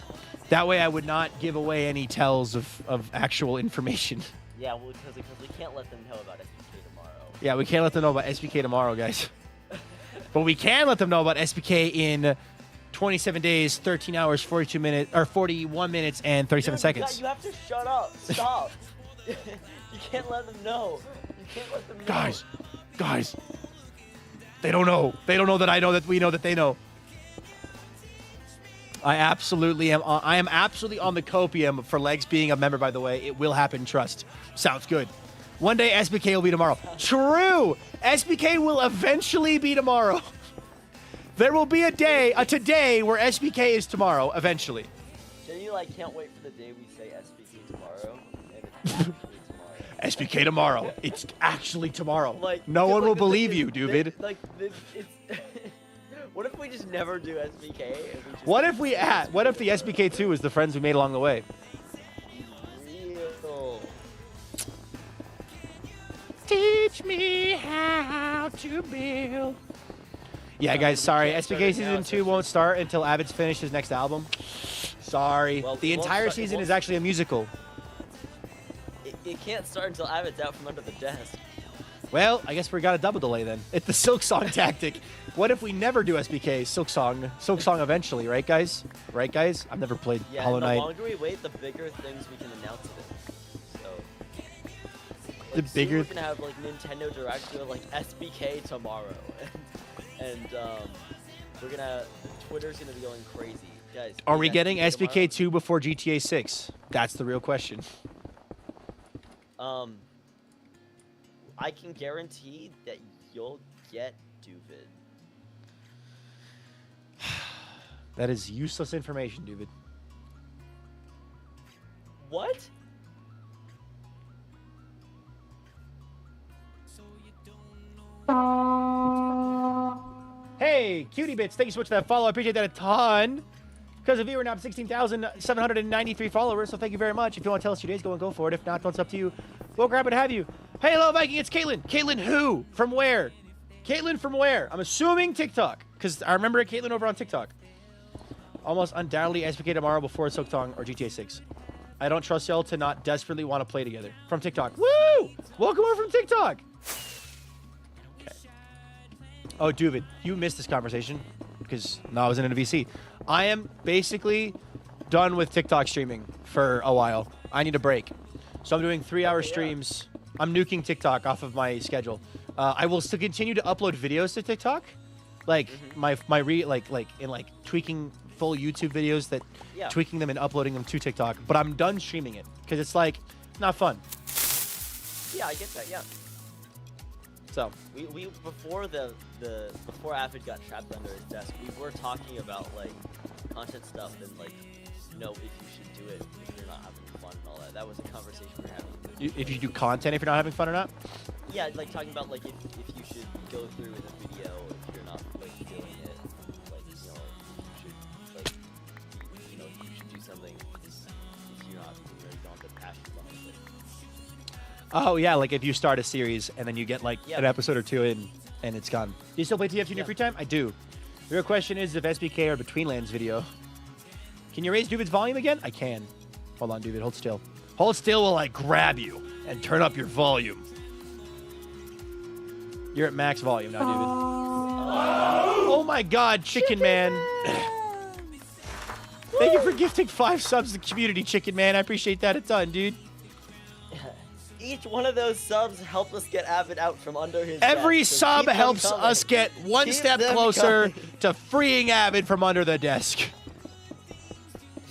Speaker 1: That way I would not give away any tells of actual information.
Speaker 7: Yeah, well, because we can't let them know about SBK tomorrow.
Speaker 1: Yeah, we can't let them know about SBK tomorrow, guys. But we can let them know about SBK in 27 days, 13 hours, 42 minutes, or 41 minutes, and 37 seconds.
Speaker 7: You have to shut up. Stop. You can't let them know. You can't let them know.
Speaker 1: Guys. They don't know. They don't know that I know that we know that they know. I absolutely am. I am absolutely on the copium for Legs being a member, by the way. It will happen, trust. Sounds good. One day, SBK will be tomorrow. True! SBK will eventually be tomorrow. There will be a today, where SBK is tomorrow, eventually.
Speaker 7: You can't wait for the day we say SBK tomorrow, and it's actually tomorrow.
Speaker 1: SBK tomorrow. It's actually tomorrow.
Speaker 7: Like,
Speaker 1: no one will
Speaker 7: the
Speaker 1: believe
Speaker 7: thing
Speaker 1: you,
Speaker 7: is,
Speaker 1: dude.
Speaker 7: It's what if we just never do SBK?
Speaker 1: What if the SBK2 is the friends we made along the way?
Speaker 7: Real.
Speaker 1: Teach me how to build. Yeah, guys, sorry. SBK Season 2 won't start until Abbott's finished his next album. Sorry.
Speaker 7: Well,
Speaker 1: the entire season is actually a musical.
Speaker 7: It can't start until Abbott's out from under the desk.
Speaker 1: Well, I guess we got a double delay then. It's the Silk Song tactic. What if we never do SBK? Silk Song eventually, right, guys? Right, guys? I've never played Hollow Knight.
Speaker 7: The longer we wait, the bigger things we can announce it in. So,
Speaker 1: the bigger.
Speaker 7: We're gonna have Nintendo Direct with SBK tomorrow, and Twitter's gonna be going crazy, guys.
Speaker 1: Are we getting SBK 2 before GTA 6? That's the real question.
Speaker 7: I can guarantee that you'll get Duvid.
Speaker 1: That is useless information, Duvid.
Speaker 7: What?
Speaker 1: Hey, Cutie Bits, thank you so much for that follow. I appreciate that a ton. Because of you, we're now at 16,793 followers, so thank you very much. If you want to tell us your days, go for it. If not, it's up to you. We'll grab it and have you. Hey, hello, Viking, it's Caitlin. Caitlin who? From where? Caitlin from where? I'm assuming TikTok, because I remember Caitlin over on TikTok. Almost undoubtedly SBK tomorrow before Silktong or GTA 6. I don't trust y'all to not desperately want to play together. From TikTok. Woo! Welcome over from TikTok. Okay. Oh, Duvid, you missed this conversation because I wasn't in a VC. I am basically done with TikTok streaming for a while. I need a break. So I'm doing 3-hour streams. I'm nuking TikTok off of my schedule. I will still continue to upload videos to TikTok. Like tweaking full YouTube videos that tweaking them and uploading them to TikTok. But I'm done streaming it because it's not fun.
Speaker 7: Yeah, I get that, yeah.
Speaker 1: So
Speaker 7: we before Avid got trapped under his desk, we were talking about like content stuff and like if you should do it if you're not having fun and all that. That was a conversation we were having.
Speaker 1: if you do content, if you're not having fun or not.
Speaker 7: Yeah, like talking about like if you should go through with a video if you're not like doing it, like you should like you should do something if you're not really don't have the passion behind it.
Speaker 1: Oh yeah, like if you start a series and then you get like an episode or two in and it's gone. Do you still play TF2 in your free time? I do. The real question is if SBK or Between Lands video. Can you raise Duvid's volume again? I can. Hold on, Duvid. Hold still. Hold still while I grab you and turn up your volume. You're at max volume now, Duvid. Oh my God, Chicken Man. Thank you for gifting 5 subs to the community, Chicken Man. I appreciate that a ton, dude.
Speaker 7: Each one of those subs help us get Avid out from under his
Speaker 1: Every
Speaker 7: desk, so
Speaker 1: sub
Speaker 7: keep them
Speaker 1: helps
Speaker 7: coming.
Speaker 1: us get one
Speaker 7: Keep
Speaker 1: step
Speaker 7: them
Speaker 1: closer
Speaker 7: coming.
Speaker 1: to freeing Avid from under the desk.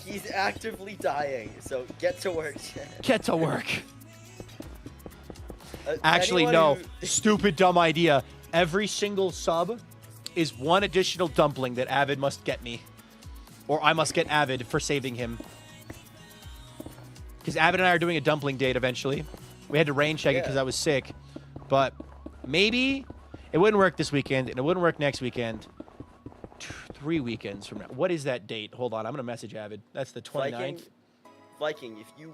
Speaker 7: He's actively dying, so get to work.
Speaker 1: Get to work. Actually,
Speaker 7: anyone
Speaker 1: no.
Speaker 7: who-
Speaker 1: Stupid, dumb idea. Every single sub is one additional dumpling that Avid must get me. Or I must get Avid for saving him. Because Avid and I are doing a dumpling date eventually. We had to rain check it because I was sick. But maybe it wouldn't work this weekend, and it wouldn't work next weekend. 3 weekends from now. What is that date? Hold on. I'm going to message Avid. That's the 29th.
Speaker 7: Viking, if you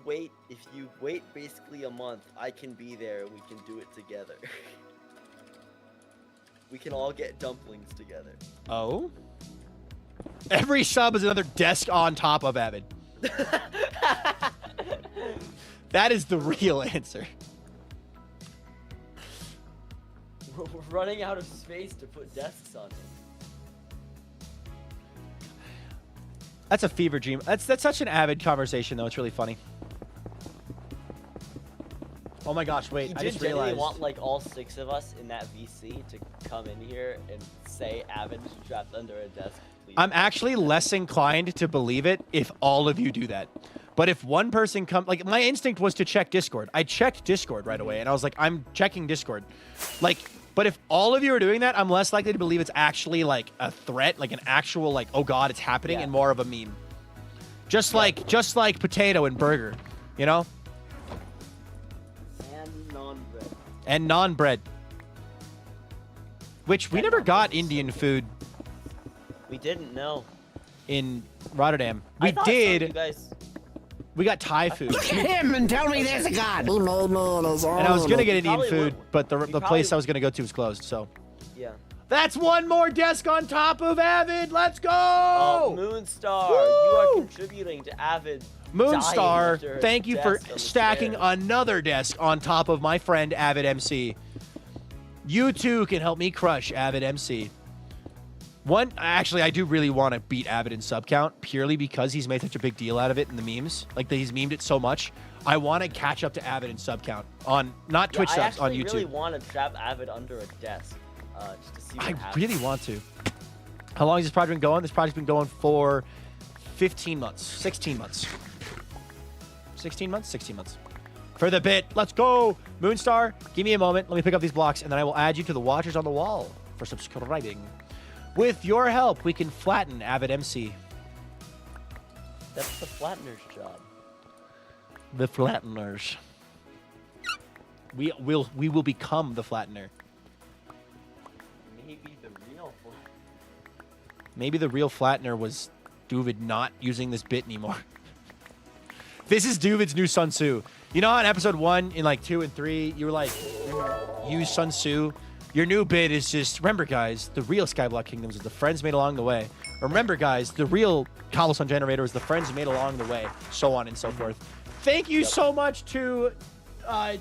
Speaker 7: wait basically a month, I can be there and we can do it together. We can all get dumplings together.
Speaker 1: Oh? Every sub is another desk on top of Avid. That is the real answer.
Speaker 7: We're running out of space to put desks on it.
Speaker 1: That's a fever dream. That's such an Avid conversation, though. It's really funny. Oh my gosh, wait. I just realized.
Speaker 7: Want like all 6 of us in that VC to come in here and say Avid is trapped under a desk, please.
Speaker 1: I'm actually less inclined to believe it if all of you do that. But if one person comes, like my instinct was to check Discord. I checked Discord right away and I was like, I'm checking Discord. Like, but if all of you are doing that, I'm less likely to believe it's actually like a threat, like an actual like, oh God, it's happening, and more of a meme. Just like potato and burger, you know?
Speaker 7: And non-bread.
Speaker 1: And non-bread. Which we never got Indian food
Speaker 7: We didn't know.
Speaker 1: in Rotterdam.
Speaker 7: I
Speaker 1: We
Speaker 7: thought some of you
Speaker 1: did.
Speaker 7: guys.
Speaker 1: We got Thai food.
Speaker 2: Look at him and tell me there's a God. He made me in his own
Speaker 1: And I was going to
Speaker 2: image.
Speaker 1: get Indian
Speaker 7: probably
Speaker 1: food,
Speaker 7: would-
Speaker 1: but the
Speaker 7: probably-
Speaker 1: place I was going to go to was closed, so.
Speaker 7: Yeah.
Speaker 1: That's one more desk on top of Avid. Let's go!
Speaker 7: Oh, Moonstar, you are contributing to Avid. dying
Speaker 1: Moonstar,
Speaker 7: under a
Speaker 1: thank you for
Speaker 7: desk on the
Speaker 1: stacking
Speaker 7: stairs.
Speaker 1: another desk on top of my friend Avid MC. You too can help me crush Avid MC. Actually, I do really want to beat Avid in sub count purely because he's made such a big deal out of it in the memes. Like, he's memed it so much. I want to catch up to Avid in sub count on not Twitch
Speaker 7: I
Speaker 1: subs, on
Speaker 7: actually
Speaker 1: YouTube.
Speaker 7: really want to trap Avid under a desk, just to see what
Speaker 1: I
Speaker 7: happens.
Speaker 1: really want to. How long has this project been going? This project's been going for 15 months. 16 months. 16 months? 16 months. For the bit. Let's go. Moonstar, give me a moment. Let me pick up these blocks, and then I will add you to the Watchers on the Wall for subscribing. With your help, we can flatten Avid MC.
Speaker 7: That's the flattener's job.
Speaker 1: The flatteners. We will become the flattener.
Speaker 7: Maybe the real one.
Speaker 1: Maybe the real flattener was Duvid not using this bit anymore. This is Duvid's new Sun Tzu. You know how in episode 1, in like 2 and 3, you were like, use Sun Tzu? Your new bit is just, remember guys, the real Skyblock Kingdoms is the friends made along the way. Remember guys, the real Cobblestone Generator is the friends made along the way. So on and so forth. Thank you so much to Edda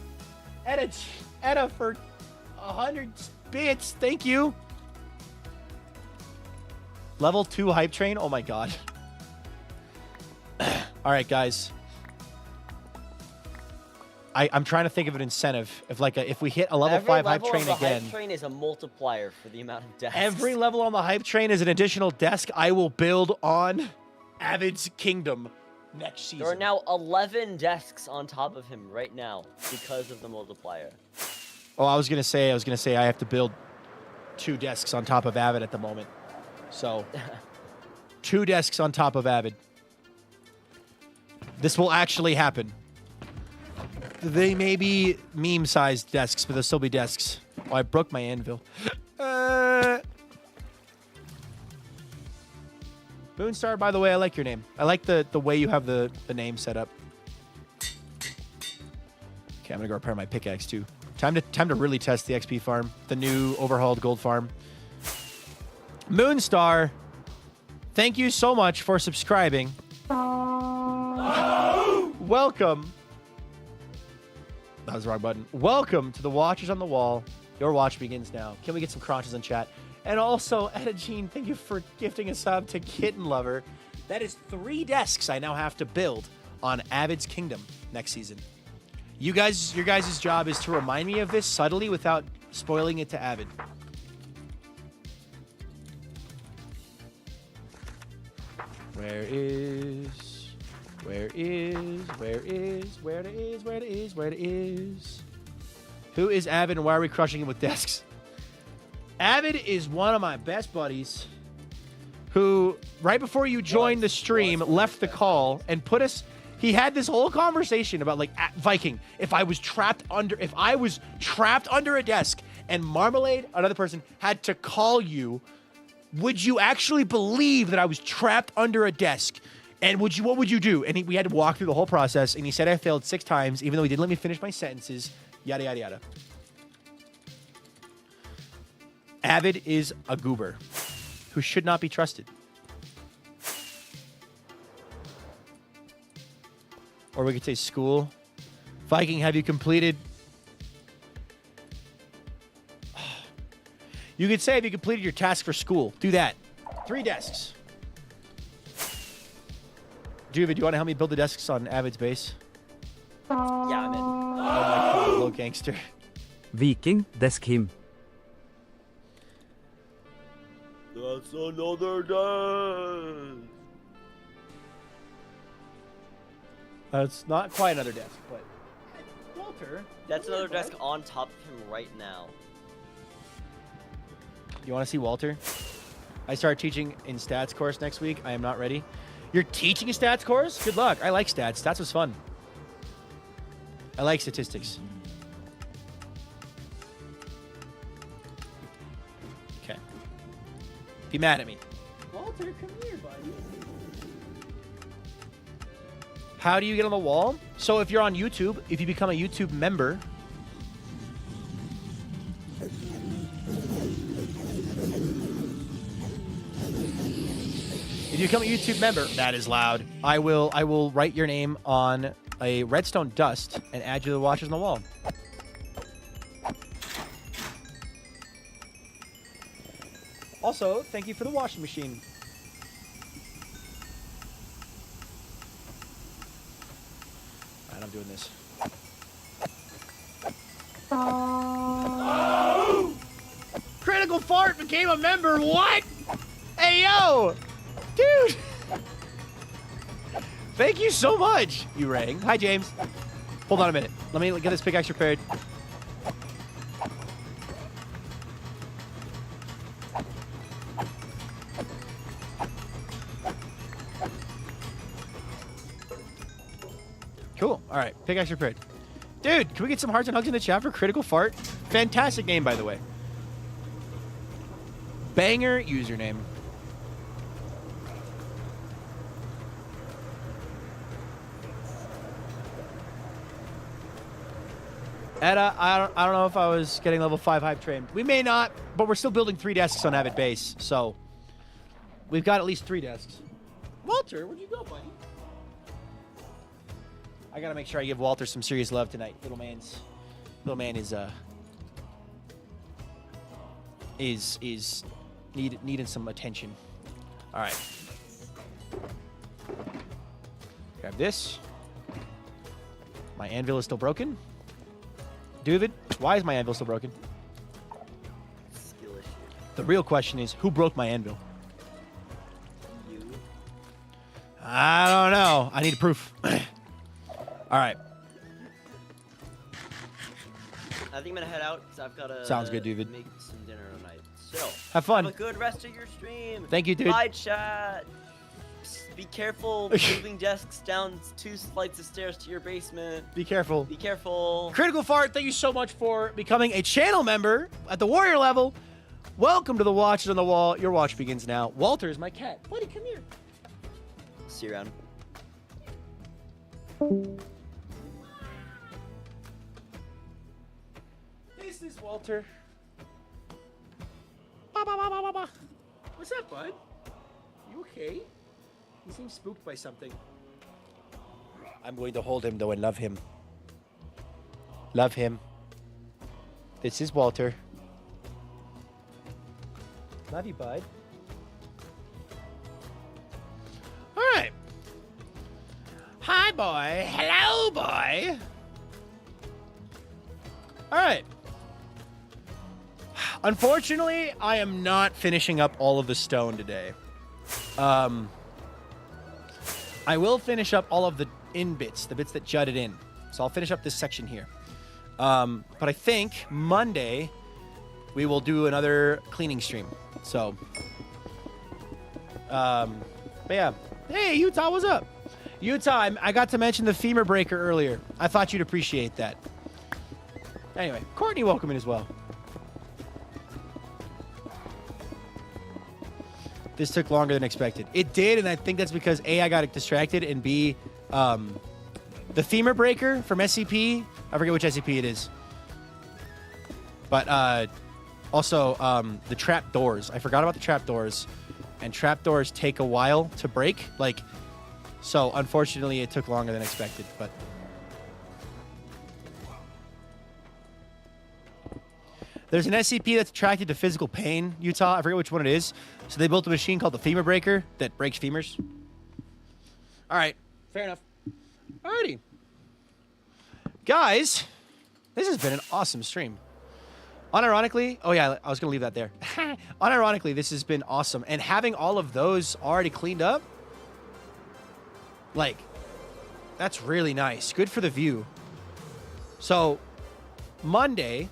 Speaker 1: for 100 bits. Thank you. Level 2 hype train. Oh my god. All right, guys. I'm trying to think of an incentive. If we hit a level 5 hype train again.
Speaker 7: Hype train is a multiplier for the amount of desks.
Speaker 1: Every level on the hype train is an additional desk I will build on Avid's Kingdom next season.
Speaker 7: There are now 11 desks on top of him right now because of the multiplier.
Speaker 1: Oh, I was gonna say I have to build 2 desks on top of Avid at the moment. So 2 desks on top of Avid. This will actually happen. They may be meme-sized desks, but they'll still be desks. Oh, I broke my anvil. Moonstar, by the way, I like your name. I like the way you have the name set up. Okay, I'm gonna go repair my pickaxe too. Time to really test the XP farm, the new overhauled gold farm. Moonstar, thank you so much for subscribing. Welcome. That was the wrong button. Welcome to the Watchers on the Wall. Your watch begins now. Can we get some crunches in chat? And also, Edagene, thank you for gifting a sub to Kitten Lover. That is 3 desks I now have to build on Avid's Kingdom next season. Your guys' job is to remind me of this subtly without spoiling it to Avid. Where it is? Who is Avid and why are we crushing him with desks? Avid is one of my best buddies who, right before you joined the stream, left the call and put us... He had this whole conversation about, like, Viking, if I was trapped under a desk and Marmalade, another person, had to call you, would you actually believe that I was trapped under a desk? And what would you do? And we had to walk through the whole process, and he said I failed 6 times, even though he didn't let me finish my sentences, yada, yada, yada. Avid is a goober who should not be trusted. Or we could say school. Viking, have you completed... You could say, have you completed your task for school? Do that. 3 desks. Juvid, do you want to help me build the desks on Avid's base?
Speaker 7: Yeah, I'm in.
Speaker 1: Oh my god, little gangster.
Speaker 3: Viking, desk him.
Speaker 4: That's another day.
Speaker 1: It's not quite another desk, but... Walter?
Speaker 7: That's another desk on top of him right now.
Speaker 1: You want to see Walter? I start teaching in stats course next week. I am not ready. You're teaching a stats course? Good luck. I like stats. Stats was fun. I like statistics. Okay. Be mad at me. Walter, come here, buddy. How do you get on the wall? So if you're on YouTube, if you become a YouTube member... If you become a YouTube member, that is loud. I will write your name on a redstone dust and add you to the Watchers on the Wall. Also, thank you for the washing machine. Alright, I'm doing this. Oh! Critical Fart became a member. What? Hey, yo! Dude! Thank you so much, you rang. Hi, James. Hold on a minute. Let me get this pickaxe repaired. Cool. All right. Pickaxe repaired. Dude, can we get some hearts and hugs in the chat for Critical Fart? Fantastic name, by the way. Banger username. Edda, I don't know if I was getting level 5 hype train. We may not, but we're still building 3 desks on Avid Base, so we've got at least 3 desks. Walter, where'd you go, buddy? I gotta make sure I give Walter some serious love tonight. Little man is needing some attention. All right. Grab this. My anvil is still broken. David, why is my anvil still broken?
Speaker 7: Skill issue.
Speaker 1: The real question is, who broke my anvil?
Speaker 7: You.
Speaker 1: I don't know. I need proof. All right.
Speaker 7: I think I'm gonna head out because I've got to.
Speaker 1: Sounds good, David.
Speaker 7: Make some dinner tonight. So
Speaker 1: Have fun.
Speaker 7: Have a good rest of your stream.
Speaker 1: Thank you, dude.
Speaker 7: Bye, chat. Be careful moving desks down 2 flights of stairs to your basement.
Speaker 1: Be careful.
Speaker 7: Be careful.
Speaker 1: Critical Fart, thank you so much for becoming a channel member at the warrior level. Welcome to the Watches on the Wall. Your watch begins now. Walter is my cat. Buddy, come here.
Speaker 7: See you around.
Speaker 1: This is Walter. Ba, ba, ba, ba, ba, ba. What's up, bud? You okay? He seems spooked by something. I'm going to hold him, though, and love him. Love him. This is Walter. Love you, bud. All right. Hi, boy. Hello, boy. All right. Unfortunately, I am not finishing up all of the stone today. I will finish up all of the in bits, the bits that jutted in. So I'll finish up this section here. But I think Monday we will do another cleaning stream. So, but yeah. Hey, Utah, what's up? Utah, I got to mention the femur breaker earlier. I thought you'd appreciate that. Anyway, Courtney, welcome in as well. This took longer than expected. It did, and I think that's because A, I got distracted, and B, the femur breaker from SCP, I forget which SCP it is. But also the trap doors. I forgot about the trap doors, and trap doors take a while to break. Like, so unfortunately, it took longer than expected. But there's an SCP that's attracted to physical pain, Utah. I forget which one it is. So they built a machine called the femur breaker that breaks femurs. All right, fair enough. Alrighty. Guys, this has been an awesome stream. Unironically, oh yeah, I was going to leave that there. Unironically, this has been awesome. And having all of those already cleaned up, like, that's really nice. Good for the view. So, Monday,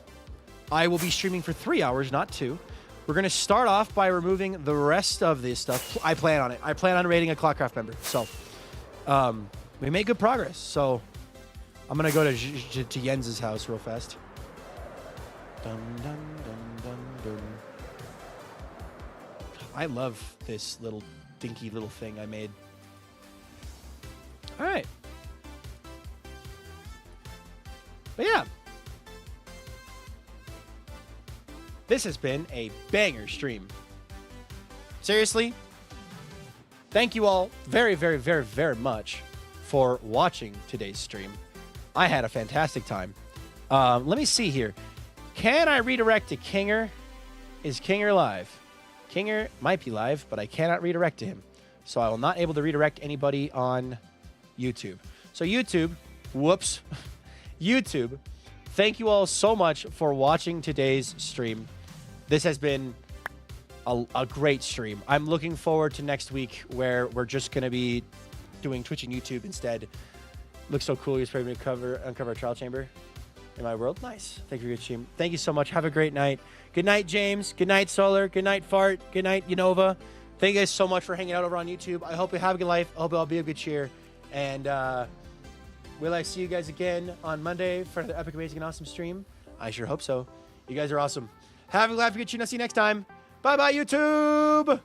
Speaker 1: I will be streaming for 3 hours, not 2. We're going to start off by removing the rest of this stuff. I plan on it. I plan on raiding a Clockcraft member. So, we made good progress. So, I'm going to go to Jens's house real fast. Dun, dun, dun, dun, dun. I love this little dinky little thing I made. All right. But yeah. This has been a banger stream. Seriously, thank you all very, very, very, very much for watching today's stream. I had a fantastic time. Let me see here. Can I redirect to Kinger? Is Kinger live? Kinger might be live, but I cannot redirect to him. So I will not able to redirect anybody on YouTube. So YouTube, whoops. YouTube, thank you all so much for watching today's stream. This has been a great stream. I'm looking forward to next week where we're just going to be doing Twitch and YouTube instead. Looks so cool. You're supposed to uncover a trial chamber in my world. Nice. Thank you for your stream. Thank you so much. Have a great night. Good night, James. Good night, Solar. Good night, Fart. Good night, Unova. Thank you guys so much for hanging out over on YouTube. I hope you have a good life. I hope I'll be a good cheer. And will I see you guys again on Monday for another epic, amazing, and awesome stream? I sure hope so. You guys are awesome. Have a good life. I'll see you next time. Bye-bye, YouTube.